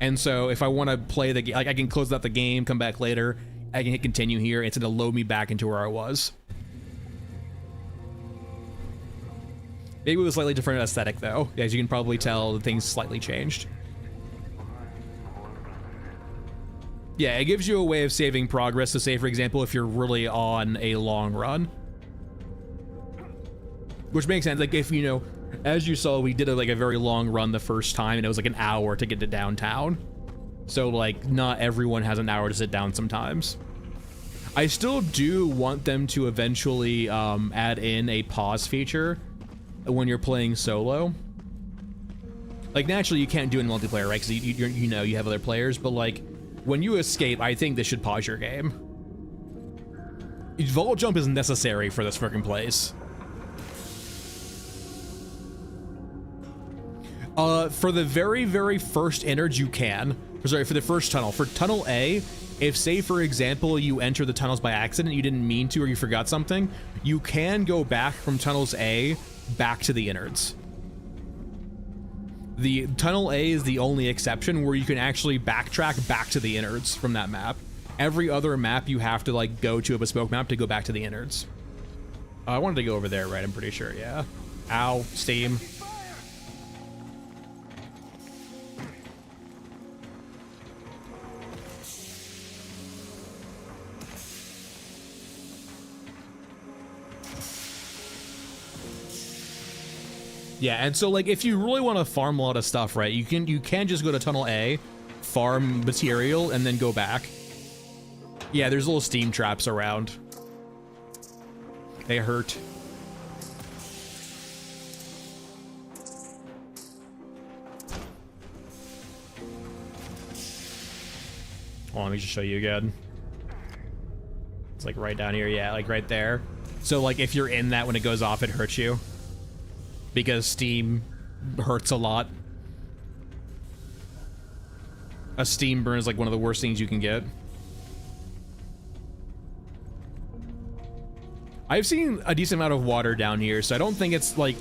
And so if I want to play the game, like I can close out the game, come back later, I can hit continue here, it's going to load me back into where I was. Maybe with a slightly different aesthetic though. As you can probably tell, things slightly changed. Yeah, it gives you a way of saving progress. So say, for example, if you're really on a long run. Which makes sense, like if, you know, as you saw, we did like a very long run the first time, and it was like an hour to get to downtown. So like, not everyone has an hour to sit down sometimes. I still do want them to eventually add in a pause feature when you're playing solo. Like naturally you can't do it in multiplayer, right? Because you know you have other players, but like when you escape, I think this should pause your game. Vault jump is necessary for this freaking place. For the very, very first innards you can, sorry, for the first tunnel. For tunnel A, if say for example you enter the tunnels by accident, you didn't mean to, or you forgot something, you can go back from tunnels A back to the innards. The tunnel A is the only exception where you can actually backtrack back to the innards from that map. Every other map you have to like go to a bespoke map to go back to the innards. I wanted to go over there, right? I'm pretty sure, yeah. Ow, Steam. Yeah, and so like if you really want to farm a lot of stuff, right, you can just go to tunnel A, farm material, and then go back. Yeah, there's little steam traps around. They hurt. Oh, let me just show you again. It's like right down here, yeah, like right there. So like if you're in that, when it goes off, it hurts you. Because steam hurts a lot. A steam burn is like one of the worst things you can get. I've seen a decent amount of water down here, so I don't think it's like...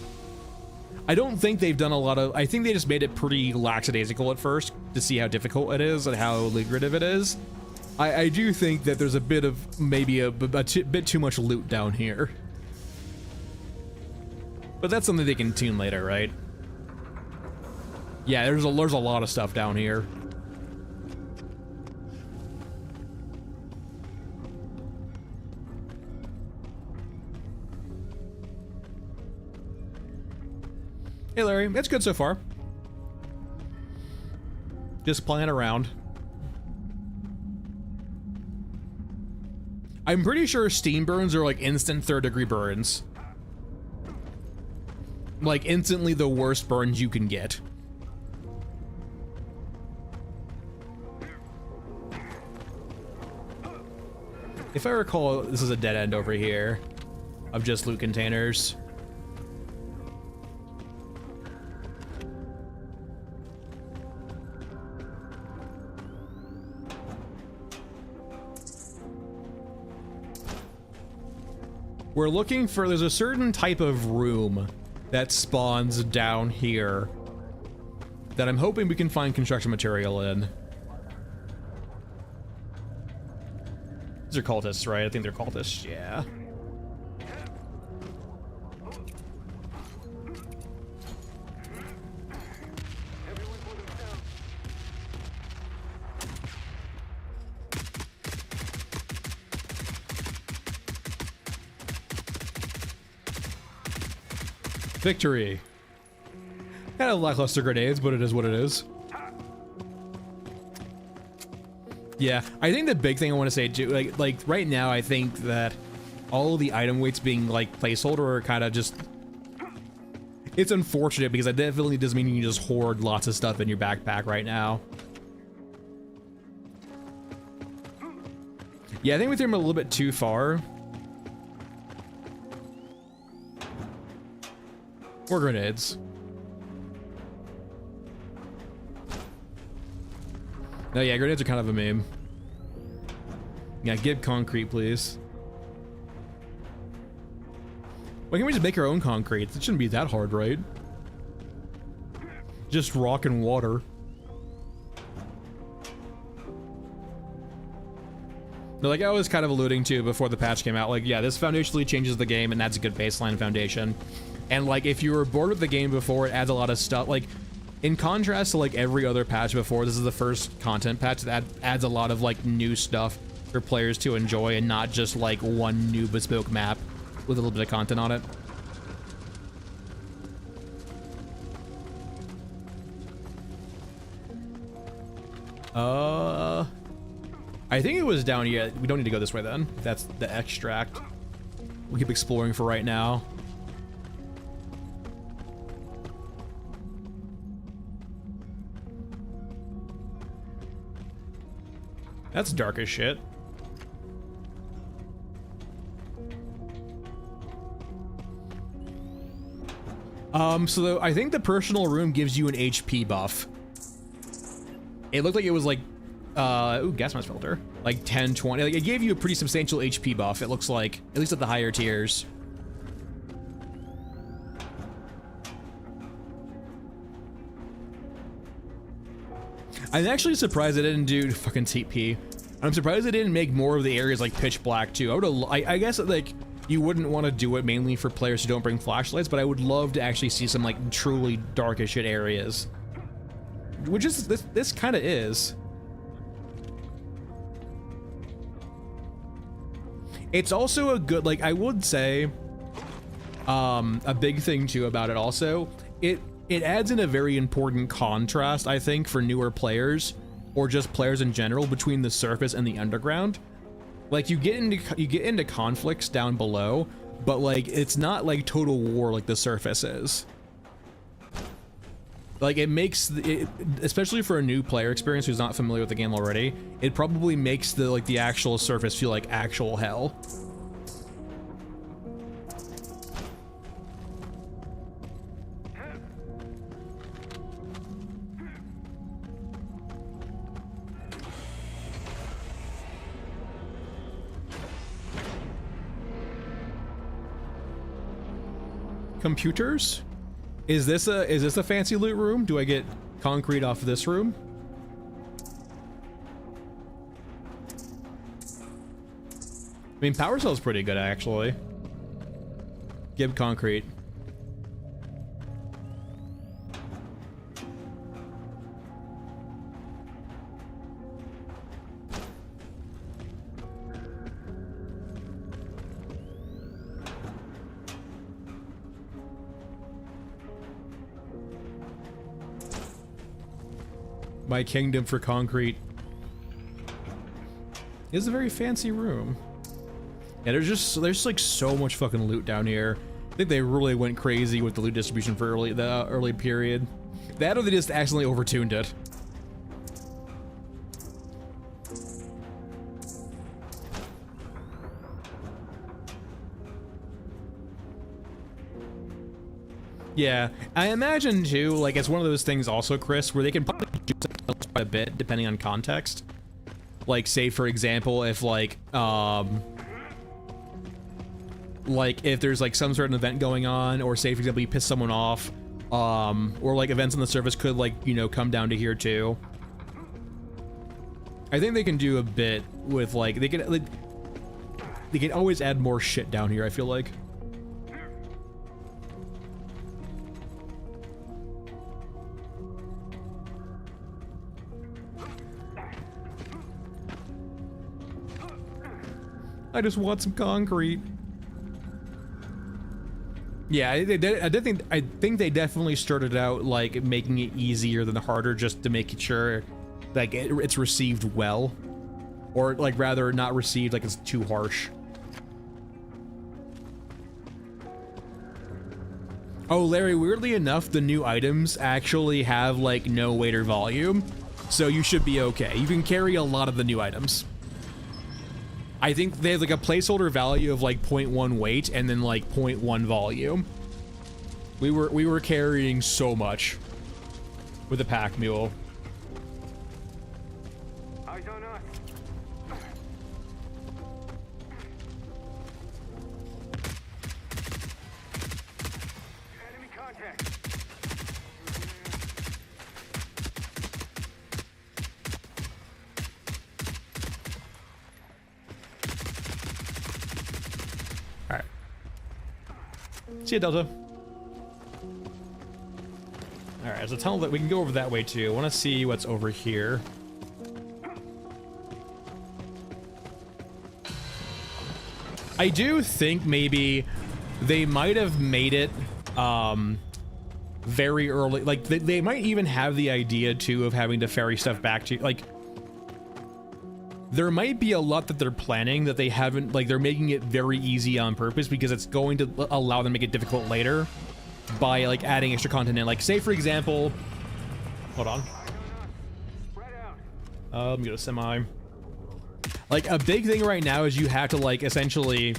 I don't think they've done a lot of... I think they just made it pretty lackadaisical at first to see how difficult it is and how lucrative it is. I do think that there's a bit of... maybe a bit too much loot down here. But that's something they can tune later, right? Yeah, there's a lot of stuff down here. Hey Larry, it's good so far. Just playing around. I'm pretty sure steam burns are like instant 3rd degree burns. Like instantly the worst burns you can get. If I recall, this is a dead end over here of just loot containers. We're looking for, there's a certain type of room that spawns down here that I'm hoping we can find construction material in. These are cultists, right? I think they're cultists, yeah. Victory. Kind of lackluster grenades, but it is what it is. Yeah, I think the big thing I want to say too, like right now, I think that all of the item weights being like placeholder are kind of just, it's unfortunate because that definitely doesn't mean you just hoard lots of stuff in your backpack right now. Yeah, I think we threw him a little bit too far. Or grenades. No, yeah, grenades are kind of a meme. Yeah, give concrete, please. Why can't we just make our own concrete? It shouldn't be that hard, right? Just rock and water. No, like I was kind of alluding to before the patch came out, like, yeah, this foundationally changes the game and that's a good baseline foundation. And like, if you were bored with the game before, it adds a lot of stuff. Like, in contrast to like every other patch before, this is the first content patch that adds a lot of like new stuff for players to enjoy and not just like one new bespoke map with a little bit of content on it. I think it was down here. We don't need to go this way then. That's the extract. We'll keep exploring for right now. That's dark as shit. So I think the personal room gives you an HP buff. It looked like it was like, ooh, gas mask filter. Like 10, 20, like it gave you a pretty substantial HP buff, it looks like, at least at the higher tiers. I'm actually surprised it didn't do fucking TP. I'm surprised it didn't make more of the areas like pitch black too. I guess like you wouldn't want to do it mainly for players who don't bring flashlights, but I would love to actually see some like truly dark as shit areas. Which is, this kind of is. It's also a good, like I would say, a big thing too about it also, it adds in a very important contrast, I think, for newer players, or just players in general, between the surface and the underground. Like you get into conflicts down below, but like it's not like total war like the surface is. Like it makes it, especially for a new player experience who's not familiar with the game already, it probably makes the actual surface feel like actual hell. Computers? Is this a fancy loot room? Do I get concrete off this room? I mean, power cell's pretty good actually. Give concrete. My kingdom for concrete. It's a very fancy room. Yeah, there's like so much fucking loot down here. I think they really went crazy with the loot distribution for the early period. That or they just accidentally overtuned it. Yeah, I imagine too, like it's one of those things also, Chris, where they can probably do quite a bit depending on context. Like, say for example, if like if there's like some sort of event going on, or say for example you piss someone off, or like events on the surface could like, you know, come down to here too. I think they can do a bit with like they can always add more shit down here, I feel like. I just want some concrete. Yeah, I think they definitely started out like making it easier than harder, just to make sure like it's received well, or like rather not received like it's too harsh. Oh, Larry, weirdly enough, the new items actually have like no weight or volume, so you should be okay. You can carry a lot of the new items. I think they have like a placeholder value of like 0.1 weight and then like 0.1 volume. We were carrying so much with the pack mule. Eyes on us. Enemy contact. All right. See you, Delta. All right, so tell them that we can go over that way too. I want to see what's over here. I do think maybe they might have made it very early. Like they might even have the idea too of having to ferry stuff back to, like, there might be a lot that they're planning that they haven't, like they're making it very easy on purpose because it's going to allow them to make it difficult later by like adding extra content in. Like say for example, hold on. Let me go to semi. Like a big thing right now is you have to like essentially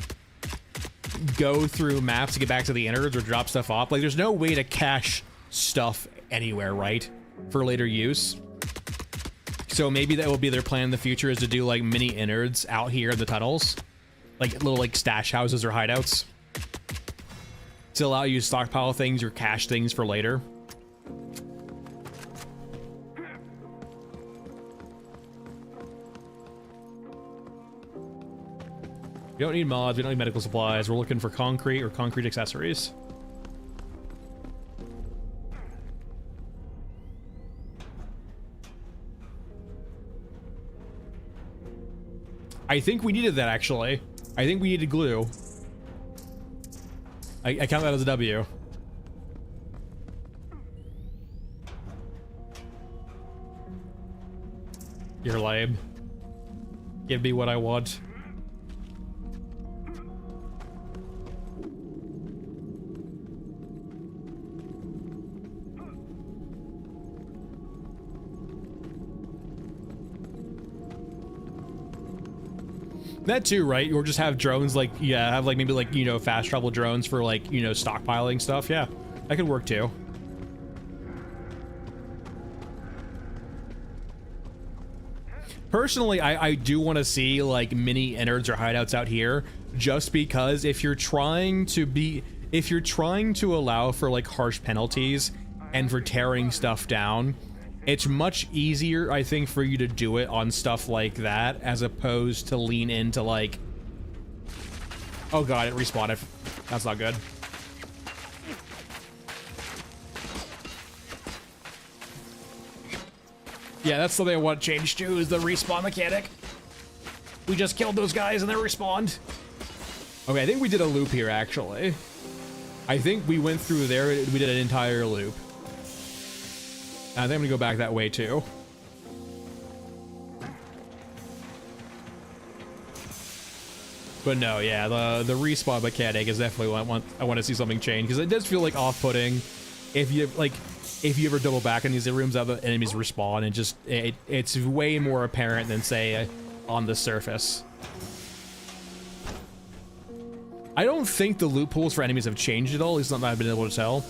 go through maps to get back to the innards or drop stuff off. Like there's no way to cache stuff anywhere, right? For later use. So maybe that will be their plan in the future, is to do like mini innards out here in the tunnels. Like little like stash houses or hideouts. To allow you to stockpile things or cache things for later. We don't need mods, we don't need medical supplies. We're looking for concrete or concrete accessories. I think we needed that actually. I think we needed glue. I count that as a W. You're lame. Give me what I want. That too, right? Or just have drones like, yeah, have like maybe like, you know, fast travel drones for like, you know, stockpiling stuff. Yeah, that could work too. Personally, I do want to see like mini innards or hideouts out here, just because if you're trying to allow for like harsh penalties and for tearing stuff down, it's much easier, I think, for you to do it on stuff like that as opposed to lean into like, oh god, it respawned. That's not good. Yeah, that's something I want changed to, is the respawn mechanic. We just killed those guys and they respawned. Okay, I think we did a loop here, actually. I think we went through there, we did an entire loop. I think I'm gonna go back that way, too. But no, yeah, the respawn mechanic is definitely what I want to see something change, because it does feel like off-putting if you ever double back in these rooms that the enemies respawn, and just it's way more apparent than say on the surface. I don't think the loot pools for enemies have changed at all, at least not that I've been able to tell.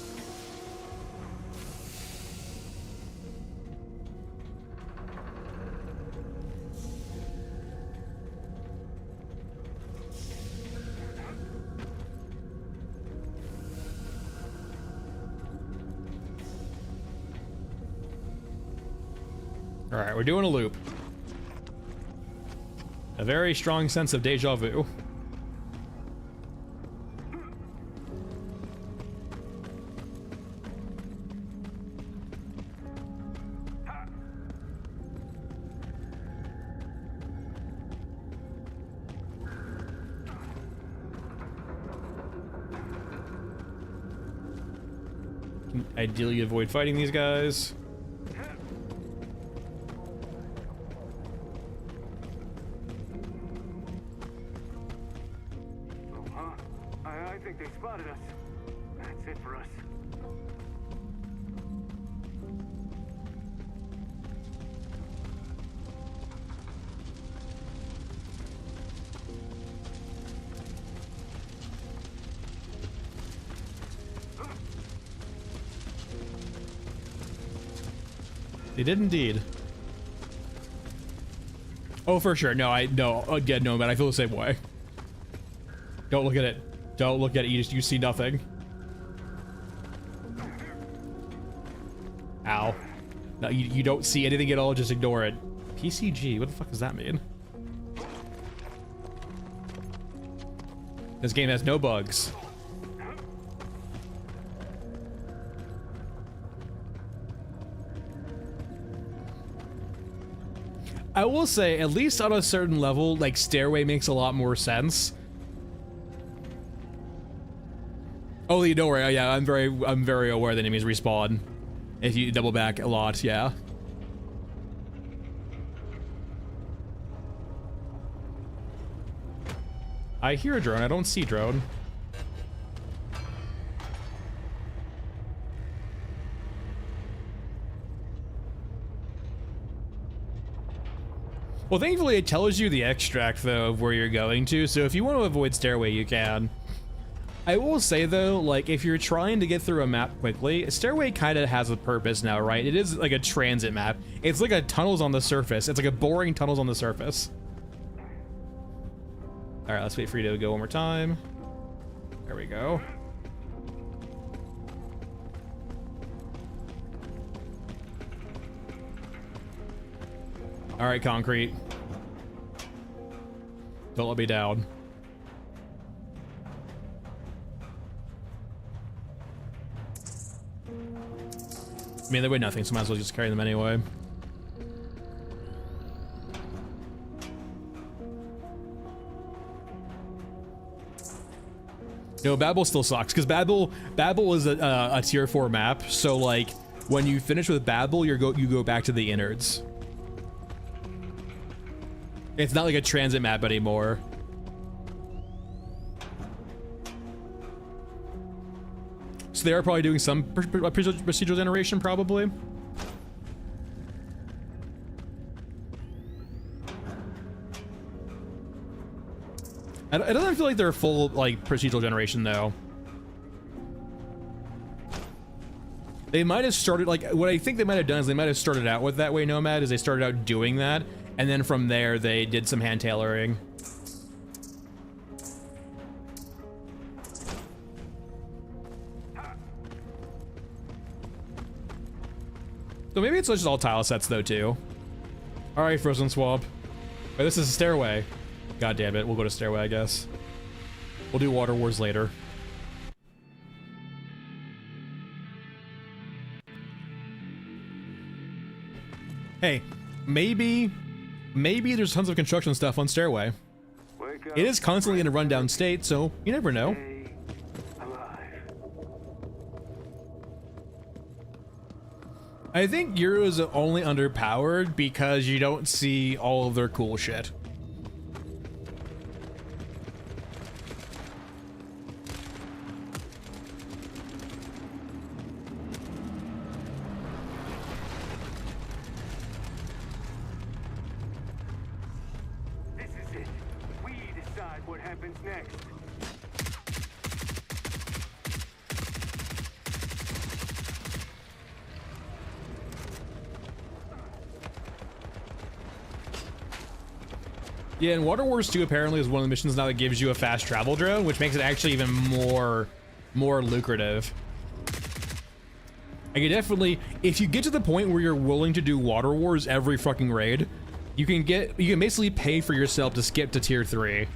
Alright, we're doing a loop. A very strong sense of deja vu. Can ideally avoid fighting these guys. Oh, huh? I think they spotted us. That's it for us. They did indeed. Oh, for sure. No, again, no, man. I feel the same way. Don't look at it. Don't look at it. You see nothing. Ow. No, you don't see anything at all. Just ignore it. PCG. What the fuck does that mean? This game has no bugs. I will say, at least on a certain level, like, Stairway makes a lot more sense. Oh, you don't worry. Yeah, I'm very aware that enemies respawn if you double back a lot. Yeah. I hear a drone. I don't see drone. Well, thankfully it tells you the extract, though, of where you're going to, so if you want to avoid Stairway, you can. I will say, though, like, if you're trying to get through a map quickly, Stairway kind of has a purpose now, right? It is like a transit map. It's like a tunnels on the surface. It's like a boring tunnels on the surface. All right, let's wait for you to go one more time. There we go. All right, Concrete. Don't let me down. I mean, they weigh nothing, so might as well just carry them anyway. No, Babel still sucks, because Babel is a tier 4 map, so like, when you finish with Babel, you go back to the innards. It's not like a transit map anymore. So they are probably doing some procedural generation, probably. It doesn't feel like they're full, like, procedural generation, though. They might have started, like, what I think they might have done is they might have started out with That Way Nomad, is they started out doing that, and then from there they did some hand tailoring. So maybe it's just all tile sets, though, too. All right, Frozen Swamp. Wait, this is a Stairway. God damn it, we'll go to Stairway, I guess. We'll do Water Wars later. Hey, maybe there's tons of construction stuff on Stairway. It is constantly in a rundown state, so you never know. I think Euro is only underpowered because you don't see all of their cool shit. This is it. We decide what happens next. Yeah, and Water Wars 2 apparently is one of the missions now that gives you a fast travel drone, which makes it actually even more lucrative. I can definitely, if you get to the point where you're willing to do Water Wars every fucking raid, you can basically pay for yourself to skip to tier 3.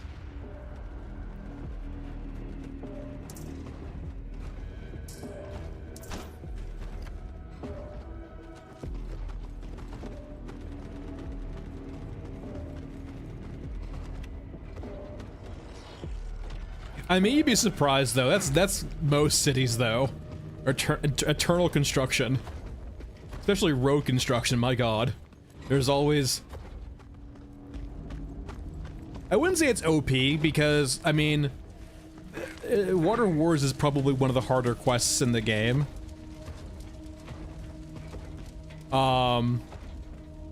I mean, you'd be surprised though. That's most cities though. Eternal construction. Especially road construction, my god. There's always... I wouldn't say it's OP, because, I mean... Water Wars is probably one of the harder quests in the game.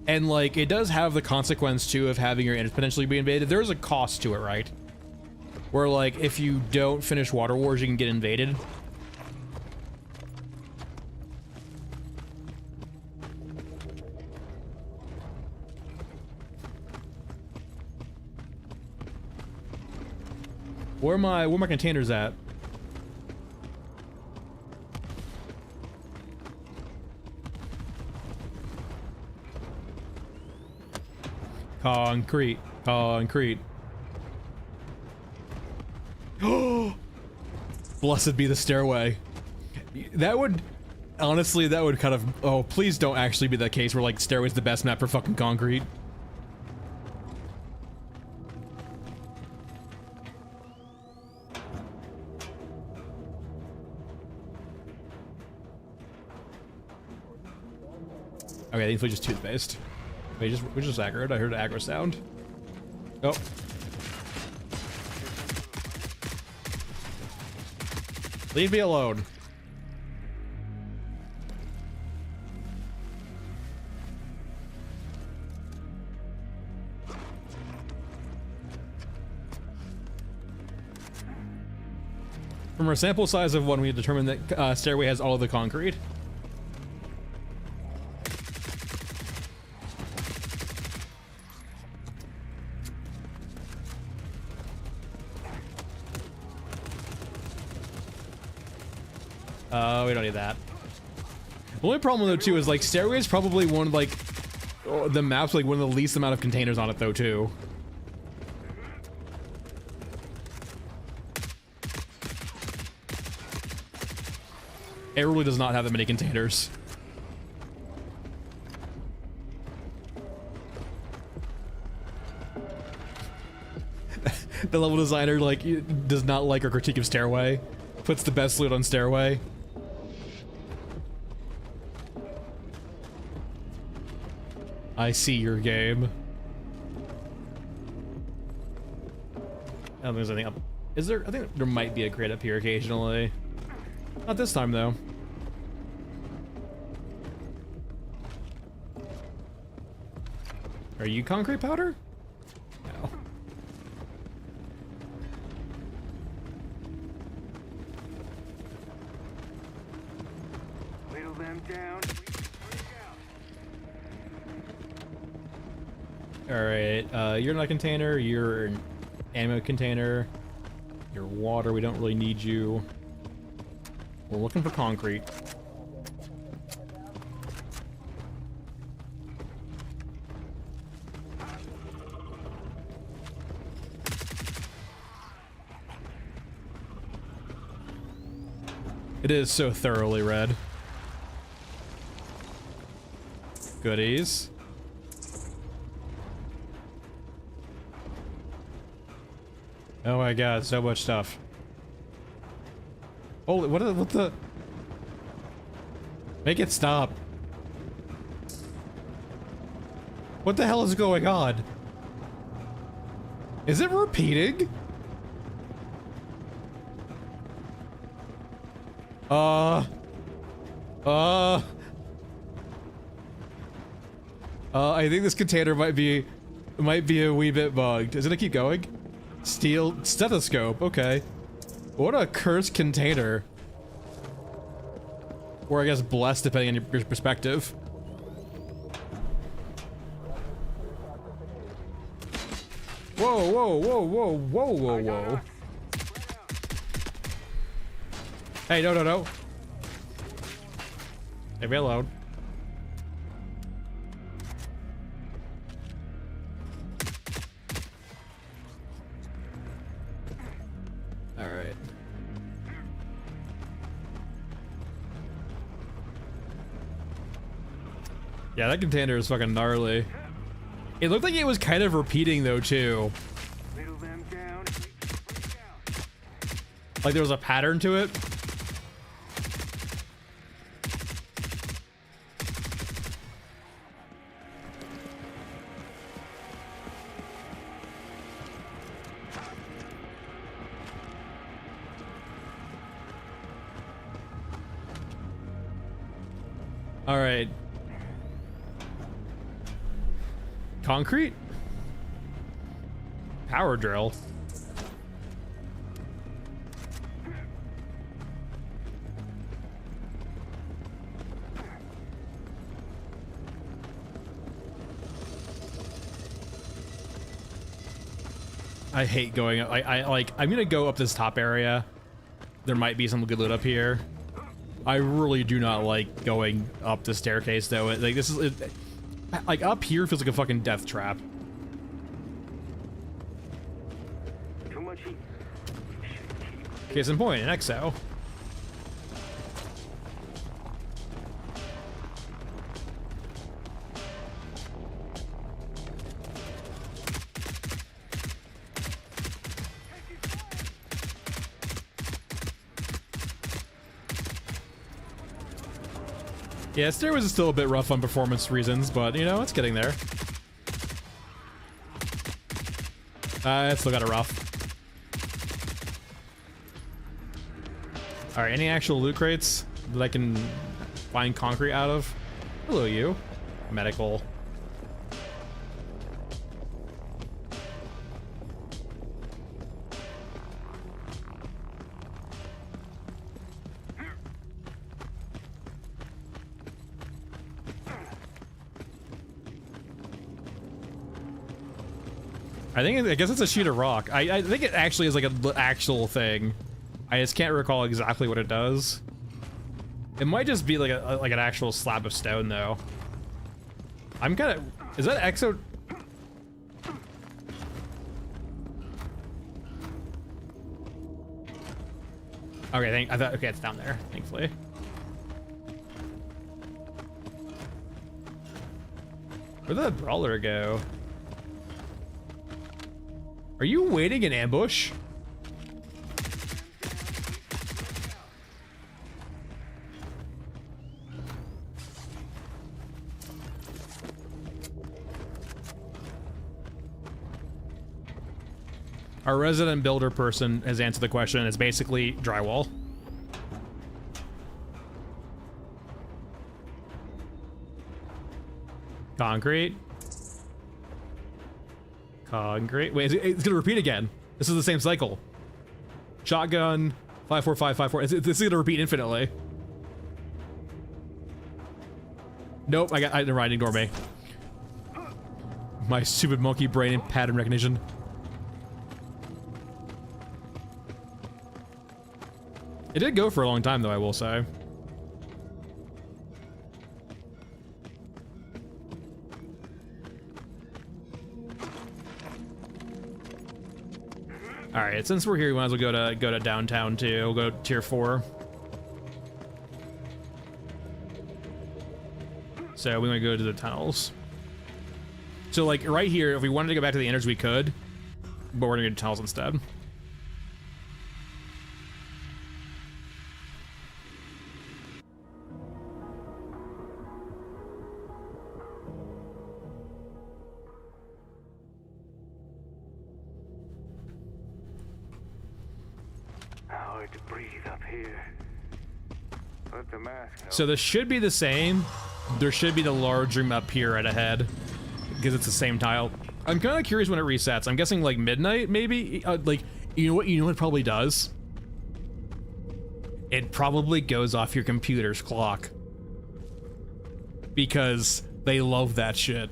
And like, it does have the consequence too of having your internet potentially be invaded. There is a cost to it, right? Where like, if you don't finish Water Wars, you can get invaded. Where my containers at? Concrete. Concrete. Oh! Blessed be the stairway. That would... Honestly, that would kind of... Oh, please don't actually be that case where, like, stairway's the best map for fucking concrete. Okay, these are just toothpaste. Wait, we just aggroed. I heard an aggro sound. Oh. Leave me alone. From our sample size of one, we determined that stairway has all of the concrete. We don't need that. The only problem though too is like stairway is probably one of like the maps like one of the least amount of containers on it though too. It really does not have that many containers. The level designer like does not like our critique of stairway. Puts the best loot on stairway. I see your game. I don't think there's anything up. Is there? I think there might be a crate up here occasionally. Not this time though. Are you concrete powder? No. Whittle them down. Alright, you're not a container, you're an ammo container. You're water, we don't really need you. We're looking for concrete. It is so thoroughly red. Goodies. Oh my god, so much stuff. Holy, what the? Make it stop. What the hell is going on? Is it repeating? I think this container might be a wee bit bugged. Is it gonna keep going? Steel stethoscope, okay. What a cursed container. Or I guess blessed, depending on your perspective. Whoa, whoa, whoa, whoa, whoa, whoa, whoa. Hey, no, no, no. Leave me alone. Alright. Yeah, that container is fucking gnarly. It looked like it was kind of repeating though, too. Whittle them down. Like there was a pattern to it. All right. Concrete? Power drill. I hate going up. I'm gonna go up this top area. There might be some good loot up here. I really do not like going up the staircase though. Like this is like up here feels like a fucking death trap. Too much heat. Case in point, an exo. Yeah, stairways is still a bit rough on performance reasons, but you know, it's getting there. It's still got it rough. Alright, any actual loot crates that I can find concrete out of? Hello, you. Medical. I guess it's a sheet of rock. I think it actually is like an actual thing. I just can't recall exactly what it does. It might just be like an actual slab of stone though. I'm kind of, is that exo? Okay, I thought, okay, it's down there, thankfully. Where'd that brawler go? Are you waiting in ambush? Our resident builder person has answered the question. It's basically drywall. Concrete. Concrete. Wait, it's gonna repeat again. This is the same cycle. Shotgun, 545, 54. This is gonna repeat infinitely. Nope, never mind, ignore me. My stupid monkey brain and pattern recognition. It did go for a long time though, I will say. All right, since we're here, we might as well go to downtown too. We'll go tier 4. So we're gonna go to the tunnels. So like right here, if we wanted to go back to the innards, we could, but we're gonna go to tunnels instead. To breathe up here. Put the mask on. So this should be the same. There should be the large room up here right ahead because it's the same tile. I'm kind of curious when it resets. I'm guessing like midnight, maybe. Like you know what it probably does? It probably goes off your computer's clock because they love that shit.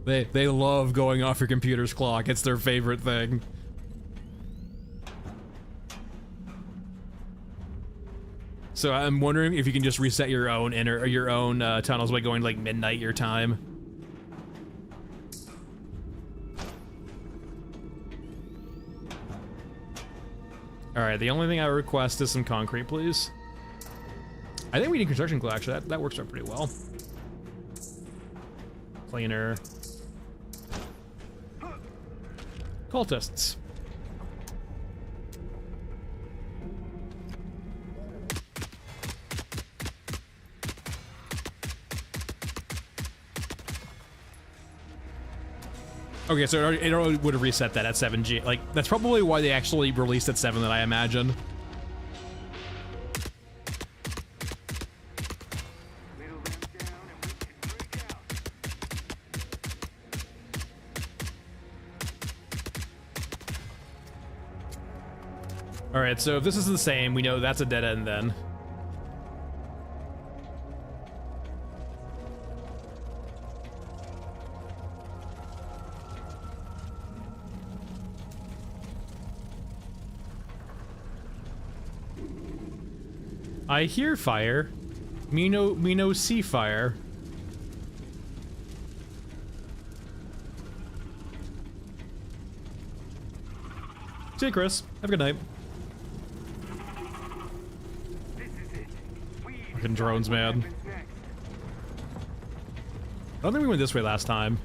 They love going off your computer's clock. It's their favorite thing. So I'm wondering if you can just reset your own tunnels by going like midnight your time. All right, the only thing I request is some concrete, please. I think we need construction glue, actually. That works out pretty well. Cleaner. Cultists. Okay, so it already would have reset that at 7G. Like, that's probably why they actually released at 7 that I imagine. Alright, so if this is the same, we know that's a dead end then. I hear fire. Me no see fire. See you, Chris. Have a good night. This is it. We Fucking drones, decide what man. happens next. I don't think we went this way last time.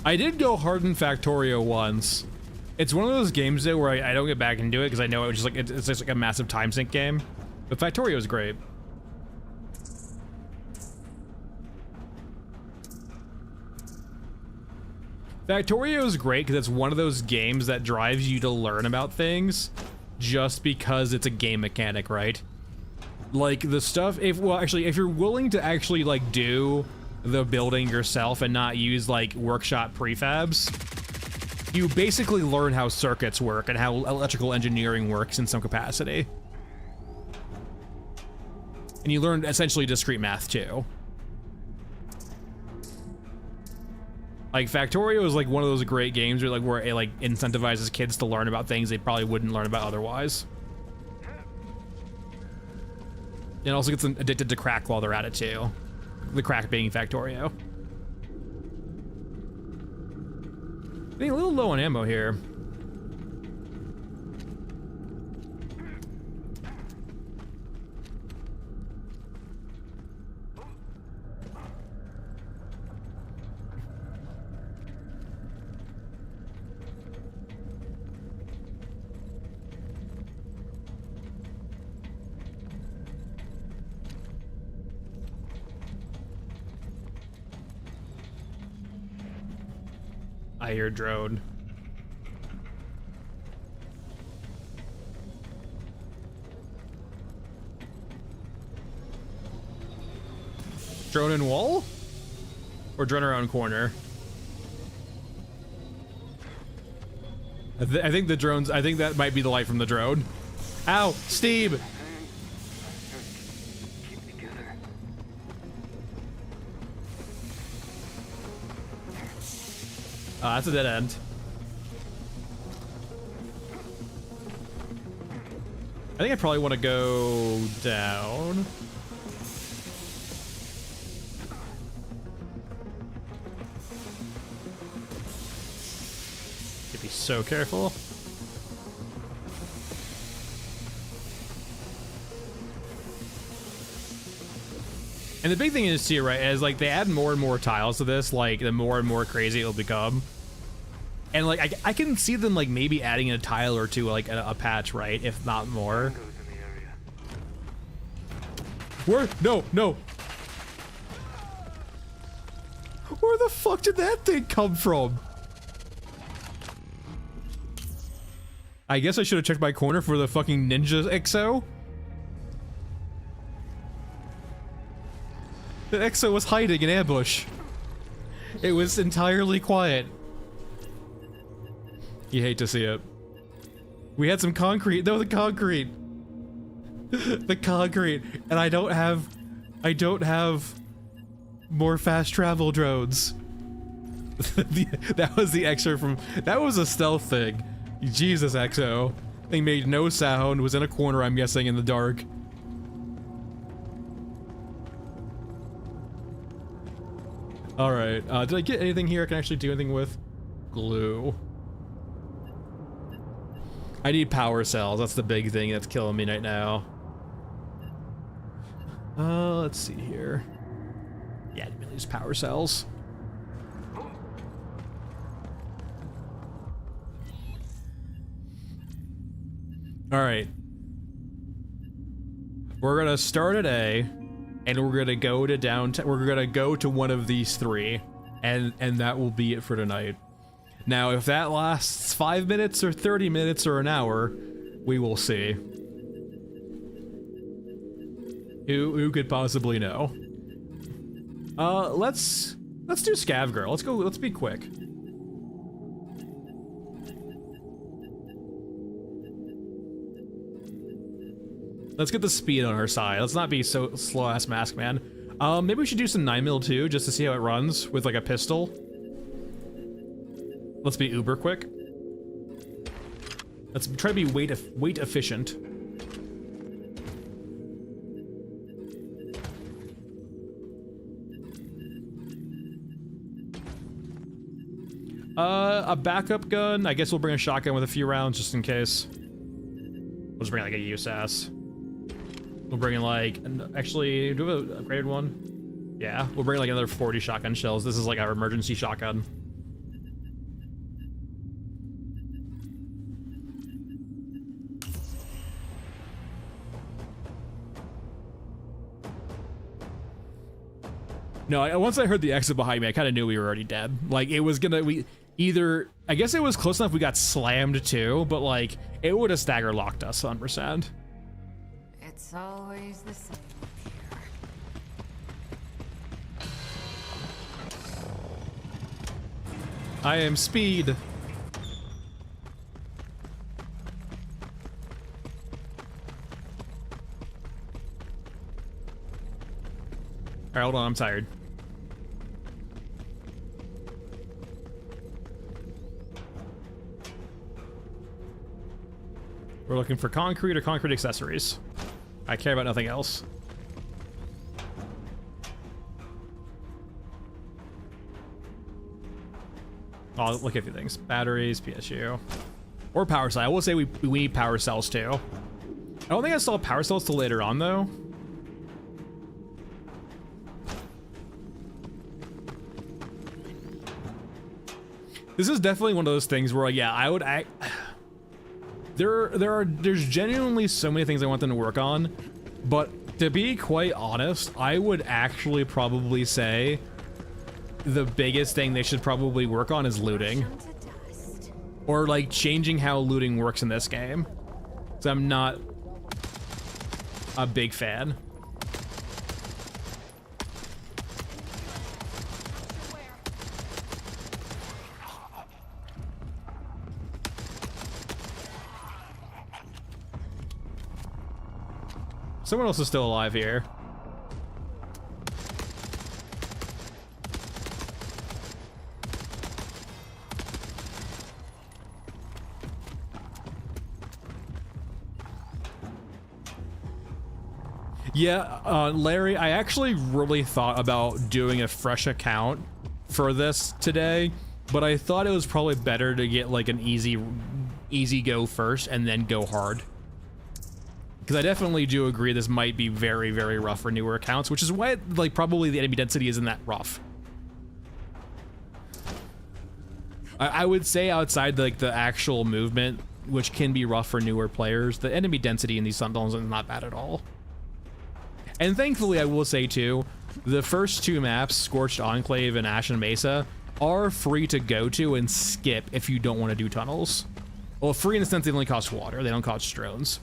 I did go hard in Factorio once. It's one of those games though where I don't get back into it because I know it was just like it's just like a massive time sink game. But Factorio is great. Factorio is great because it's one of those games that drives you to learn about things just because it's a game mechanic, right? Like the stuff, if you're willing to actually like do the building yourself and not use like workshop prefabs, you basically learn how circuits work and how electrical engineering works in some capacity. And you learn essentially discrete math too. Like Factorio is like one of those great games where it like incentivizes kids to learn about things they probably wouldn't learn about otherwise. And also gets them addicted to crack while they're at it too. The crack being Factorio. Getting a little low on ammo here. I hear drone. Drone in wall? Or drone around corner? I think the drones, I think that might be the light from the drone. Ow, Steve! Keep together. That's a dead end. I think I probably want to go down. Be so careful. And the big thing is too, right, is like they add more and more tiles to this, like the more and more crazy it'll become. And like I can see them like maybe adding a tile or two, like a patch, right, if not more. Goes in the area. Where? No. Where the fuck did that thing come from? I guess I should have checked my corner for the fucking ninja exo. The exo was hiding in ambush. It was entirely quiet. You hate to see it. We had some concrete. No, the concrete. The concrete. And I don't have more fast travel drones. That was the extra from, that was a stealth thing. Jesus, Exo. Thing made no sound, was in a corner, I'm guessing, in the dark. Alright, did I get anything here I can actually do anything with? Glue. I need power cells, that's the big thing that's killing me right now. Let's see here. Yeah, I didn't use power cells. All right. We're gonna start at A, and we're gonna go to downtown. We're gonna go to one of these three, and that will be it for tonight. Now, if that lasts 5 minutes or 30 minutes or an hour, we will see. Who could possibly know? Let's do Scav Girl. Let's go. Let's be quick. Let's get the speed on our side. Let's not be so slow-ass mask man. Maybe we should do some 9mm too, just to see how it runs with like a pistol. Let's be uber quick. Let's try to be weight efficient. A backup gun. I guess we'll bring a shotgun with a few rounds just in case. We'll just bring like a USAS. We'll bring in like, actually, do we have an upgraded one? Yeah, we'll bring like another 40 shotgun shells. This is like our emergency shotgun. No, once I heard the exit behind me, I kind of knew we were already dead. Like, it was gonna, I guess it was close enough we got slammed too, but like, it would have stagger locked us 100%. It's always the same here. I am speed. Alright, hold on, I'm tired. We're looking for concrete or concrete accessories. I care about nothing else. I'll look at a few things. Batteries, PSU. Or power cell. I will say we need power cells too. I don't think I saw power cells till later on though. This is definitely one of those things where, yeah, I would act. There's genuinely so many things I want them to work on, but to be quite honest, I would actually probably say the biggest thing they should probably work on is looting, or like changing how looting works in this game. So I'm not a big fan. Someone else is still alive here. Yeah, Larry, I actually really thought about doing a fresh account for this today, but I thought it was probably better to get like an easy go first and then go hard. Because I definitely do agree this might be very, very rough for newer accounts, which is why, like, probably the enemy density isn't that rough. I would say outside, like, the actual movement, which can be rough for newer players, the enemy density in these Sentinels is not bad at all. And thankfully, I will say, too, the first two maps, Scorched Enclave and Ashen Mesa, are free to go to and skip if you don't want to do tunnels. Well, free in the sense they only cost water, they don't cost drones.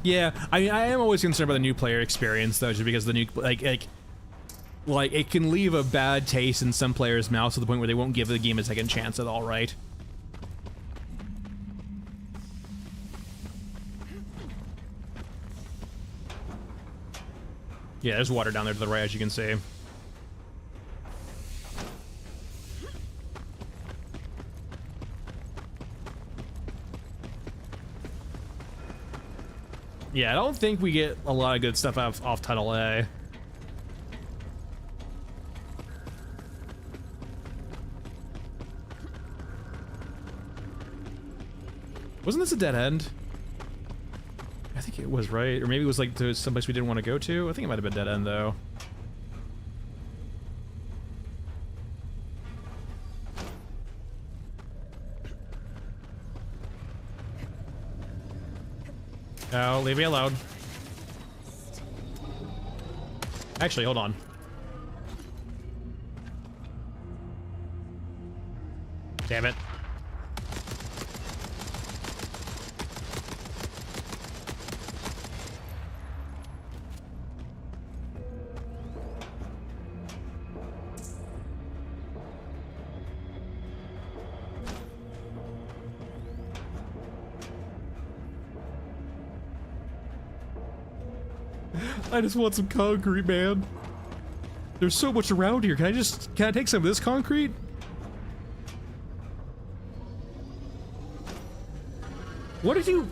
Yeah, I mean, I am always concerned about the new player experience, though, just because the new, like it can leave a bad taste in some players' mouths to the point where they won't give the game a second chance at all, right? Yeah, there's water down there to the right, as you can see. Yeah, I don't think we get a lot of good stuff off Tunnel A. Wasn't this a dead end? I think it was, right? Or maybe it was like to someplace we didn't want to go to. I think it might have been dead end though. Oh, leave me alone. Actually, hold on. Damn it. I just want some concrete, man. There's so much around here. Can I take some of this concrete? What did you...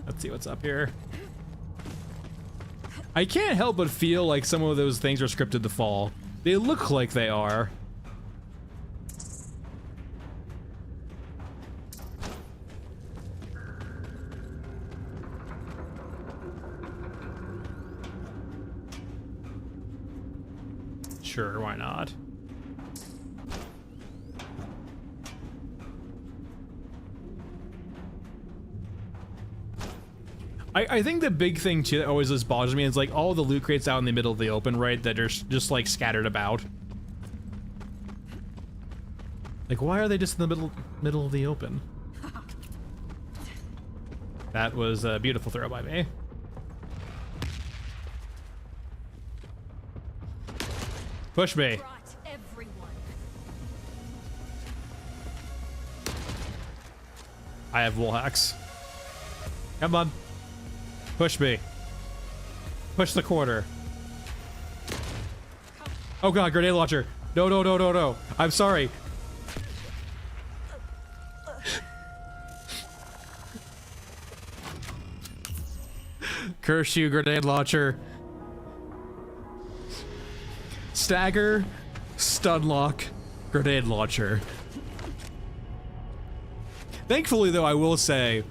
Let's see what's up here. I can't help but feel like some of those things are scripted to fall. They look like they are. Sure, why not? I think the big thing too that always just bothers me is like all the loot crates out in the middle of the open, right? That are just like scattered about. Like, why are they just in the middle of the open? That was a beautiful throw by me. Push me. I have wall hacks. Come on. Push me. Push the corner. Oh god, grenade launcher. No, no, no, no, no. I'm sorry. Curse you, grenade launcher. Stagger, stun lock, grenade launcher. Thankfully, though, I will say,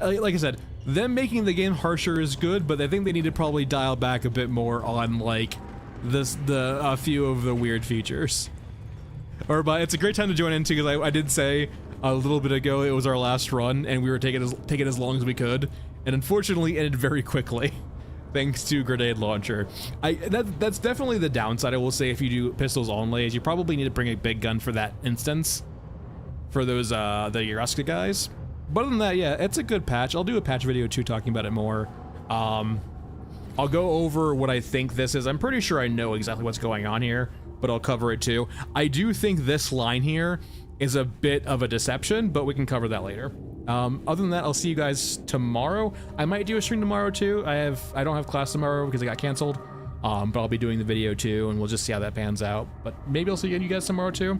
like I said, them making the game harsher is good, but I think they need to probably dial back a bit more on like a few of the weird features. But it's a great time to join into because I did say a little bit ago it was our last run and we were taking as long as we could, and unfortunately ended very quickly. Thanks to grenade launcher. That's definitely the downside, I will say, if you do pistols only, is you probably need to bring a big gun for that instance. For those, the Yaruska guys. But other than that, yeah, it's a good patch. I'll do a patch video too talking about it more. I'll go over what I think this is. I'm pretty sure I know exactly what's going on here, but I'll cover it too. I do think this line here is a bit of a deception, but we can cover that later. Other than that, I'll see you guys tomorrow. I might do a stream tomorrow too. I don't have class tomorrow because it got canceled. But I'll be doing the video too, and we'll just see how that pans out. But maybe I'll see you guys tomorrow too.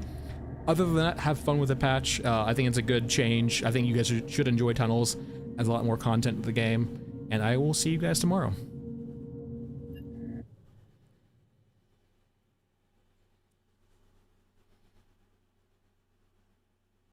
Other than that, have fun with the patch. I think it's a good change. I think you guys should enjoy Tunnels. Adds a lot more content to the game. And I will see you guys tomorrow.